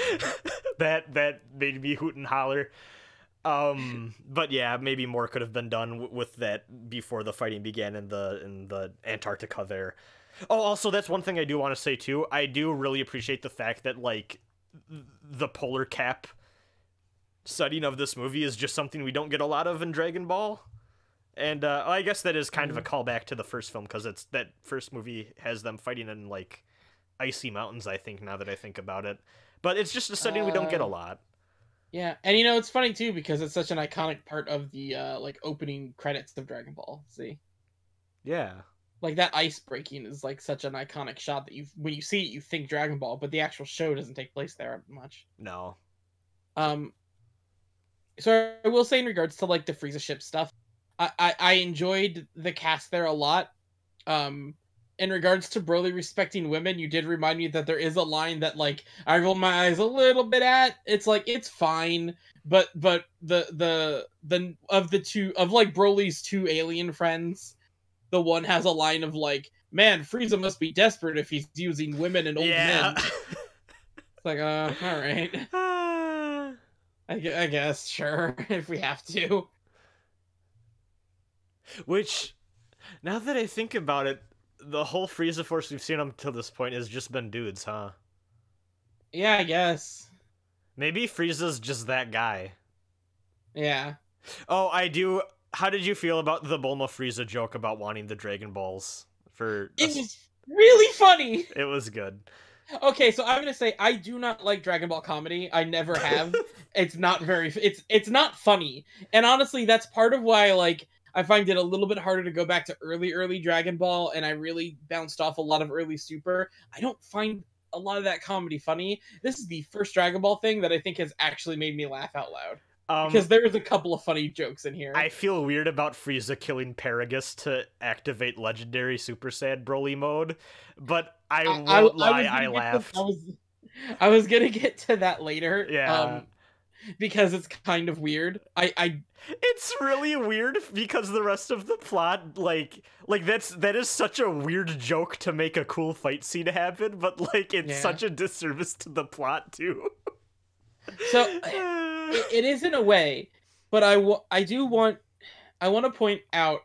that made me hoot and holler. But yeah, maybe more could have been done with that before the fighting began in the Antarctica there. Oh, also, that's one thing I do want to say too. I do really appreciate the fact that, like, the polar cap setting of this movie is just something we don't get a lot of in Dragon Ball. And I guess that is kind of a callback to the first film, because it's that first movie has them fighting in like icy mountains, I think, now that I think about it. But it's just a setting we don't get a lot. Yeah, and you know, it's funny too because it's such an iconic part of the like opening credits of Dragon Ball Z. Yeah. Like, that ice breaking is like such an iconic shot that when you see it, you think Dragon Ball, but the actual show doesn't take place there much. No. So I will say, in regards to like the Frieza ship stuff, I enjoyed the cast there a lot. In regards to Broly respecting women, you did remind me that there is a line that, like, I rolled my eyes a little bit at. It's like, it's fine, but the of the two, of like Broly's two alien friends, the one has a line of like, man, Frieza must be desperate if he's using women and old men. It's like, all right. I guess, sure, if we have to. Which, now that I think about it, the whole Frieza Force we've seen up to this point has just been dudes, huh? Yeah, I guess. Maybe Frieza's just that guy. Yeah. Oh, I do. How did you feel about the Bulma Frieza joke about wanting the Dragon Balls? It was really funny! It was good. Okay, so I'm gonna say, I do not like Dragon Ball comedy. I never have. It's not it's not funny. And honestly, that's part of why, like, I find it a little bit harder to go back to early Dragon Ball, and I really bounced off a lot of early Super. I don't find a lot of that comedy funny. This is the first Dragon Ball thing that I think has actually made me laugh out loud. Because there was a couple of funny jokes in here. I feel weird about Frieza killing Paragus to activate Legendary Super Saiyan Broly mode, but I won't lie, I laughed. I was gonna get to that later. Yeah. Because it's kind of weird. It's really weird because the rest of the plot, like that is such a weird joke to make a cool fight scene happen, but like it's such a disservice to the plot too. So it is in a way, but I want to point out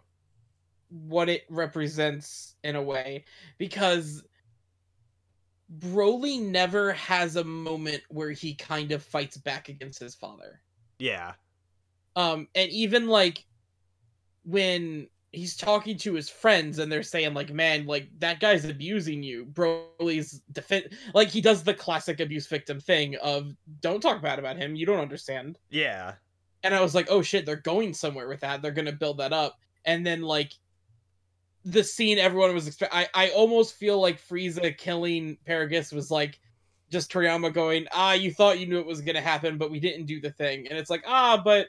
what it represents in a way, because Broly never has a moment where he kind of fights back against his father. Yeah. And even like when he's talking to his friends and they're saying like, man, like that guy's abusing you, Broly's like he does the classic abuse victim thing of don't talk bad about him, you don't understand. Yeah. And I was like, oh shit, they're going somewhere with that, they're gonna build that up. And then like the scene everyone was expecting, I almost feel like Frieza killing Paragus was like just Toriyama going, you thought you knew it was gonna happen, but we didn't do the thing. And it's like, but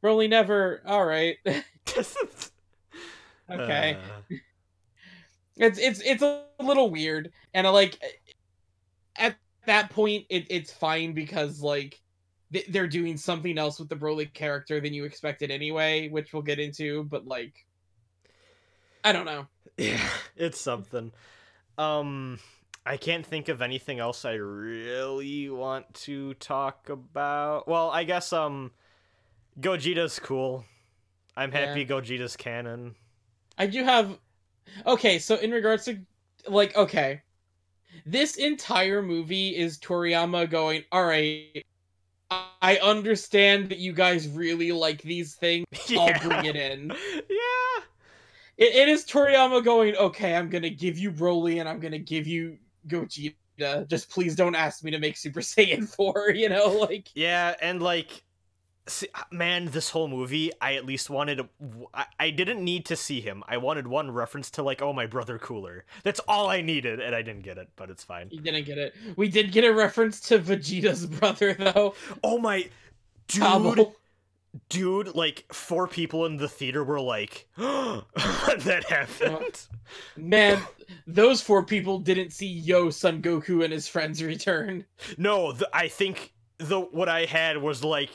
Broly never, alright. Okay. It's a little weird, and I like at that point it's fine because like they're doing something else with the Broly character than you expected anyway, which we'll get into, but like I don't know. Yeah, it's something. I can't think of anything else I really want to talk about. Well, I guess Gogeta's cool. I'm happy Gogeta's canon. I do have... Okay, so in regards to... Like, okay. This entire movie is Toriyama going, alright, I understand that you guys really like these things. I'll bring it in. Yeah. It is Toriyama going, okay, I'm gonna give you Broly and I'm gonna give you Gogeta. Just please don't ask me to make Super Saiyan 4, you know? Like... Yeah, and like... See, man, this whole movie, I at least wanted... I didn't need to see him. I wanted one reference to, like, oh, my brother Cooler. That's all I needed, and I didn't get it, but it's fine. You didn't get it. We did get a reference to Vegeta's brother, though. Oh, my... Dude... Dude, like, 4 people in the theater were like, that happened. Man, those 4 people didn't see Yo Son Goku and his friends return. No, I think what I had was, like...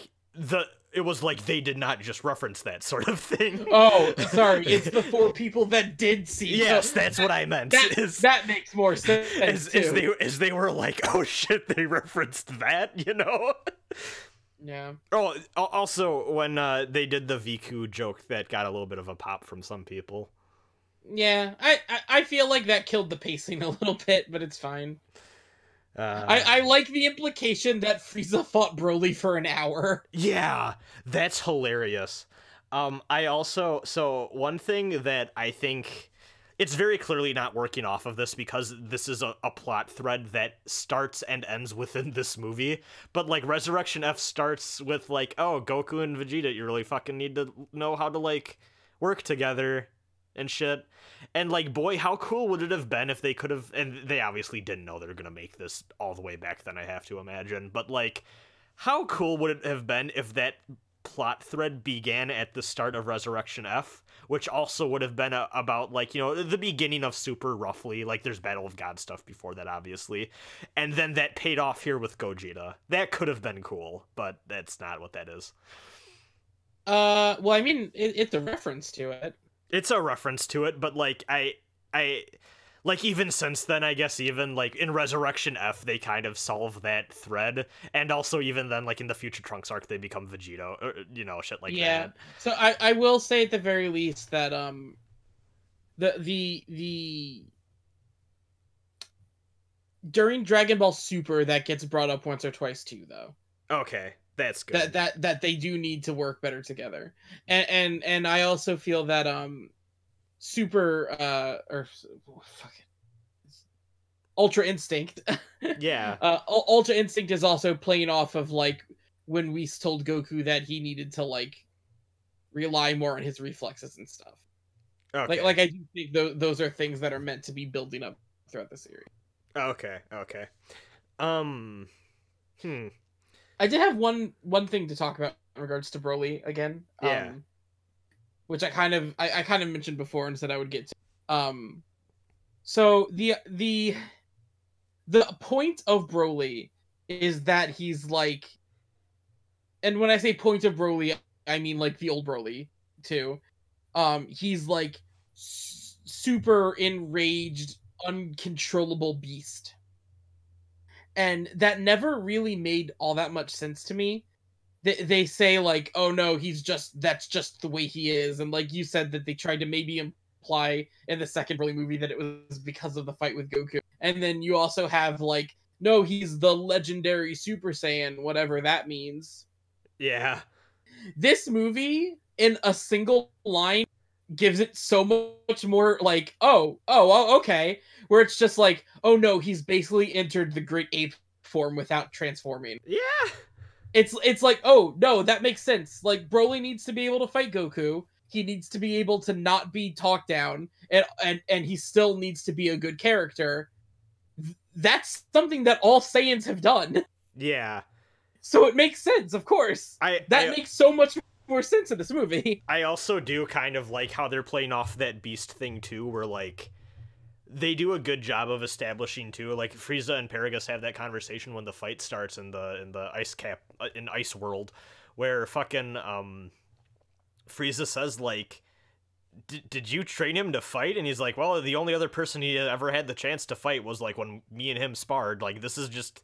It was like they did not just reference that sort of thing. Oh, sorry. It's the 4 people that did see. Yes, that's what I meant. That makes more sense. As they were like, oh shit, they referenced that, you know? Yeah. Oh, also, when they did the Viku joke, that got a little bit of a pop from some people. Yeah, I feel like that killed the pacing a little bit, but it's fine. I like the implication that Frieza fought Broly for an hour. Yeah, that's hilarious. I also... So, one thing that I think... It's very clearly not working off of this because this is a plot thread that starts and ends within this movie. But, like, Resurrection F starts with, like, oh, Goku and Vegeta, you really fucking need to know how to, like, work together and shit. And, like, boy, how cool would it have been if they could have... And they obviously didn't know they were going to make this all the way back then, I have to imagine. But, like, how cool would it have been if that plot thread began at the start of Resurrection F, which also would have been about, like, you know, the beginning of Super, roughly. Like, there's Battle of God stuff before that, obviously. And then that paid off here with Gogeta. That could have been cool, but that's not what that is. Well, I mean, it's a reference to it. It's a reference to it, but, like, I like, even since then, I guess, even, like, in Resurrection F, they kind of solve that thread, and also even then, like, in the Future Trunks arc, they become Vegeta, or, you know, shit like that. Yeah, so I will say at the very least that, the during Dragon Ball Super, that gets brought up once or twice, too, though. Okay, that's good. That they do need to work better together. And I also feel that, Ultra Instinct. Yeah. Ultra Instinct is also playing off of, like, when we told Goku that he needed to, like, rely more on his reflexes and stuff. Okay. Like I do think those are things that are meant to be building up throughout the series. Okay, okay. Um, hmm. I did have one thing to talk about in regards to Broly again. Yeah. Which I kind of mentioned before and said I would get to. So the point of Broly is that he's like, and when I say point of Broly, I mean like the old Broly too. He's like super enraged, uncontrollable beast, and that never really made all that much sense to me. They say like, oh no, that's just the way he is, and like you said that they tried to maybe imply in the second Broly movie that it was because of the fight with Goku, and then you also have like, no, he's the legendary Super Saiyan, whatever that means. Yeah. This movie in a single line gives it so much more like, oh, okay, where it's just like, oh no, he's basically entered the Great Ape form without transforming. Yeah. It's like, oh no, that makes sense. Like Broly needs to be able to fight Goku. He needs to be able to not be talked down, and he still needs to be a good character. That's something that all Saiyans have done. Yeah. So it makes sense, of course. That makes so much more sense in this movie. I also do kind of like how they're playing off that beast thing too, where like they do a good job of establishing too. Like Frieza and Paragus have that conversation when the fight starts in the ice cap in Ice World, where fucking Frieza says like, did you train him to fight? And he's like, well, the only other person he ever had the chance to fight was like when me and him sparred. Like this is just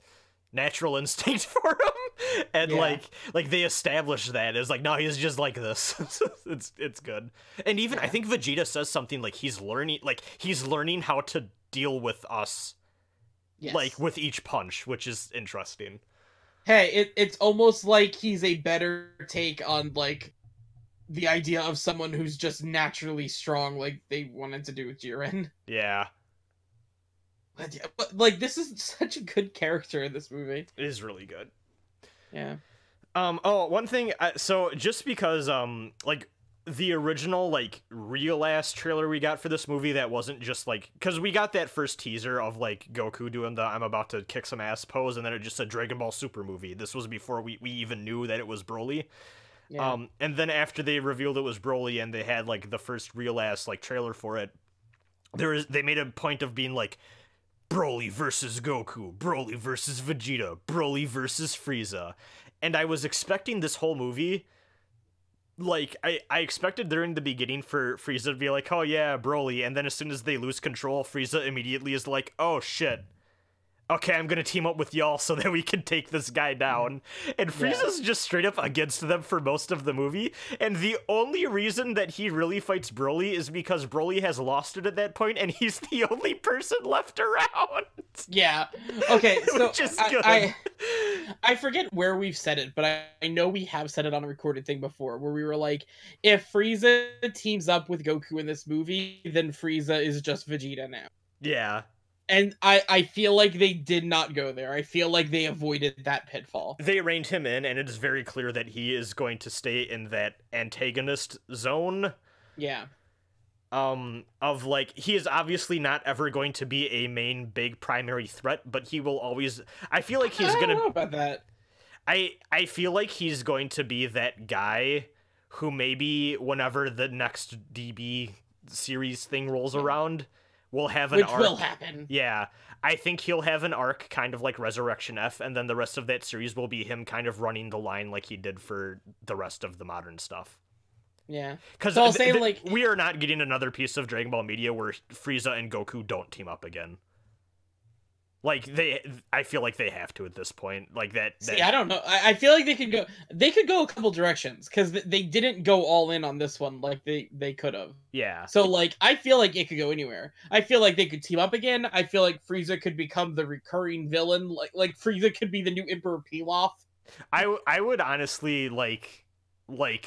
natural instinct for him. And Yeah. like they established that as like, no, he's just like this. it's good. And even I think Vegeta says something like he's learning how to deal with us, Yes. like with each punch, which is interesting. Hey, it's almost like he's a better take on like the idea of someone who's just naturally strong, like they wanted to do with Jiren. Yeah, But like this is such a good character in this movie. it is really good. Yeah. Oh, one thing. So just because like the original like real ass trailer we got for this movie that wasn't just like, because we got that first teaser of like Goku doing the I'm about to kick some ass pose, and then it just said Dragon Ball Super movie. This was before we even knew that it was Broly. Yeah. And then after they revealed it was Broly and they had like the first real ass like trailer for it, they made a point of being like Broly versus Goku, Broly versus Vegeta, Broly versus Frieza. And I was expecting this whole movie, like, I expected during the beginning for Frieza to be like, oh yeah, Broly, and then as soon as they lose control, Frieza immediately is like, oh shit. Okay, I'm gonna team up with y'all so that we can take this guy down. And Frieza's just straight up against them for most of the movie, and the only reason that he really fights Broly is because Broly has lost it at that point, and he's the only person left around. Yeah. Okay, so Which is good. I forget where we've said it, but I know we have said it on a recorded thing before, where we were like, if Frieza teams up with Goku in this movie, then Frieza is just Vegeta now. Yeah. And I feel like they did not go there. I feel like they avoided that pitfall. They reined him in, and it is very clear that he is going to stay in that antagonist zone. Yeah. Of like, he is obviously not ever going to be a main big primary threat, but he will always, I feel like he's I gonna don't know about that. I feel like he's going to be that guy who maybe whenever the next DB series thing rolls around will have an arc. Which will happen. Yeah. I think he'll have an arc kind of like Resurrection F, and then the rest of that series will be him kind of running the line like he did for the rest of the modern stuff. Yeah. Because So I'll say, like, we are not getting another piece of Dragon Ball media where Frieza and Goku don't team up again. Like, I feel like they have to at this point. Like, that... See, I don't know. I feel like they could go a couple directions, because they didn't go all in on this one like they could have. Yeah. So, like, I feel like it could go anywhere. I feel like they could team up again. I feel like Frieza could become the recurring villain. Like Frieza could be the new Emperor Pilaf. I would honestly like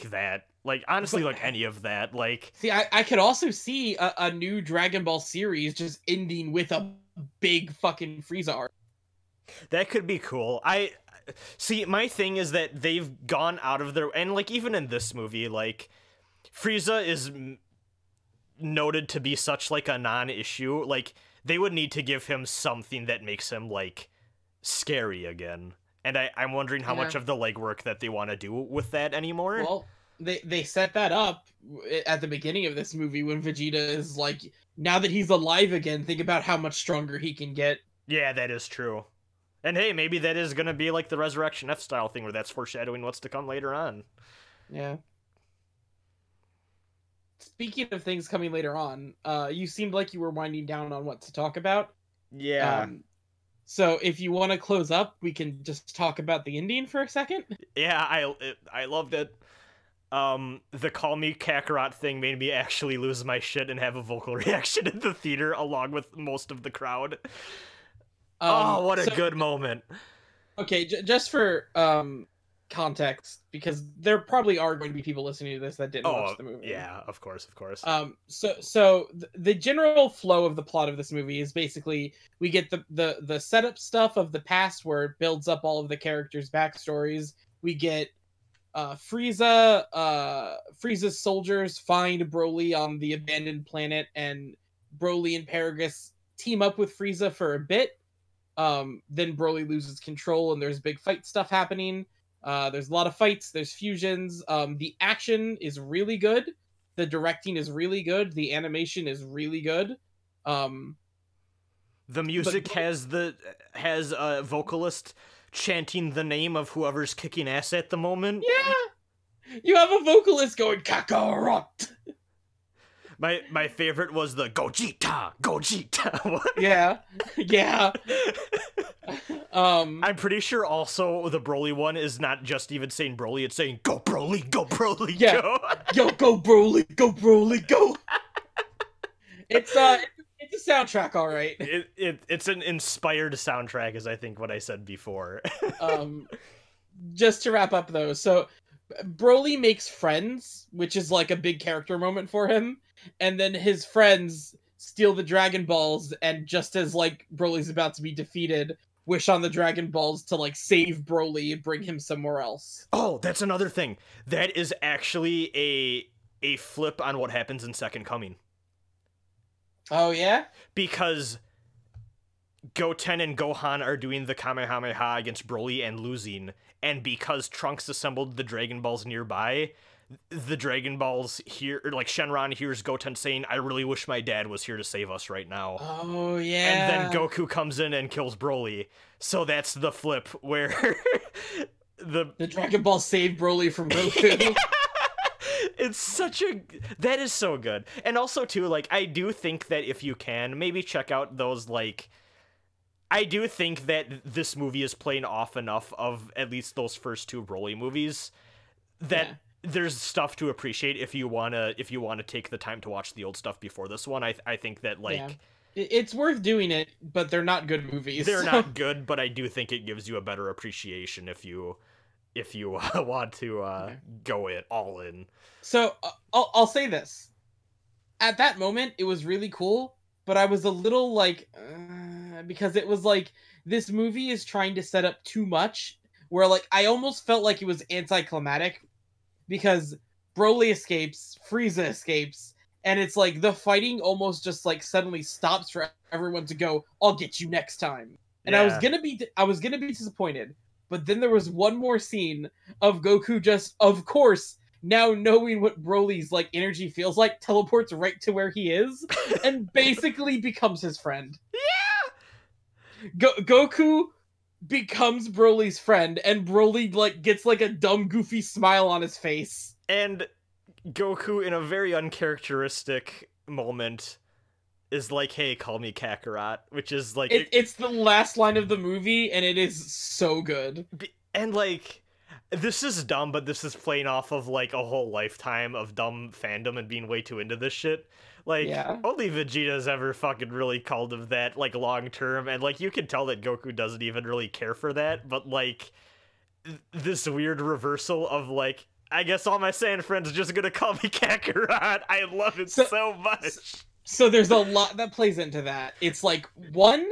that. Like, honestly, like any of that. Like, see, I could also see a new Dragon Ball series just ending with a big fucking Frieza arc. that could be cool. I see, my thing is that they've gone out of their, and like even in this movie, like Frieza is noted to be such like a non-issue. Like, they would need to give him something that makes him like scary again. And I'm wondering how much of the legwork that they want to do with that anymore. Well, they set that up at the beginning of this movie when Vegeta is like, now that he's alive again, think about how much stronger he can get. Yeah, that is true. And hey, maybe that is going to be like the Resurrection F style thing where that's foreshadowing what's to come later on. Yeah. Speaking of things coming later on, you seemed like you were winding down on what to talk about. Yeah. So if you want to close up, we can just talk about the ending for a second. Yeah, I loved it. The Call Me Kakarot thing made me actually lose my shit and have a vocal reaction in the theater along with most of the crowd. Oh, what a good moment. Okay, just for context, because there probably are going to be people listening to this that didn't watch the movie. Yeah, of course. So the general flow of the plot of this movie is basically we get the setup stuff of the past where it builds up all of the characters' backstories. We get Frieza's soldiers find Broly on the abandoned planet, and Broly and Paragus team up with Frieza for a bit. Then Broly loses control and there's big fight stuff happening. There's a lot of fights, there's fusions. The action is really good. The directing is really good. The animation is really good. The music has a vocalist chanting the name of whoever's kicking ass at the moment. Yeah! You have a vocalist going Kakarot! My favorite was the Gogeta. Yeah. I'm pretty sure also the Broly one is not just even saying Broly, it's saying go Broly, yeah. Go. Yo, go Broly, go. It's a soundtrack, all right. It's an inspired soundtrack, is I think what I said before. Just to wrap up though, so Broly makes friends, which is like a big character moment for him, and then his friends steal the Dragon Balls, and just as like Broly's about to be defeated, wish on the Dragon Balls to like save Broly and bring him somewhere else. Oh, that's another thing. That is actually a flip on what happens in Second Coming. Oh yeah? Because Goten and Gohan are doing the Kamehameha against Broly and losing, and because Trunks assembled the Dragon Balls nearby, the Dragon Balls here, like Shenron hears Goten saying, "I really wish my dad was here to save us right now." Oh yeah. And then Goku comes in and kills Broly. So that's the flip where the Dragon Ball saved Broly from Goku. It's that is so good. And also too, like, I do think that if you can, maybe check out those, like, I do think that this movie is playing off enough of at least those first two Broly movies that there's stuff to appreciate if you wanna take the time to watch the old stuff before this one. I think that, like, it's worth doing it, but they're not good movies. They're not good, but I do think it gives you a better appreciation if you want to go all in. So I'll say this: at that moment, it was really cool, but I was a little like, because it was like this movie is trying to set up too much. Where like I almost felt like it was anticlimactic, because Broly escapes, Frieza escapes, and it's like the fighting almost just like suddenly stops for everyone to go, "I'll get you next time." And I was gonna be disappointed. But then there was one more scene of Goku just, of course, now knowing what Broly's like energy feels like, teleports right to where he is and basically becomes his friend. Yeah. Goku becomes Broly's friend, and Broly like gets like a dumb, goofy smile on his face. And Goku, in a very uncharacteristic moment, is like, "Hey, call me Kakarot," which is like it's the last line of the movie, and it is so good. And like, this is dumb, but this is playing off of like a whole lifetime of dumb fandom and being way too into this shit. Like, only Vegeta's ever fucking really called him that, like, long term, and like you can tell that Goku doesn't even really care for that. But like, this weird reversal of like, I guess all my Saiyan friends are just gonna call me Kakarot. I love it so much. So there's a lot that plays into that. It's like, one,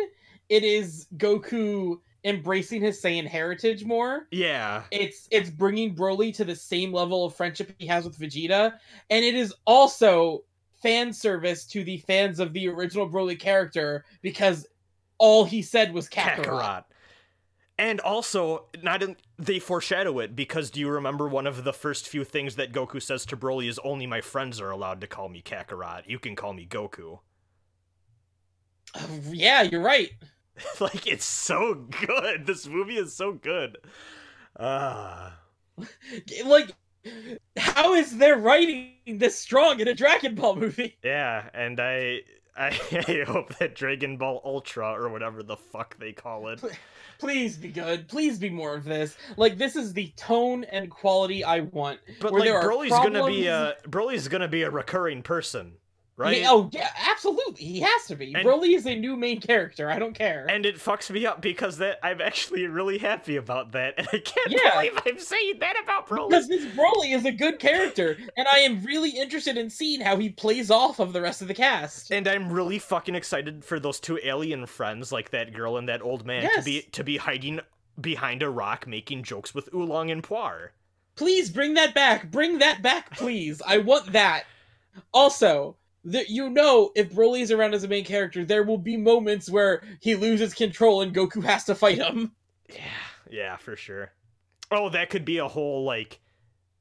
it is Goku embracing his Saiyan heritage more. Yeah. It's bringing Broly to the same level of friendship he has with Vegeta. And it is also fan service to the fans of the original Broly character because all he said was Kakarot. And also, they foreshadow it because do you remember one of the first few things that Goku says to Broly is only my friends are allowed to call me Kakarot. You can call me Goku. Yeah, you're right. Like, it's so good. This movie is so good. Like, how is their writing this strong in a Dragon Ball movie? Yeah, and I hope that Dragon Ball Ultra, or whatever the fuck they call it. Please be good. Please be more of this. Like, this is the tone and quality I want. But where like, Broly's gonna be a recurring person, right? Oh yeah, absolutely. He has to be. Broly is a new main character. I don't care. And it fucks me up because I'm actually really happy about that, and I can't believe I'm saying that about Broly. Because this Broly is a good character, and I am really interested in seeing how he plays off of the rest of the cast. And I'm really fucking excited for those two alien friends, like that girl and that old man, to be hiding behind a rock making jokes with Oolong and Poir. Please bring that back. Bring that back, please. I want that. Also, if Broly is around as a main character, there will be moments where he loses control and Goku has to fight him. Yeah, for sure. Oh, that could be a whole, like,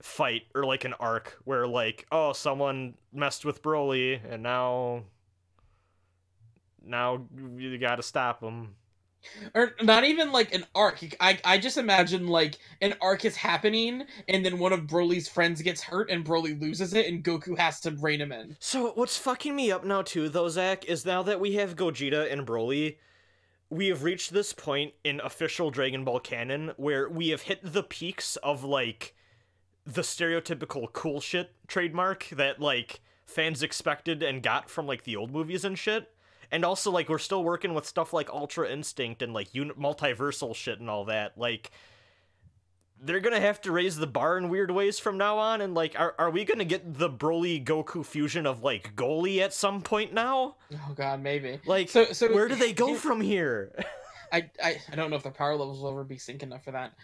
fight, or, like, an arc where, like, oh, someone messed with Broly, and now you gotta stop him. Or not even, like, an arc. I just imagine, like, an arc is happening, and then one of Broly's friends gets hurt, and Broly loses it, and Goku has to rein him in. So, what's fucking me up now, too, though, Zach, is now that we have Gogeta and Broly, we have reached this point in official Dragon Ball canon where we have hit the peaks of, like, the stereotypical cool shit trademark that, like, fans expected and got from, like, the old movies and shit. And also, like, we're still working with stuff like Ultra Instinct and, like, multiversal shit and all that. Like, they're gonna have to raise the bar in weird ways from now on, and, like, are we gonna get the Broly-Goku fusion of, like, Goalie at some point now? Oh god, maybe. Like, so where do they go from here? I don't know if the power levels will ever be sync enough for that.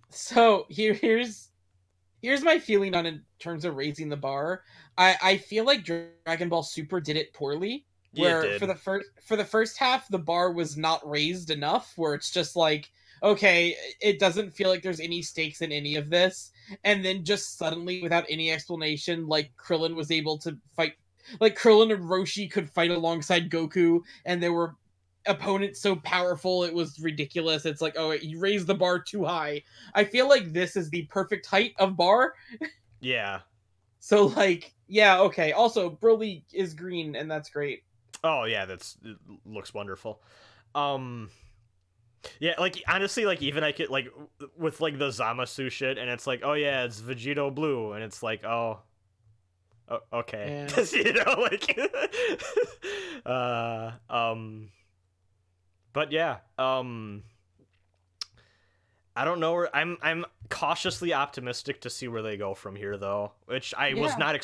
So here's my feeling on in terms of raising the bar. I feel like Dragon Ball Super did it poorly. Where for the first half the bar was not raised enough, where it's just like, okay, it doesn't feel like there's any stakes in any of this, and then just suddenly, without any explanation, like Krillin was able to fight, like Krillin and Roshi could fight alongside Goku, and there were opponents so powerful it was ridiculous. It's like, oh, you raised the bar too high. I feel like this is the perfect height of bar. Yeah. So like, yeah, okay. Also, Broly is green, and that's great. Oh yeah, it looks wonderful. Yeah, like, honestly, like, even I could, like, with, like, the Zamasu shit, and it's like, oh yeah, it's Vegito Blue, and it's like, oh okay. Yeah. You know, like, but yeah, I don't know where, I'm cautiously optimistic to see where they go from here, though, which I was not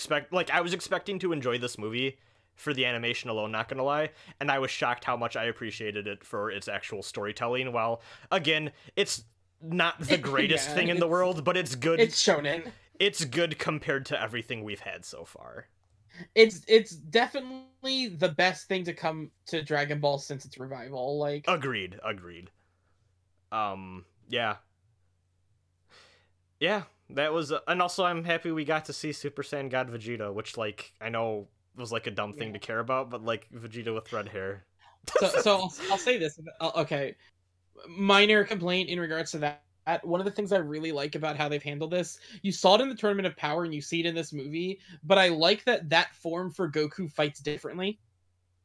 I was expecting to enjoy this movie for the animation alone, not gonna lie, and I was shocked how much I appreciated it for its actual storytelling. While, again, it's not the greatest thing in the world, but it's good. It's shonen. It's good compared to everything we've had so far. It's definitely the best thing to come to Dragon Ball since its revival. Like, agreed. Yeah, that was, and also I'm happy we got to see Super Saiyan God Vegeta, which, like, I know was, like, a dumb thing to care about, but, like, Vegeta with red hair. So I'll say this. Okay, minor complaint in regards to that. One of the things I really like about how they've handled this, you saw it in the Tournament of Power and you see it in this movie, but I like that form for Goku fights differently.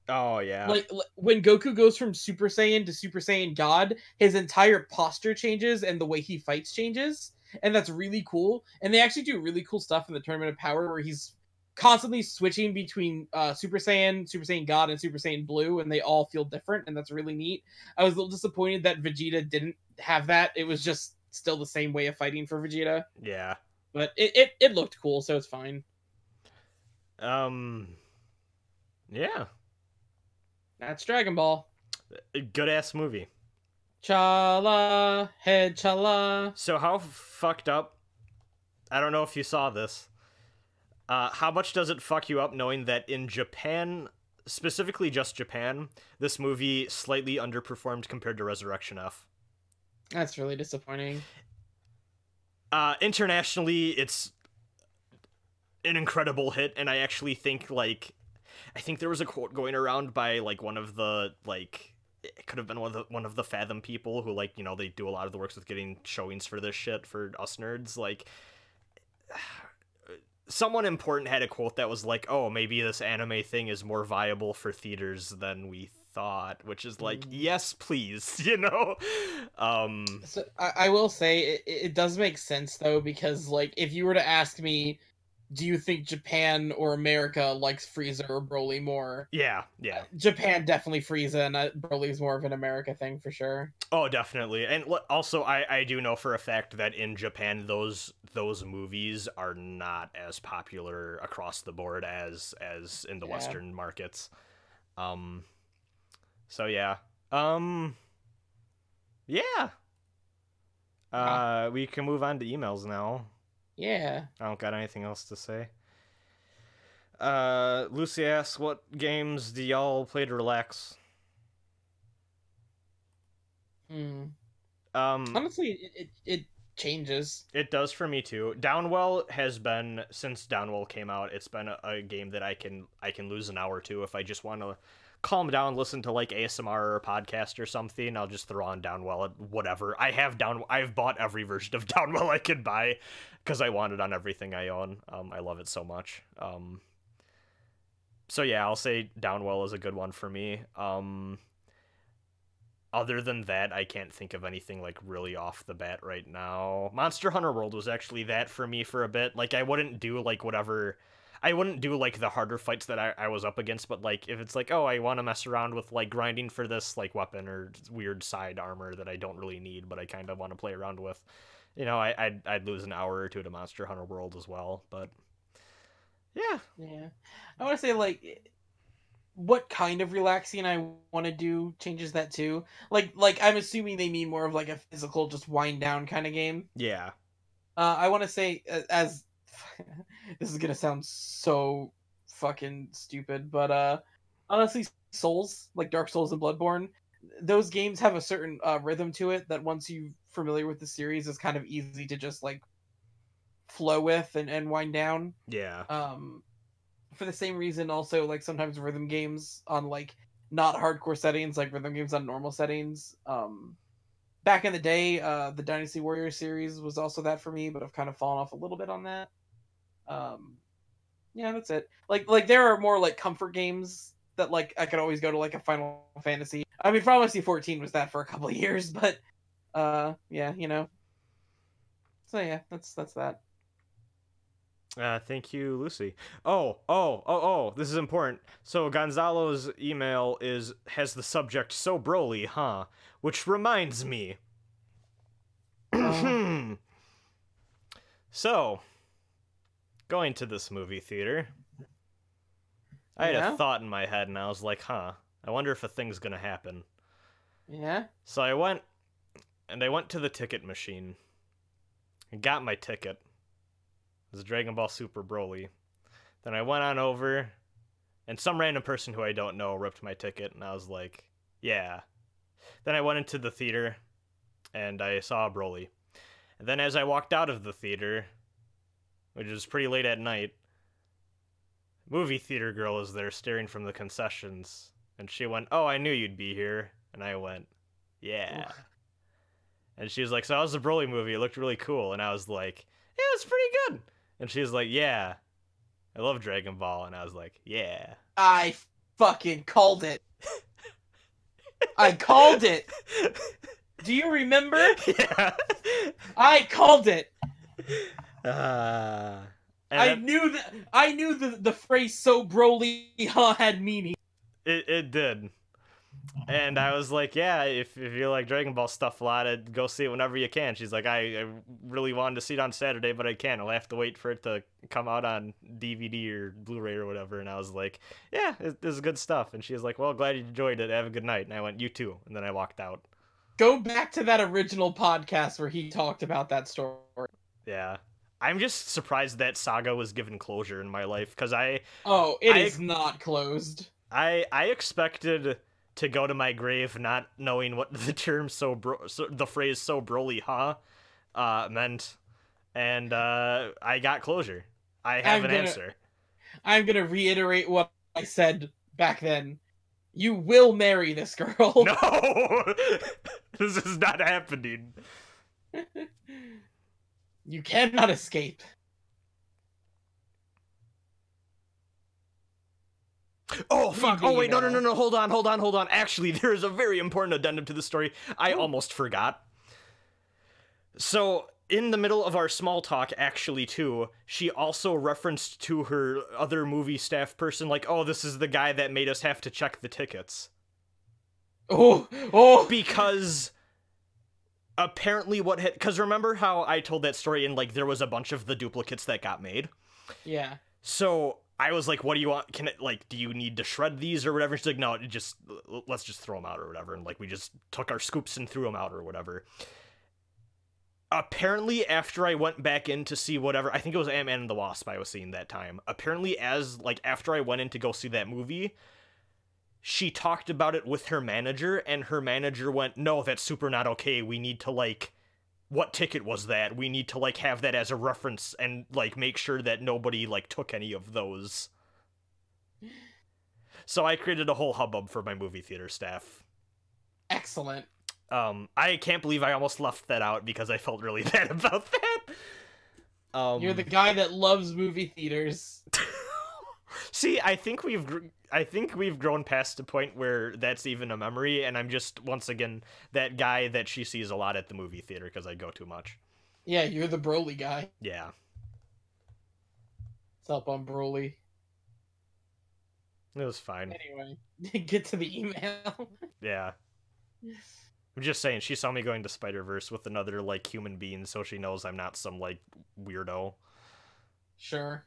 Oh, yeah. Like, when Goku goes from Super Saiyan to Super Saiyan God, his entire posture changes and the way he fights changes, and that's really cool. And they actually do really cool stuff in the Tournament of Power where he's constantly switching between Super Saiyan God, and Super Saiyan Blue, and they all feel different, and that's really neat. I was a little disappointed that Vegeta didn't have that. It was just still the same way of fighting for Vegeta. Yeah. But it looked cool, so it's fine. Yeah. That's Dragon Ball. Good-ass movie. Chala, head chala. So how fucked up, I don't know if you saw this, How much does it fuck you up knowing that in Japan, specifically just Japan, this movie slightly underperformed compared to Resurrection F? That's really disappointing. Internationally, it's an incredible hit, and I actually think, like, I think there was a quote going around by, like, one of the, like, it could have been one of the Fathom people who, like, you know, they do a lot of the works with getting showings for this shit for us nerds, like, someone important had a quote that was like, oh, maybe this anime thing is more viable for theaters than we thought, which is like, yes, please, you know? So I will say it does make sense, though, because, like, if you were to ask me, do you think Japan or America likes Frieza or Broly more? Yeah. Japan definitely Frieza, and Broly's more of an America thing for sure. Oh, definitely. And also, I do know for a fact that in Japan, those movies are not as popular across the board as in the Western markets. So yeah. Yeah. We can move on to emails now. Yeah. I don't got anything else to say. Lucy asks, what games do y'all play to relax? Honestly, it changes. It does for me too. Downwell has been, since Downwell came out, it's been a game that I can lose an hour to if I just want to calm down, listen to like ASMR or a podcast or something. I'll just throw on Downwell at whatever. I've bought every version of Downwell I could buy because I want it on everything I own. I love it so much. So yeah, I'll say Downwell is a good one for me. Other than that, I can't think of anything like really off the bat right now. Monster Hunter World was actually that for me for a bit. Like I wouldn't do like the harder fights that I was up against, but like if it's like, oh, I want to mess around with like grinding for this like weapon or weird side armor that I don't really need, but I kind of want to play around with, you know, I'd lose an hour or two to Monster Hunter World as well. But yeah, I want to say like what kind of relaxing I want to do changes that too. Like I'm assuming they mean more of like a physical, just wind down kind of game. Yeah. I want to say as this is gonna sound so fucking stupid, but honestly, Souls, like Dark Souls and Bloodborne, those games have a certain rhythm to it that once you're familiar with the series, is kind of easy to just like flow with and wind down. Yeah. For the same reason, also like sometimes rhythm games on like not hardcore settings, like rhythm games on normal settings. Back in the day, the Dynasty Warriors series was also that for me, but I've kind of fallen off a little bit on that. Yeah, that's it. Like there are more like comfort games that like I could always go to, like a Final Fantasy. I mean, Final Fantasy 14 was that for a couple of years, but yeah, you know. So yeah, that's that. Thank you, Lucy. Oh, this is important. So Gonzalo's email has the subject "So Broly, huh?" Which reminds me. So, going to this movie theater, I had a thought in my head, and I was like, huh, I wonder if a thing's gonna happen. Yeah? So I went to the ticket machine, and got my ticket. It was Dragon Ball Super Broly. Then I went on over, and some random person who I don't know ripped my ticket, and I was like, yeah. Then I went into the theater, and I saw Broly. And then as I walked out of the theater, which was pretty late at night, movie theater girl was there staring from the concessions, and she went, oh, I knew you'd be here. And I went, yeah. Oof. And she was like, so how was the Broly movie? It looked really cool. And I was like, yeah, it was pretty good. And she was like, yeah, I love Dragon Ball. And I was like, yeah. I fucking called it. I called it. Do you remember? Yeah. I called it. I knew the phrase "so Broly" had meaning. It did. And I was like, yeah, if you like Dragon Ball stuff a lot, I'd go see it whenever you can. She's like, I really wanted to see it on Saturday, but I can't. I'll have to wait for it to come out on DVD or Blu-ray or whatever. And I was like, yeah, this is good stuff. And she was like, well, glad you enjoyed it. Have a good night. And I went, you too. And then I walked out. Go back to that original podcast where he talked about that story. Yeah. I'm just surprised that saga was given closure in my life, because It is not closed. I expected to go to my grave not knowing what the term the phrase "so Broly, huh?" meant, and I got closure. I have an answer. I'm gonna reiterate what I said back then. You will marry this girl. No, this is not happening. You cannot escape. Oh, fuck. Oh, wait, no. Hold on. Actually, there is a very important addendum to the story. I almost forgot. So, in the middle of our small talk, actually, too, she also referenced to her other movie staff person, like, oh, this is the guy that made us have to check the tickets. Oh! Because apparently because remember how I told that story and, like, there was a bunch of the duplicates that got made? Yeah. So I was like, what do you want? Do you need to shred these or whatever? She's like, no, let's just throw them out or whatever. And, like, we just took our scoops and threw them out or whatever. Apparently, after I went back in to see whatever, I think it was Ant-Man and the Wasp I was seeing that time. Apparently, after I went in to go see that movie, she talked about it with her manager, and her manager went, no, that's super not okay. We need to, like, what ticket was that? We need to, like, have that as a reference and, like, make sure that nobody, like, took any of those. So I created a whole hubbub for my movie theater staff. Excellent. I can't believe I almost left that out because I felt really bad about that. You're the guy that loves movie theaters. See, I think we've grown past the point where that's even a memory, and I'm just, once again, that guy that she sees a lot at the movie theater because I go too much. Yeah, you're the Broly guy. Yeah. What's up on Broly? It was fine. Anyway, get to the email. Yeah. I'm just saying, she saw me going to Spider-Verse with another, like, human being, so she knows I'm not some, like, weirdo. Sure.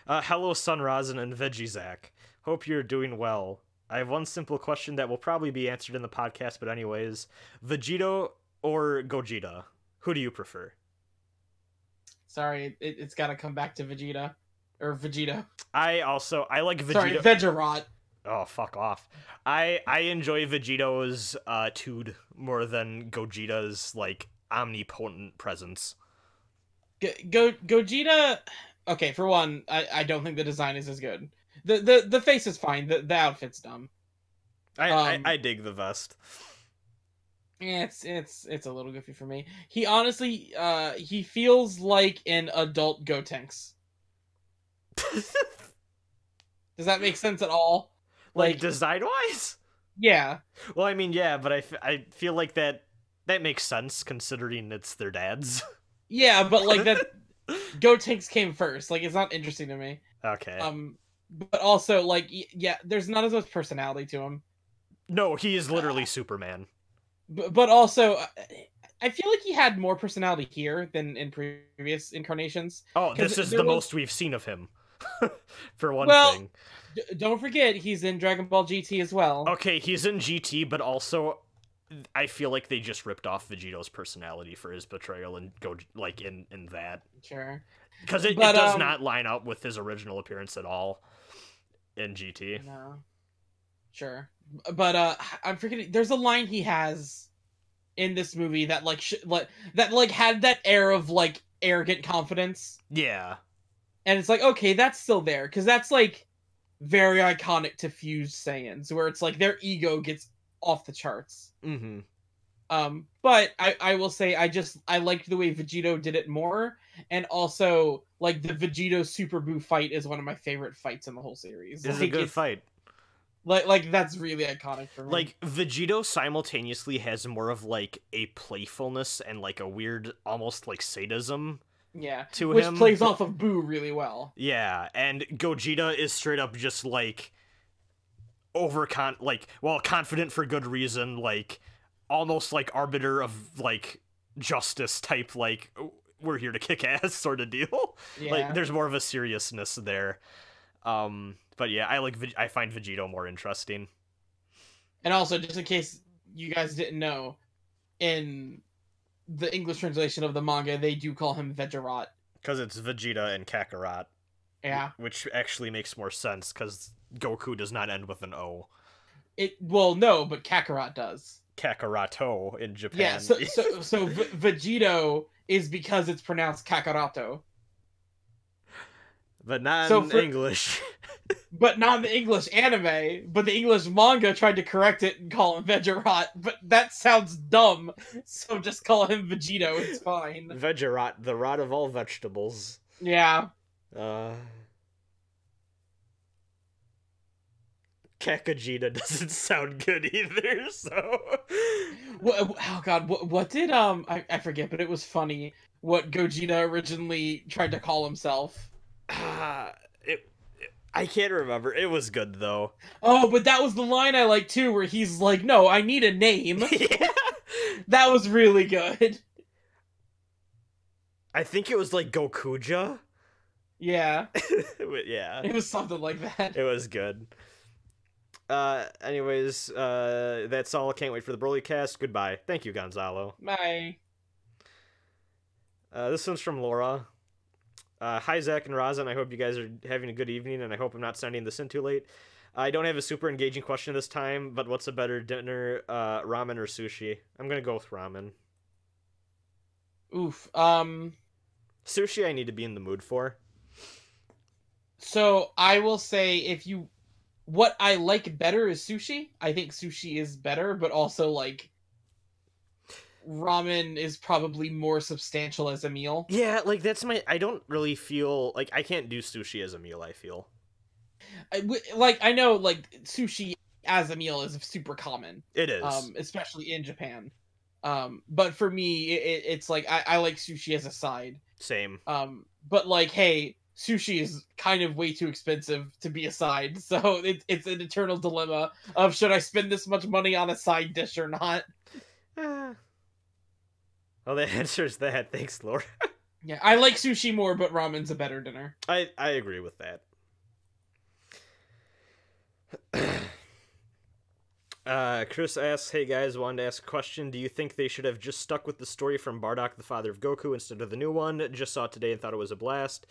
Hello, Rasen and Zach. Hope you're doing well. I have one simple question that will probably be answered in the podcast, but anyways. Vegito or Gogeta? Who do you prefer? Sorry, it's gotta come back to Vegeta. Or Vegito. I like Vegito. Sorry, Vegerot. Oh, fuck off. I enjoy Vegito's tood more than Gogeta's, like, omnipotent presence. Gogeta... Okay, for one, I don't think the design is as good. The face is fine, the outfit's dumb. I dig the vest. It's a little goofy for me. He honestly, he feels like an adult Gotenks. Does that make sense at all? Like design-wise? Yeah. Well, I mean, yeah, but I feel like that makes sense considering it's their dads. Yeah, but like that, Gotenks came first. Like, it's not interesting to me. Okay. But also, like, yeah, there's not as much personality to him. No, he is literally Superman. But also, I feel like he had more personality here than in previous incarnations. Oh, this is the most we've seen of him. For one thing. Don't forget, he's in Dragon Ball GT as well. Okay, he's in GT, but also, I feel like they just ripped off Vegito's personality for his betrayal and go, like, in that. Sure. Because it does not line up with his original appearance at all in GT. No. Sure. But, I'm forgetting, there's a line he has in this movie that, like, had that air of, like, arrogant confidence. Yeah. And it's like, okay, that's still there, because that's, like, very iconic to fused Saiyans, where it's like their ego gets off the charts. Mm-hmm. But I will say I liked the way Vegito did it more, and also like the Vegito Super Buu fight is one of my favorite fights in the whole series. It's a good fight. Like that's really iconic for me. Like Vegito simultaneously has more of like a playfulness and like a weird almost like sadism. Yeah, which plays off of Buu really well. Yeah, and Gogeta is straight up just like confident for good reason, like almost like arbiter of like justice type, like we're here to kick ass sort of deal. Yeah. Like there's more of a seriousness there. But yeah, I find Vegito more interesting. And also, just in case you guys didn't know, in the English translation of the manga, they do call him Vegerat. Because it's Vegeta and Kakarot. Yeah. Which actually makes more sense, because Goku does not end with an O. Well, no, but Kakarot does. Kakaroto in Japan. Yeah, so Vegito is because it's pronounced Kakaroto. But not in English. But not in the English anime. But the English manga tried to correct it and call him Vegerat. But that sounds dumb. So just call him Vegito. It's fine. Vegerat, the rot of all vegetables. Yeah. Kakajita doesn't sound good either, so... Oh god, what did, I forget, but it was funny what Gogeta originally tried to call himself. I can't remember. It was good, though. Oh, but that was the line I liked, too, where he's like, no, I need a name. Yeah. That was really good. I think it was, like, Gokuja? Yeah. Yeah. It was something like that. It was good. Anyways, that's all. Can't wait for the Broly cast. Goodbye. Thank you, Gonzalo. Bye. This one's from Laura. Hi, Zach and Rasen. I hope you guys are having a good evening, and I hope I'm not sending this in too late. I don't have a super engaging question this time, but what's a better dinner, ramen or sushi? I'm gonna go with ramen. Oof. Sushi I need to be in the mood for. So, I will say, what I like better is sushi. I think sushi is better, but also, like, ramen is probably more substantial as a meal. Yeah, like, I don't really feel, like, I can't do sushi as a meal, I feel. I know, like, sushi as a meal is super common. It is. Especially in Japan. But for me, it's like, I like sushi as a side. Same. But, like, hey... Sushi is kind of way too expensive to be a side, so it's an eternal dilemma of should I spend this much money on a side dish or not? Well, the answer is that. Thanks, Laura. Yeah, I like sushi more, but ramen's a better dinner. I agree with that. Chris asks, hey guys, wanted to ask a question. Do you think they should have just stuck with the story from Bardock, the father of Goku, instead of the new one? Just saw it today and thought it was a blast.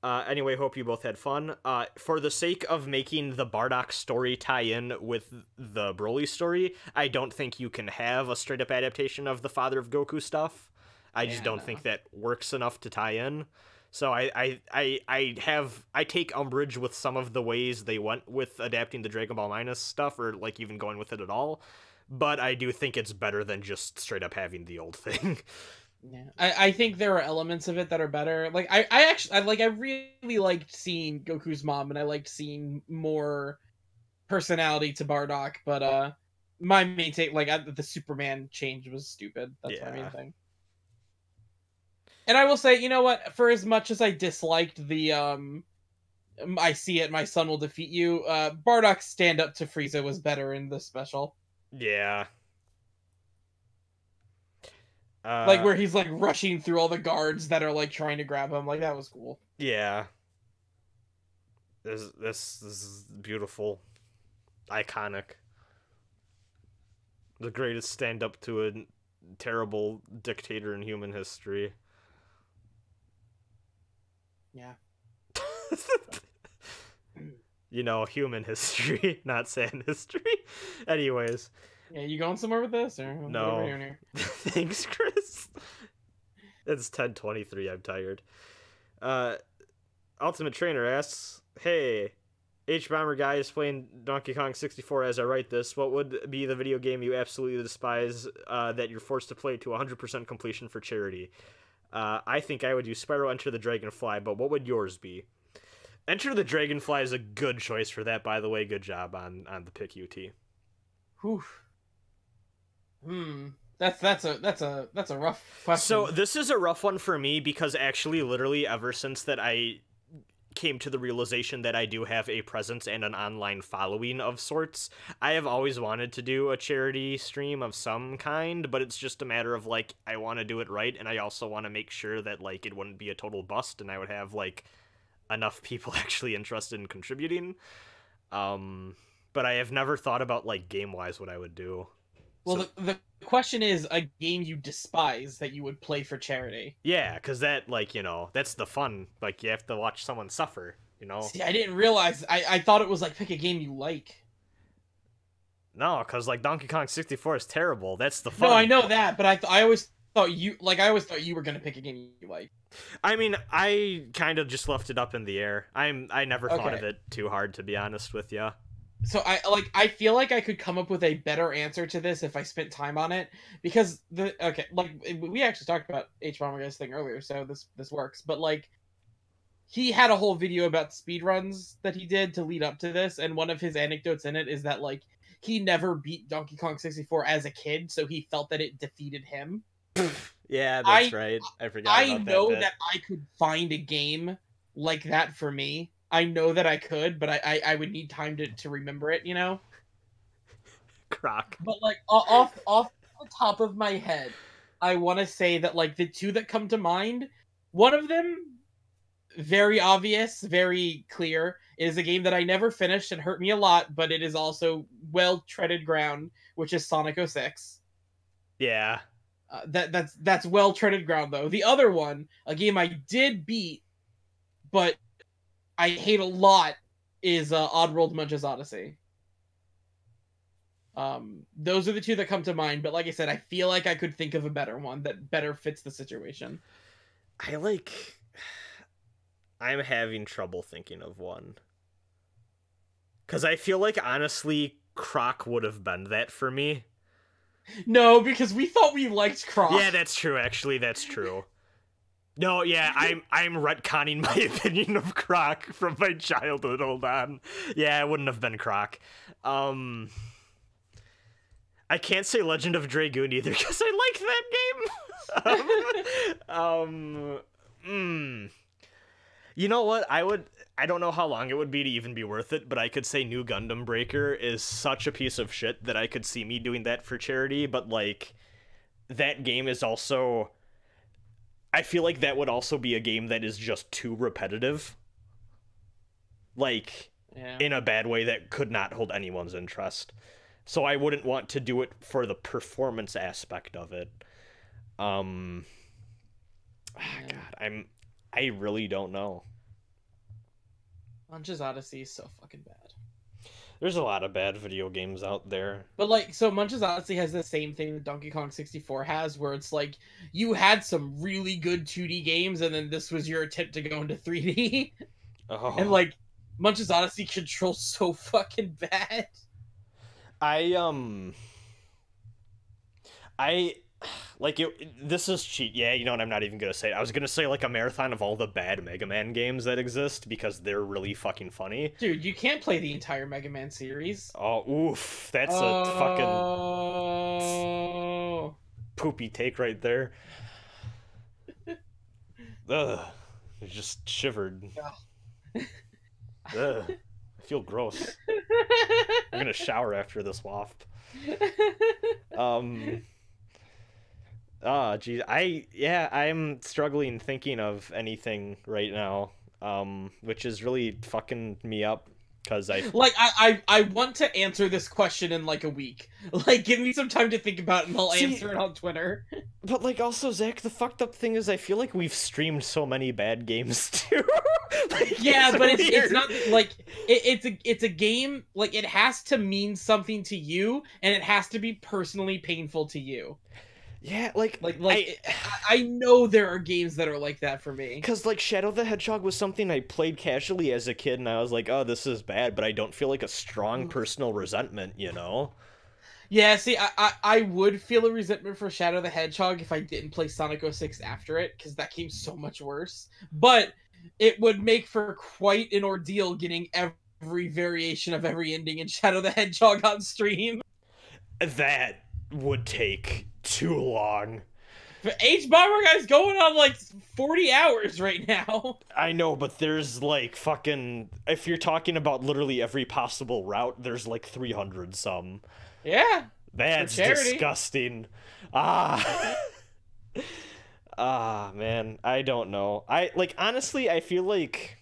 Anyway, hope you both had fun. For the sake of making the Bardock story tie in with the Broly story, I don't think you can have a straight-up adaptation of the father of Goku stuff. I just don't think that works enough to tie in. So I take umbrage with some of the ways they went with adapting the Dragon Ball Minus stuff, or like even going with it at all. But I do think it's better than just straight up having the old thing. Yeah, I think there are elements of it that are better. Like I really liked seeing Goku's mom, and I liked seeing more personality to Bardock. But my main take, the Superman change was stupid. That's my main thing. And I will say, you know what? For as much as I disliked the I see it, my son will defeat you. Bardock's stand up to Frieza was better in the special. Yeah. Where he's like rushing through all the guards that are like trying to grab him. Like, that was cool. Yeah. This is beautiful. Iconic. The greatest stand up to a terrible dictator in human history. Yeah. You know, human history, not Saiyan history. Anyways. Yeah, you going somewhere with this? Or no. Thanks, Chris. It's 10:23. I'm tired. Ultimate Trainer asks, hey, H-Bomber guy is playing Donkey Kong 64 as I write this. What would be the video game you absolutely despise that you're forced to play to 100% completion for charity? I think I would do Spyro Enter the Dragonfly, but what would yours be? Enter the Dragonfly is a good choice for that, by the way. Good job on the pick, UT. Whew. That's a rough question. So this is a rough one for me because actually literally ever since that I came to the realization that I do have a presence and an online following of sorts, I have always wanted to do a charity stream of some kind, but it's just a matter of like I want to do it right, and I also want to make sure that like it wouldn't be a total bust and I would have like enough people actually interested in contributing. But I have never thought about like game-wise what I would do. Well, So, the question is a game you despise that you would play for charity. yeah, because that, like, you know, that's the fun. Like, you have to watch someone suffer, you know? See, I didn't realize. I thought it was like pick a game you like. No, because, like, Donkey Kong 64 is terrible. That's the No, fun. I know that, but I always thought you were gonna pick a game you like. I mean, I kind of just left it up in the air. I never thought of Okay. it too hard, to be honest with you. So I feel like I could come up with a better answer to this if I spent time on it, because we actually talked about H Bomber Guy's thing earlier, so this works. But like, he had a whole video about speedruns that he did to lead up to this, and one of his anecdotes in it is that like he never beat Donkey Kong 64 as a kid, so he felt that it defeated him. Yeah, that's right. I forgot I about know that bit. that I could find a game like that for me. I know that I could, but I would need time to remember it, you know? Croc. But like off the top of my head, I want to say that like the two that come to mind, one of them very obvious, very clear, is a game that I never finished and hurt me a lot, but it is also well treaded ground, which is Sonic 06. Yeah. That's well treaded ground though. The other one, a game I did beat, but I hate a lot, is Oddworld Munch's Odyssey. Those are the two that come to mind, but like I said, I feel like I could think of a better one that better fits the situation. I'm having trouble thinking of one. Because I feel like, honestly, Croc would have been that for me. No, because we thought we liked Croc. Yeah, that's true, actually, that's true. No, yeah, I'm retconning my opinion of Croc from my childhood, hold on. Yeah, it wouldn't have been Croc. I can't say Legend of Dragoon either, because I like that game! You know what, I don't know how long it would be to even be worth it, but I could say New Gundam Breaker is such a piece of shit that I could see me doing that for charity, but, like, that game is also... I feel like that would also be a game that is just too repetitive. Like, Yeah. in a bad way that could not hold anyone's interest. So I wouldn't want to do it for the performance aspect of it. God, I really don't know. Munch's Odyssey is so fucking bad. There's a lot of bad video games out there. But like, so Munch's Odyssey has the same thing that Donkey Kong 64 has, where it's like you had some really good 2D games, and then this was your attempt to go into 3D. Oh. And like, Munch's Odyssey controls so fucking bad. This is cheat. Yeah, you know what? I'm not even gonna say it. I was gonna say like a marathon of all the bad Mega Man games that exist because they're really fucking funny. Dude, you can't play the entire Mega Man series. Oh, oof. That's a fucking poopy take right there. Ugh. I just shivered. Ugh. I feel gross. I'm gonna shower after this WAFP. Geez, I'm struggling thinking of anything right now, which is really fucking me up, because I want to answer this question in like a week. Like, give me some time to think about it, and I'll answer it on Twitter. But like, also, Zach, the fucked up thing is I feel like we've streamed so many bad games too. Like, yeah, but it's weird. not like it's a game, like it has to mean something to you, and it has to be personally painful to you. Yeah, I know there are games that are like that for me. Because, like, Shadow the Hedgehog was something I played casually as a kid, and I was like, oh, this is bad, but I don't feel like a strong personal resentment, you know? Yeah, see, I would feel a resentment for Shadow the Hedgehog if I didn't play Sonic 06 after it, because that game's so much worse. But it would make for quite an ordeal getting every variation of every ending in Shadow the Hedgehog on stream. That would take too long. But H Bomber Guy's going on like 40 hours right now. I know, but there's like fucking, if you're talking about literally every possible route, there's like 300 some. Yeah. That's disgusting. Man, I don't know. Honestly, I feel like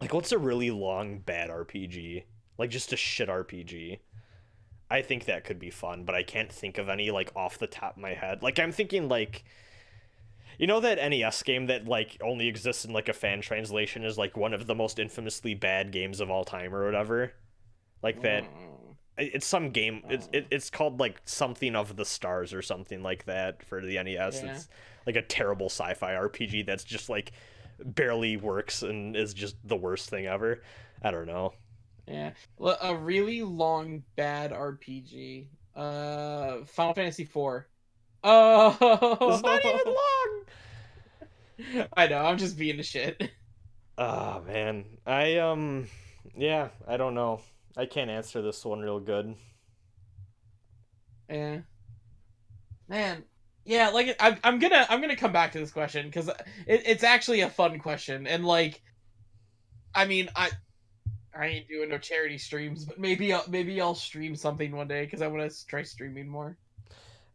what's a really long bad RPG? Like just a shit RPG. I think that could be fun, but I can't think of any like off the top of my head. Like I'm thinking like, you know, that NES game that like only exists in like a fan translation is like one of the most infamously bad games of all time or whatever. Like that. It's some game. It's called like something of the stars or something like that for the NES. Yeah. It's like a terrible sci-fi RPG that's just like barely works and is just the worst thing ever. I don't know. Yeah. Well, a really long bad RPG. Final Fantasy IV. It's not even Oh, long. I know. I'm just being a shit. Oh man, yeah, I don't know. I can't answer this one real good. Yeah. Man. Yeah, like I'm gonna come back to this question because it's actually a fun question, and like, I mean, I ain't doing no charity streams, but maybe I'll stream something one day because I want to try streaming more.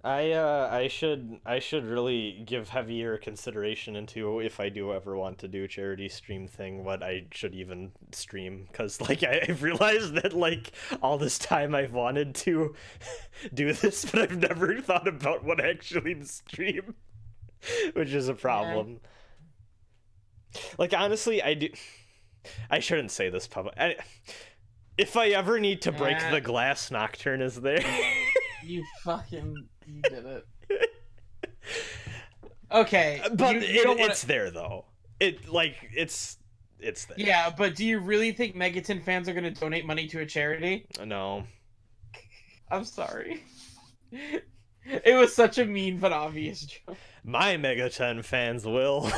I should really give heavier consideration into if I do ever want to do a charity stream thing, what I should even stream, because like I've realized that like all this time I've wanted to do this, but I've never thought about what actually to stream, which is a problem. Yeah. Like honestly, I shouldn't say this public. If I ever need to break the glass, Nocturne is there. You did it. Okay, but it's there though. It's there. Yeah, but do you really think Megaton fans are gonna donate money to a charity? No. I'm sorry. It was such a mean but obvious joke. My Megaton fans will.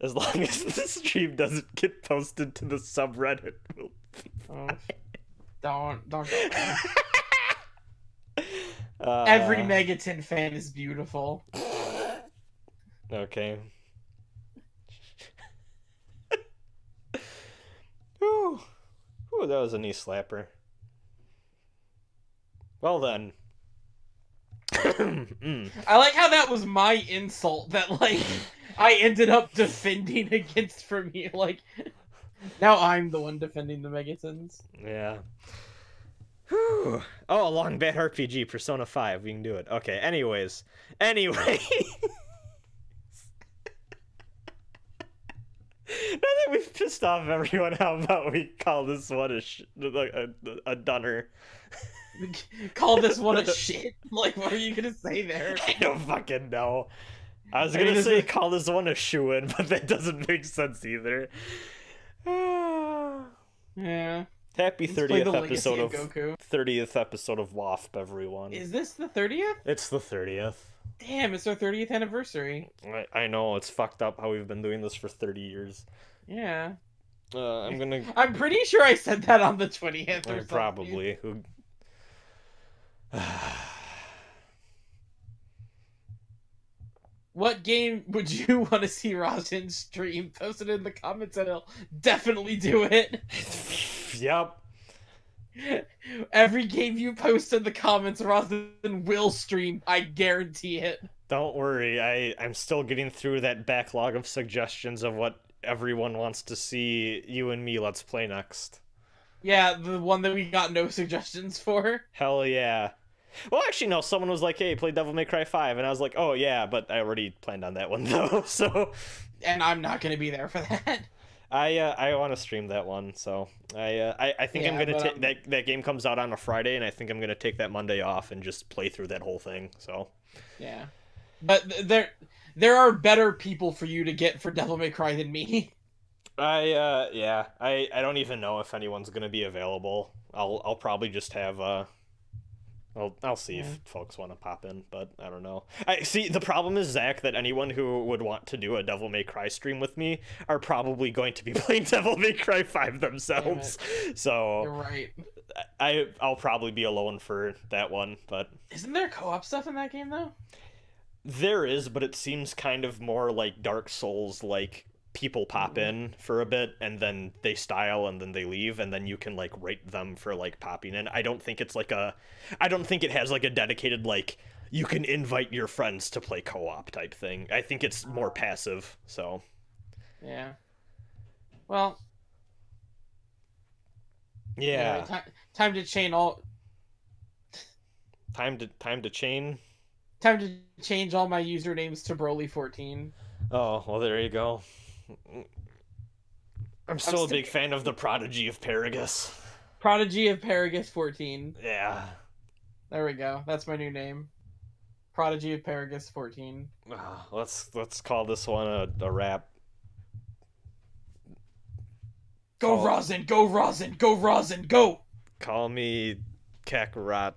As long as the stream doesn't get posted to the subreddit, we'll be fine. Don't go there. Every Megaton fan is beautiful. Okay. Ooh, that was a knee slapper. Well then. I like how that was my insult that like I ended up defending against for me. Like now I'm the one defending the Megatons. Yeah. Whew. Oh, a long bad RPG, Persona 5. We can do it. Okay. Anyways. Anyway. Now that we've pissed off everyone, how about we call this one a dunner? Call this one a shit? Like, what are you gonna say there? I don't fucking know. I was gonna say call this one a shoo-in, but that doesn't make sense either. Yeah. Happy 30th episode of 30th episode of WAFP, everyone. Is this the 30th? It's the 30th. Damn, it's our 30th anniversary. I know, it's fucked up how we've been doing this for 30 years. Yeah. I'm pretty sure I said that on the 20th or something. Probably. What game would you want to see Rasen stream? Post it in the comments and I'll definitely do it. Yep. Every game you post in the comments, Rasen will stream. I guarantee it. Don't worry. I'm still getting through that backlog of suggestions of what everyone wants to see you and me let's play next. Yeah, the one that we got no suggestions for. Hell yeah. Well, actually, no. Someone was like, hey, play Devil May Cry 5. And I was like, oh, yeah, but I already planned on that one, though, so... And I'm not going to be there for that. I want to stream that one, so... I think I'm going to take... That game comes out on a Friday, and I think I'm going to take that Monday off and just play through that whole thing, so... Yeah. But there are better people for you to get for Devil May Cry than me. Yeah. I don't even know if anyone's going to be available. I'll probably just have, I'll see if folks want to pop in, but I don't know. I see the problem is, Zach, that anyone who would want to do a Devil May Cry stream with me are probably going to be playing Devil May Cry 5 themselves. So you're right. I'll probably be alone for that one, but isn't there co-op stuff in that game though? There is, but it seems kind of more like Dark Souls, like people pop in for a bit and then they style and then they leave and then you can like rate them for like popping in. I don't think it's like I don't think it has like a dedicated like you can invite your friends to play co-op type thing. I think it's more passive, so. Yeah. Well. Yeah. Time to chain all. Time to chain. Time to change all my usernames to Broly14. Oh, well, there you go. I'm still a big fan of the Prodigy of Paragus. Prodigy of Paragus 14. Yeah. There we go. That's my new name. Prodigy of Paragus 14. Let's call this one a wrap. Go Rasen! Go Rasen! Go Rasen! Go! Call me Kakarot.